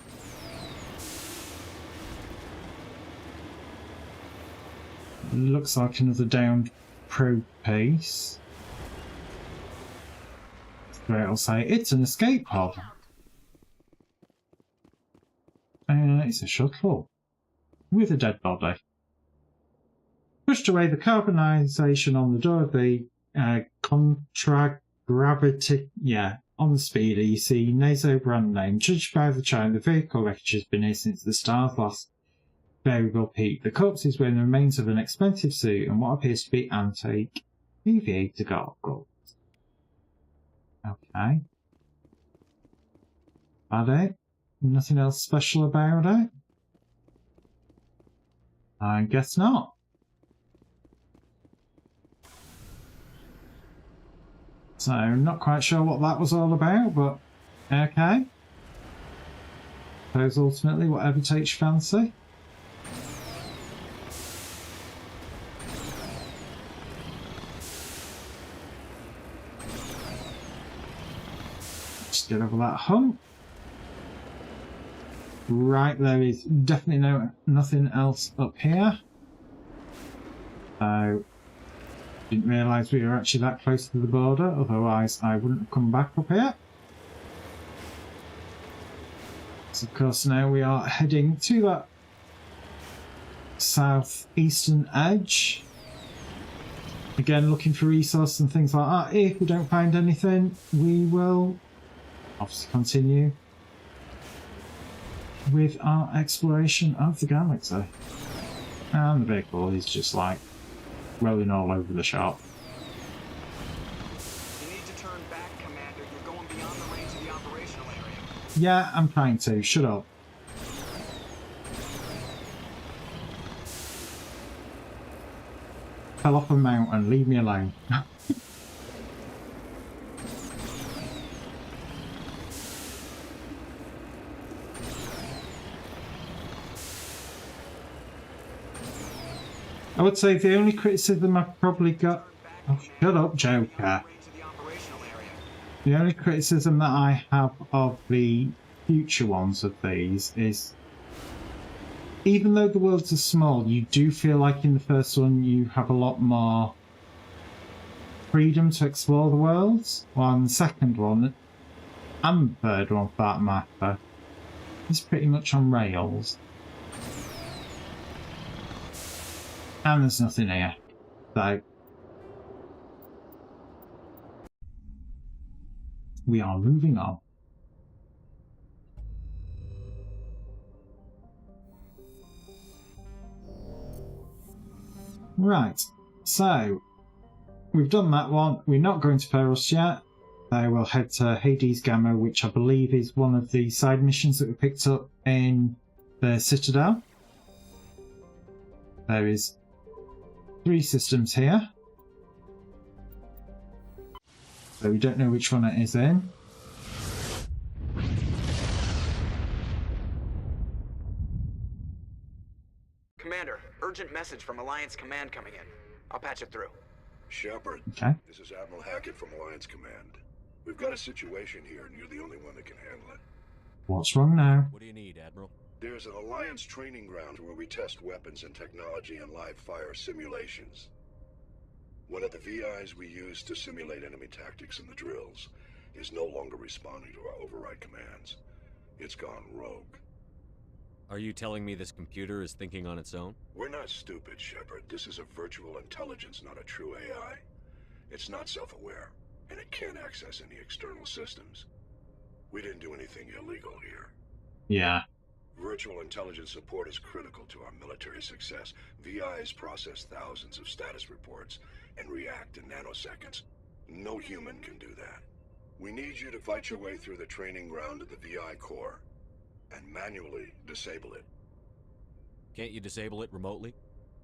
Looks like another downed probe piece. Where it'll say it's an escape pod. It's a shuttle with a dead body. Pushed away the carbonization on the door of the contragravity. Yeah, on the speeder, you see Nazo brand name. Judged by the time, the vehicle wreckage has been here since the star's last variable peak. The corpse is wearing the remains of an expensive suit and what appears to be antique aviator goggles. Okay. That it? Nothing else special about it? I guess not. So, not quite sure what that was all about, but okay. Suppose ultimately, whatever takes your fancy. Just get over that hump. Right, there is definitely nothing else up here. So, didn't realise we were actually that close to the border, otherwise I wouldn't have come back up here. So of course now we are heading to that southeastern edge. Again, looking for resources and things like that. If we don't find anything, we will obviously continue with our exploration of the galaxy. And the vehicle is just like rolling all over the shop. You need to turn back, Commander. You're going beyond the range of the operational area. Yeah, I'm trying to. Shut up. Fell off a mountain. Leave me alone. I would say the only criticism I've probably got... Oh, shut up, Joker. The only criticism that I have of the future ones of these is, even though the worlds are small, you do feel like in the first one you have a lot more freedom to explore the worlds, while in the second one, and the third one for that matter, is pretty much on rails. And there's nothing here, so we are moving on. Right, so we've done that one. We're not going to Peros yet. We'll head to Hades Gamma, which I believe is one of the side missions that we picked up in the Citadel. There is 3 systems here, so we don't know which one it is in. Commander, urgent message from Alliance Command coming in. I'll patch it through. Shepard, Okay. this is Admiral Hackett from Alliance Command. We've got a situation here, and you're the only one that can handle it. What's wrong now? What do you need, Admiral? There's an Alliance training ground where we test weapons and technology in live fire simulations. One of the VIs we use to simulate enemy tactics in the drills is no longer responding to our override commands. It's gone rogue. Are you telling me this computer is thinking on its own? We're not stupid, Shepard. This is a virtual intelligence, not a true AI. It's not self-aware, and it can't access any external systems. We didn't do anything illegal here. Yeah. Virtual intelligence support is critical to our military success. VIs process thousands of status reports and react in nanoseconds. No human can do that. We need you to fight your way through the training ground of the VI core and manually disable it. Can't you disable it remotely?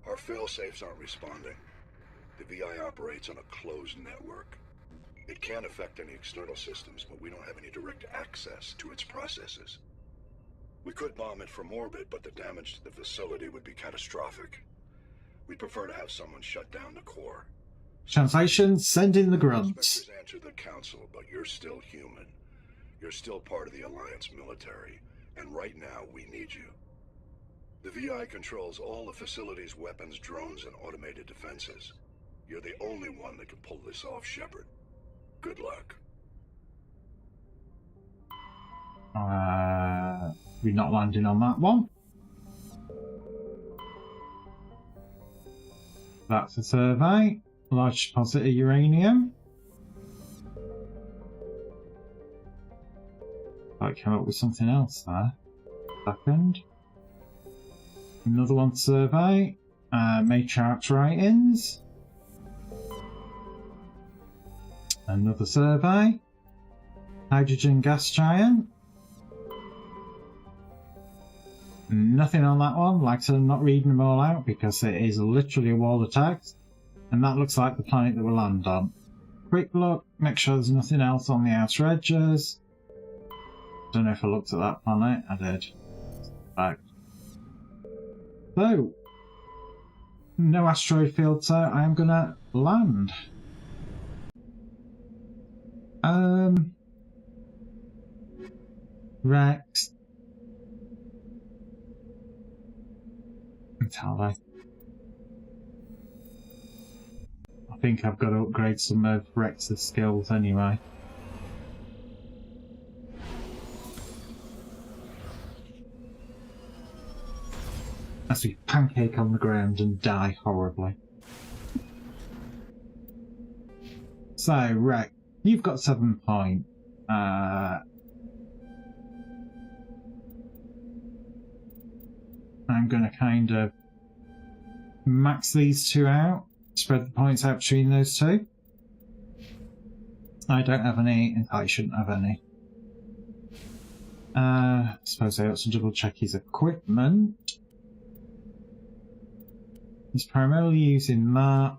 Our fail-safes aren't responding. The VI operates on a closed network. It can't affect any external systems, but we don't have any direct access to its processes. We could bomb it from orbit, but the damage to the facility would be catastrophic. We'd prefer to have someone shut down the core. Translation, send in the grunts. Spectres answer the council, but you're still human. You're still part of the Alliance military, and right now we need you. The VI controls all the facility's weapons, drones, and automated defenses. You're the only one that can pull this off, Shepard. Good luck. We're not landing on that one. That's a survey. Large deposit of uranium. thought it came up with something else there. Second. Another one to survey. Matriarch's writings. Another survey. Hydrogen gas giant. Nothing on that one. Like I said, I'm not reading them all out because it is literally a wall of text. And that looks like the planet that we'll land on. Quick look, make sure there's nothing else on the outer edges. Don't know if I looked at that planet. I did. Right. So, no asteroid field, so I am gonna land. Rex. Tell I think I've got to upgrade some of Rex's skills anyway. As we pancake on the ground and die horribly. So, Rex, you've got 7 points. I'm going to kind of max these two out, spread the points out between those two. I don't have any, and I shouldn't have any. I suppose I ought to double check his equipment. He's primarily using that.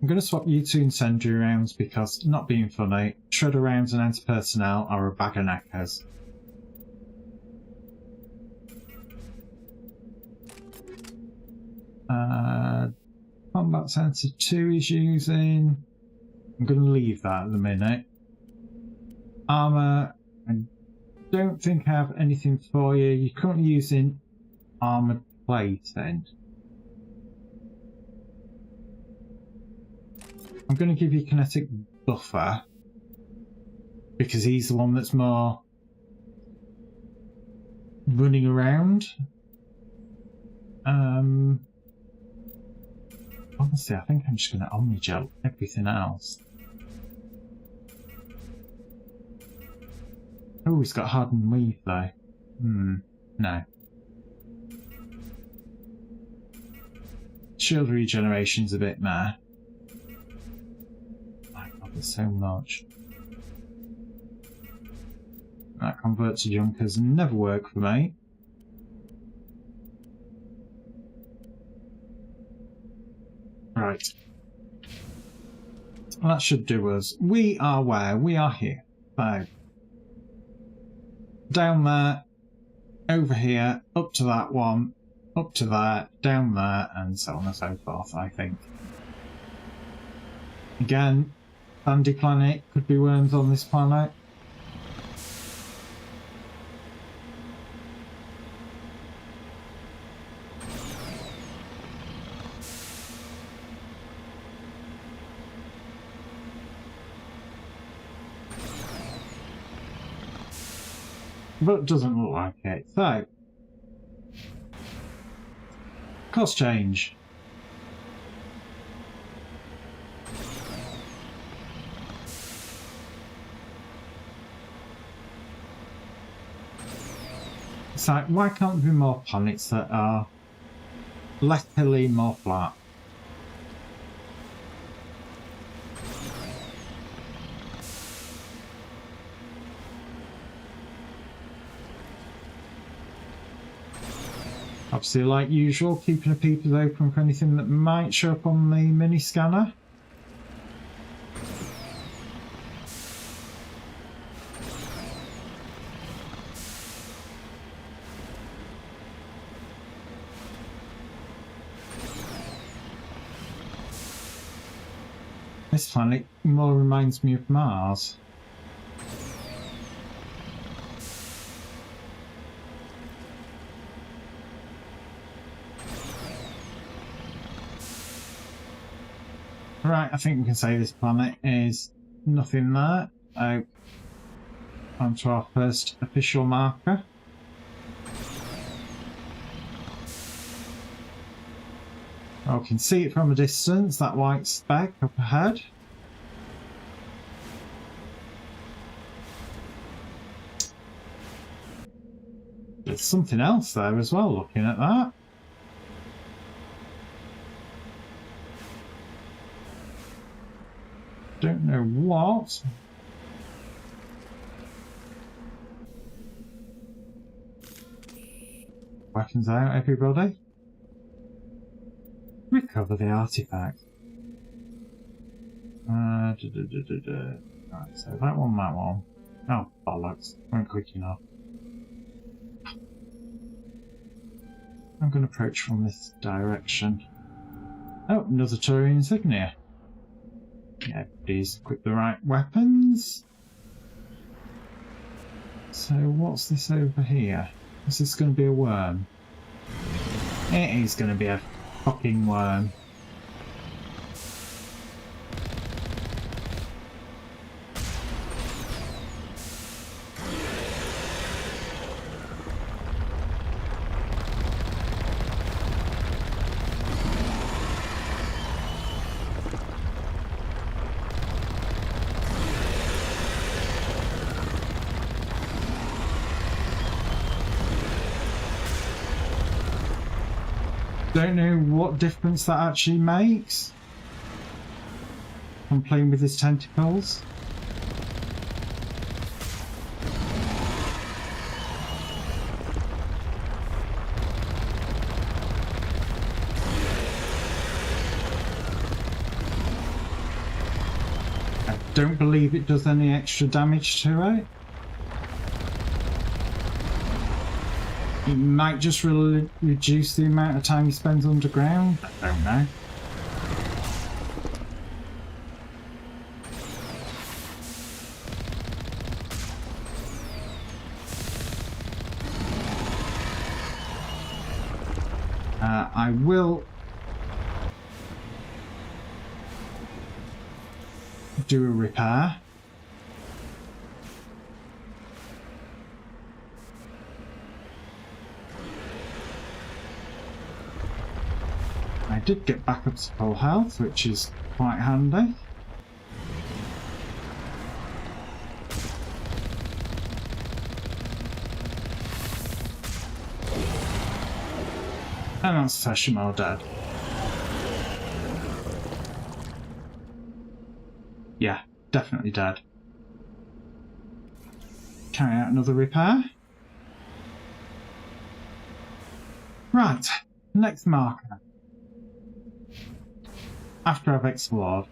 I'm going to swap you two incendiary rounds because, not being funny, shredder rounds and anti-personnel are a bag of knackers. Combat Sensor 2 is using. I'm going to leave that at the minute. Armour, I don't think I have anything for you. You're currently using armoured plating. I'm going to give you kinetic buffer because he's the one that's more running around. Honestly, I think I'm just going to omnigel everything else. Oh, he's got hardened weave though. No. Shield regeneration's a bit meh. My god, there's so much. That convert to junkers never worked for me. Right. That should do us. We are where? We are here. So, down there, over here, up to that one, up to there, down there, and so on and so forth, I think. Again, sandy planet, could be worms on this planet. But it doesn't look like it. So, cost change. It's like, why can't there be more planets that are less hilly, more flat? Obviously, like usual, keeping the peepers open for anything that might show up on the mini scanner. This planet more reminds me of Mars. Right, I think we can say this planet is nothing there. On to our first official marker. Oh, we can see it from a distance, that white speck up ahead. there's something else there as well, looking at that. Don't know what. Weapons out, everybody. Recover the artifact. Right, so that one. Oh, bollocks. Weren't quick enough. I'm going to approach from this direction. Oh, another Turian insignia. Yeah, please equip the right weapons. So what's this over here? Is this going to be a worm? It is going to be a fucking worm. Don't know what difference that actually makes from playing with his tentacles. I don't believe it does any extra damage to it. It might just reduce the amount of time he spends underground. I don't know. I will do a repair. I did get back up to full health, which is quite handy. And that's Teshimo dead. Yeah, definitely dead. Carry out another repair. Right, next marker. After I've explored.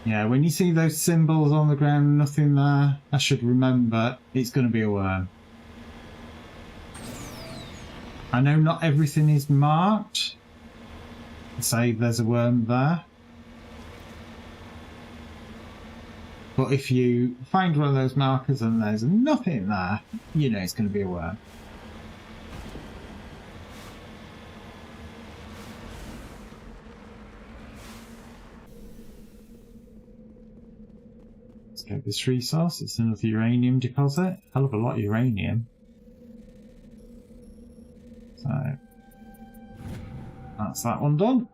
Yeah, when you see those symbols on the ground, nothing there, I should remember it's going to be a worm. I know not everything is marked. Say there's a worm there. But if you find one of those markers and there's nothing there, you know it's going to be a worm. Let's get this resource. It's another uranium deposit. Hell of a lot of uranium. So that's that one done.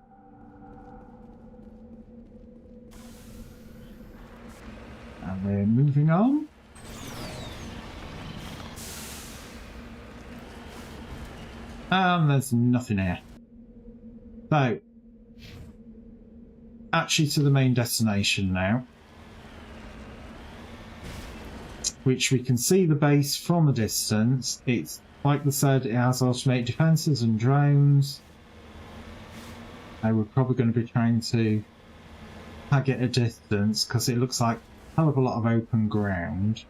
And we're moving on. And there's nothing here. So, actually to the main destination now. Which we can see the base from a distance. It's, like they said, it has automated defences and drones. We're probably going to be trying to tag it a distance because it looks like hell of a lot of open ground,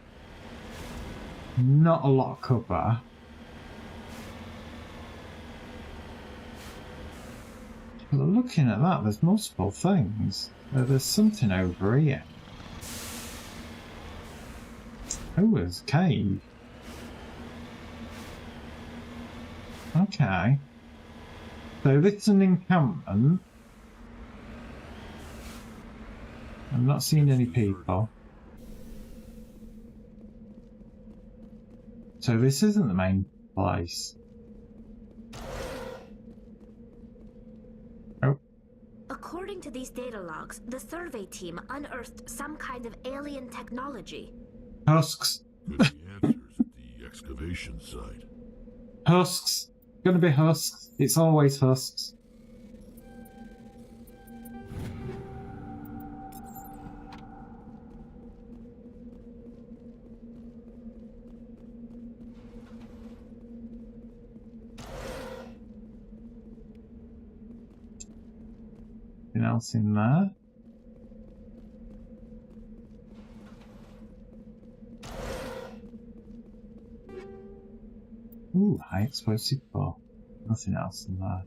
not a lot of cover. But looking at that, there's multiple things. There's something over here. Oh, there's a cave. Okay. So this is an encampment. I'm not seeing any people. So this isn't the main place. According to these data logs, the survey team unearthed some kind of alien technology. Husks. Could be answers at the excavation site. Husks. Gonna be husks. It's always husks. Anything else in there? Ooh, high explosive ball. Nothing else in there.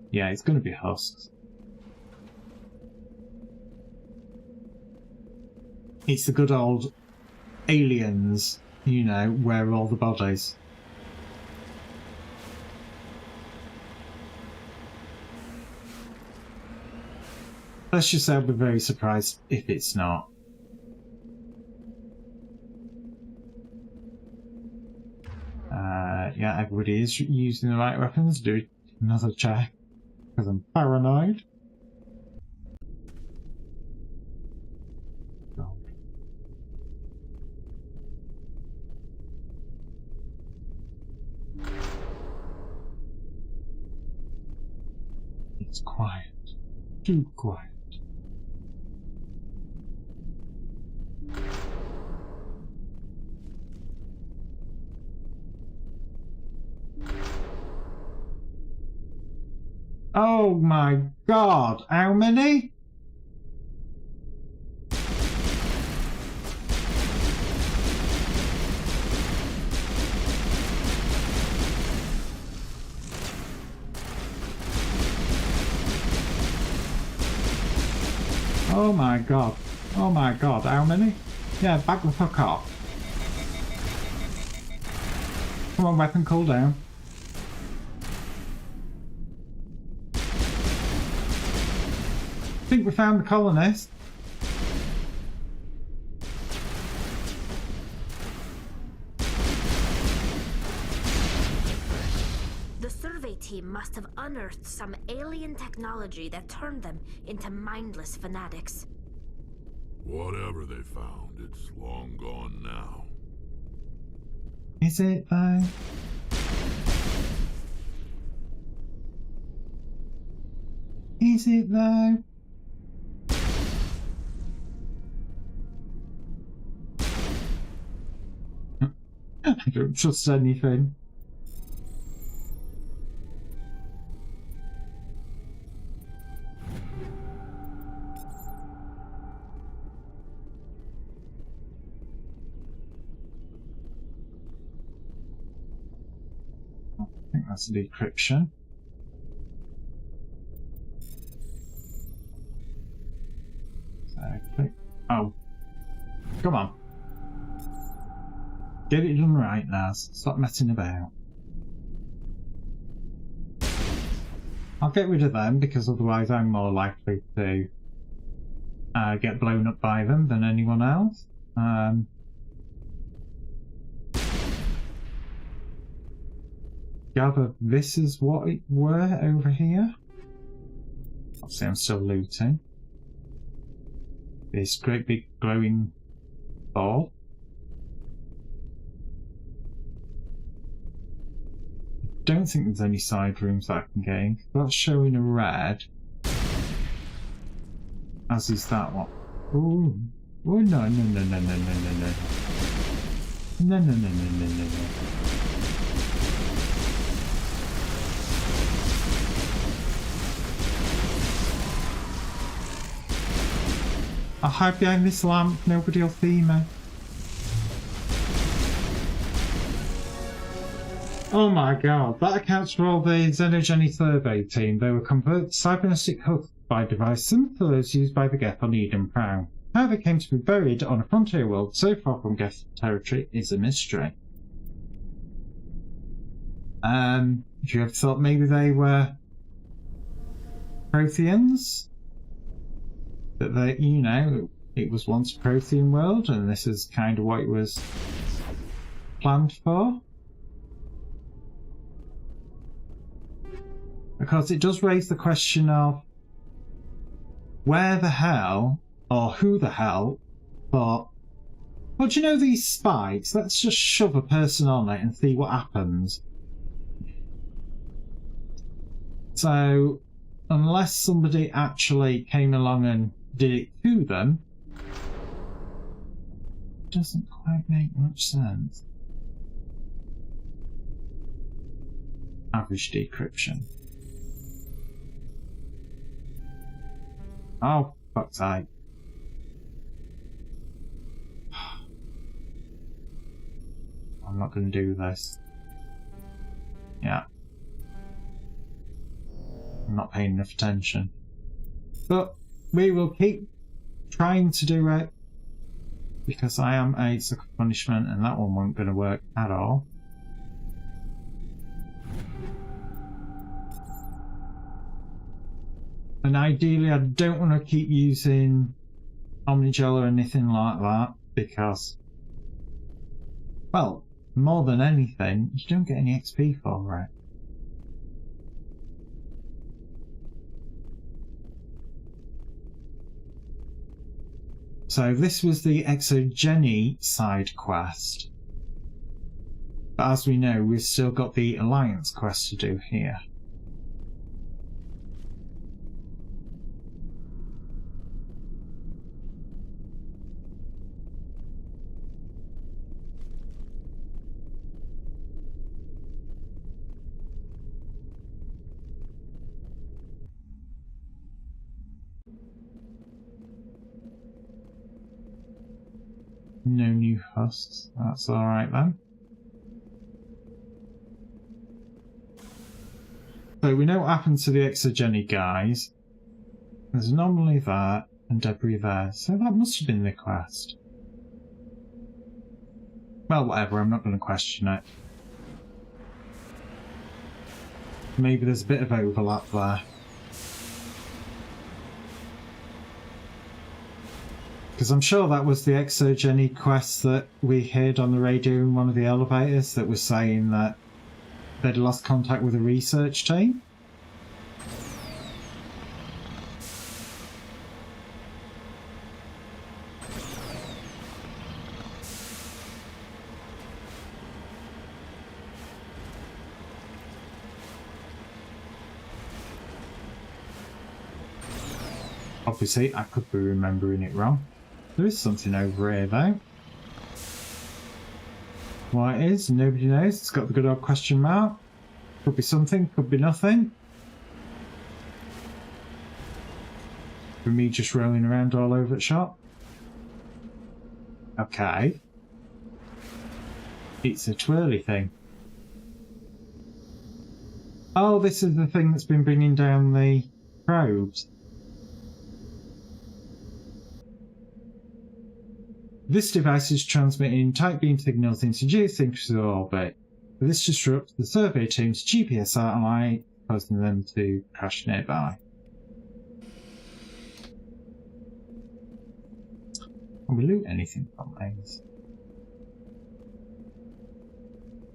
Yeah, it's going to be husks. It's the good old aliens, you know, where are all the bodies? Let's just say I'll be very surprised if it's not. Yeah, everybody is using the right weapons. Do another check, because I'm paranoid. God. It's quiet. Too quiet. Oh my god, how many? Oh my god. Oh my god, how many? Yeah, back the fuck off. Come on, weapon cooldown. I think we found the colonist. The survey team must have unearthed some alien technology that turned them into mindless fanatics. Whatever they found, it's long gone now. Is it though? Is it though? I don't trust anything. I think that's a decryption. So, click. Oh. Come on. Get it done right, Naz. Stop messing about. I'll get rid of them because otherwise I'm more likely to get blown up by them than anyone else. Gather this is what it were over here. Obviously I'm still looting. This great big glowing ball. Don't think there's any side rooms that I can get in. That's showing a red. As is that one. Ooh. Oh no no no no no no no no. No no no no no no no. I'll hide behind this lamp, nobody will see me. Oh my god, that accounts for all the xenogenic survey team. They were converted to cybernetic hooks by device similar to those used by the Geth on Eden Prime. How they came to be buried on a frontier world so far from Geth territory is a mystery. If you ever thought maybe they were Protheans? That they, you know, it was once a Prothean world and this is kind of what it was planned for? Because it does raise the question of where the hell, or who the hell, thought, well, do you know these spikes? Let's just shove a person on it and see what happens. So, unless somebody actually came along and did it to them, it doesn't quite make much sense. Average decryption. Oh, fuck's sake. I'm not going to do this. Yeah. I'm not paying enough attention. But we will keep trying to do it because I am a sucker for punishment and that one wasn't going to work at all. And ideally I don't want to keep using Omnigel or anything like that because, well, more than anything, you don't get any XP for it. So this was the Exogeny side quest. But as we know, we've still got the Alliance quest to do here. No new husks, that's alright then. So we know what happened to the Exogeny guys. There's an anomaly there and debris there, so that must have been the quest. Well, whatever, I'm not going to question it. Maybe there's a bit of overlap there. Because I'm sure that was the Exogeny quest that we heard on the radio in one of the elevators that was saying that they'd lost contact with a research team. Obviously, I could be remembering it wrong. There is something over here, though. What it is, nobody knows. It's got the good old question mark. Could be something, could be nothing. For me just rolling around all over the shop. Okay. It's a twirly thing. Oh, this is the thing that's been bringing down the probes. This device is transmitting tight beam signals into geosynchronous orbit. This disrupts the survey team's GPS satellite, causing them to crash nearby. Can we loot anything from these?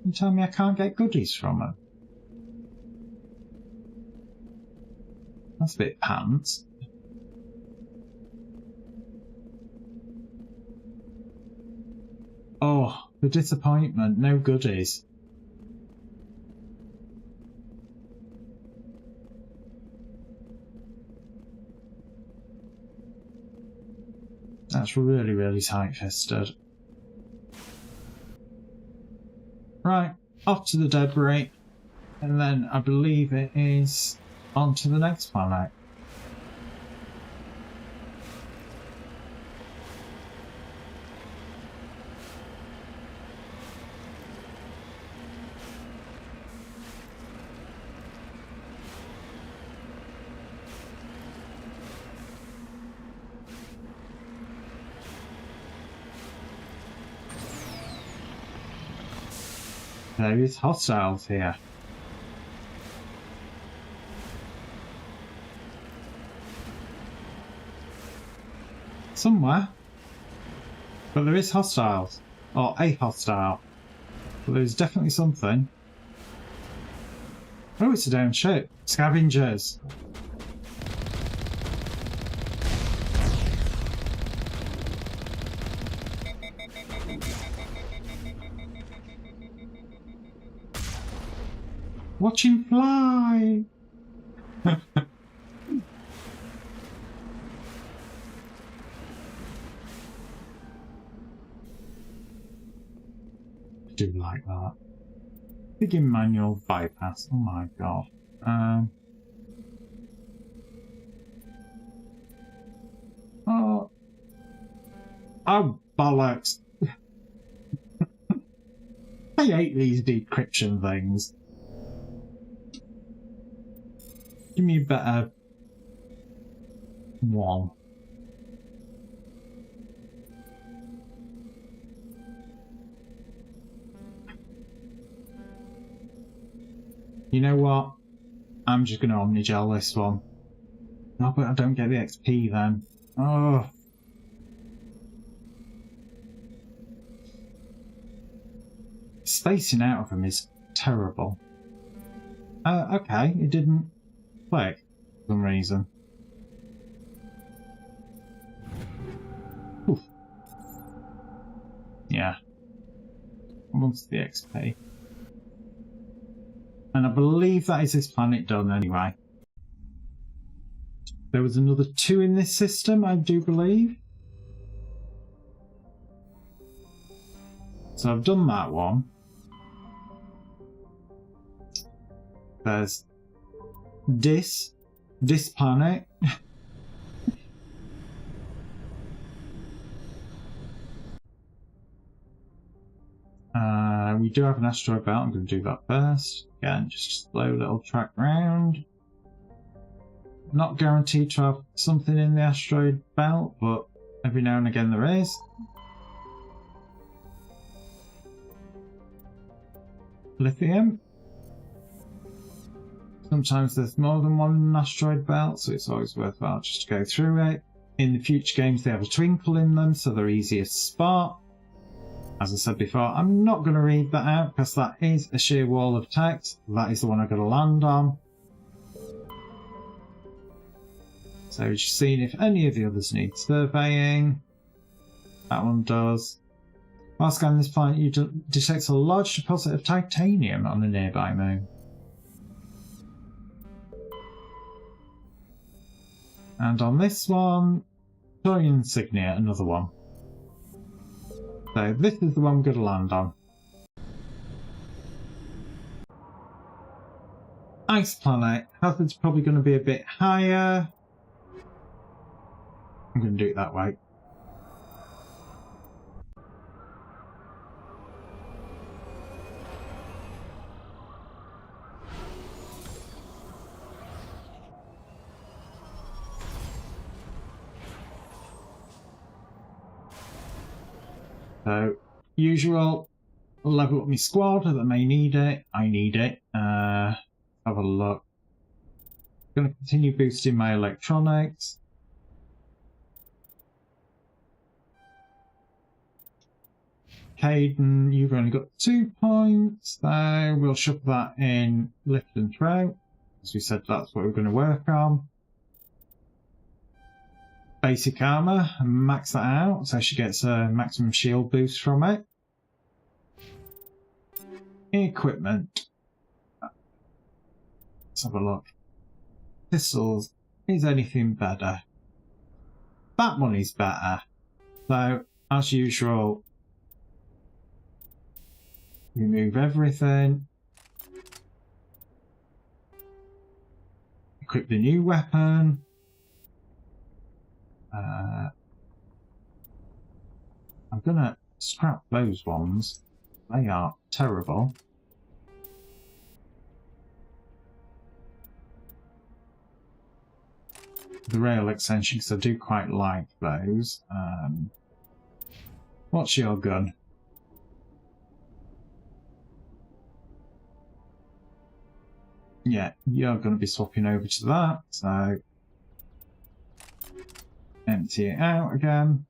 You tell me I can't get goodies from them? That's a bit pants. Oh, the disappointment, no goodies. That's really, really tight-fisted. Right, off to the debris, and then I believe it is on to the next planet. There is hostiles here. Somewhere. But there is hostiles. Or a hostile. But there's definitely something. Oh, it's a down ship. Scavengers. Watch him fly! I do like that. Begin manual bypass. Oh my god. Oh. Oh, bollocks. I hate these decryption things. Give me a better one. You know what? I'm just going to Omnigel this one. No, but I don't get the XP then. Oh. Spacing out of them is terrible. Okay, it didn't click for some reason. Oof. Yeah. Wants the XP. And I believe that is this planet done anyway. There was another 2 in this system, I do believe. So I've done that one. There's this planet. We do have an asteroid belt. I'm going to do that first. Again, just a slow little track round. Not guaranteed to have something in the asteroid belt, but every now and again there is. Lithium. Sometimes there's more than one asteroid belt, so it's always worthwhile just to go through it. In the future games they have a twinkle in them, so they're easier to spot. As I said before, I'm not going to read that out because that is a sheer wall of text. That is the one I've got to land on. So just seeing if any of the others need surveying. That one does. While scanning this planet, you detect a large deposit of titanium on a nearby moon. And on this one, Thorium insignia, another one. So this is the one we're going to land on. Ice planet. Hazard's probably going to be a bit higher. I'm going to do it that way. So, usual, level up my squad that may need it. I need it. Have a look. I'm going to continue boosting my electronics. Caden, you've only got 2 points, so we'll shove that in lift and throw. As we said, that's what we're going to work on. Basic armor, max that out, so she gets a maximum shield boost from it. Equipment. Let's have a look. Pistols. Is anything better? That one is better. So, as usual, remove everything. Equip the new weapon. I'm gonna scrap those ones. They are terrible. The rail extensions, I do quite like those. What's your gun? Yeah, you're going to be swapping over to that, so empty it out again.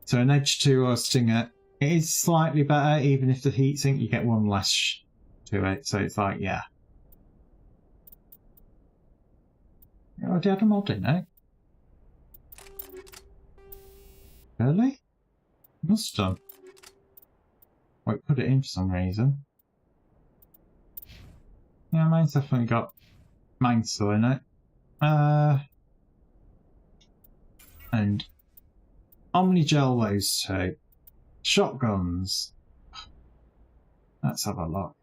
So an Edge 2 or Stinger, it is slightly better, even if the heatsink you get one less to it, so it's like, yeah. You already had a mod in it? Really? Must have done. Well, it put it in for some reason. Yeah, mine's definitely got mine still in it. And Omnigel those two. Shotguns. Let's have a look.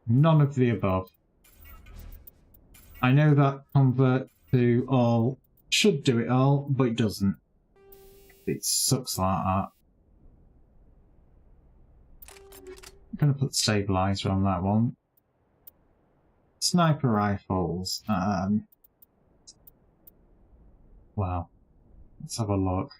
None of the above. I know that convert to all should do it all, but it doesn't. It sucks like that. I'm going to put stabilizer on that one. Sniper rifles. Well, let's have a look.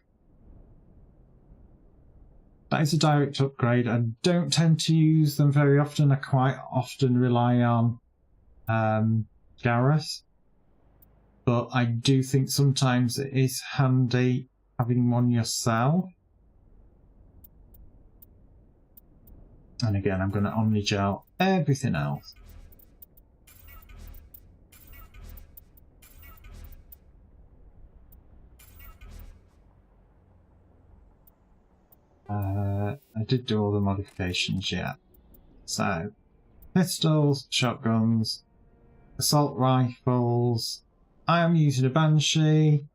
That is a direct upgrade. I don't tend to use them very often. I quite often rely on Garrus. But I do think sometimes it is handy having one yourself. And again, I'm going to Omnigel everything else. I did do all the modifications yet. So, pistols, shotguns, assault rifles. I am using a Banshee.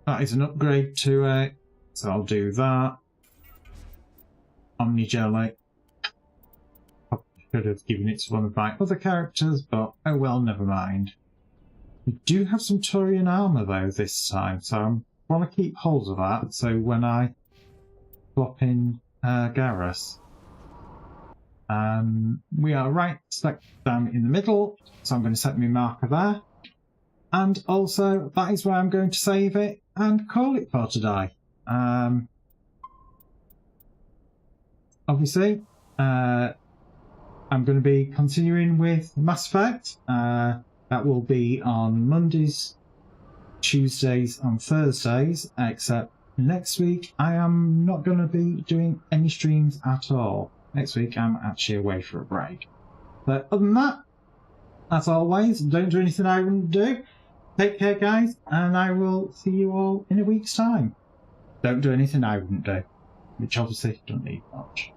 That is an upgrade to it, so I'll do that. Omnigel. Probably could have given it to one of my other characters, but oh well, never mind. We do have some Turian armour though this time, so I want to keep hold of that, so when I swap in Garrus. We are right smack down in the middle, so I'm going to set my marker there. And also, that is where I'm going to save it and call it for today. Obviously, I'm going to be continuing with Mass Effect. That will be on Mondays, Tuesdays and Thursdays, except next week I am not going to be doing any streams at all. Next week I'm actually away for a break. But other than that, as always, don't do anything I wouldn't do. Take care, guys, and I will see you all in a week's time. Don't do anything I wouldn't do, which obviously don't need much.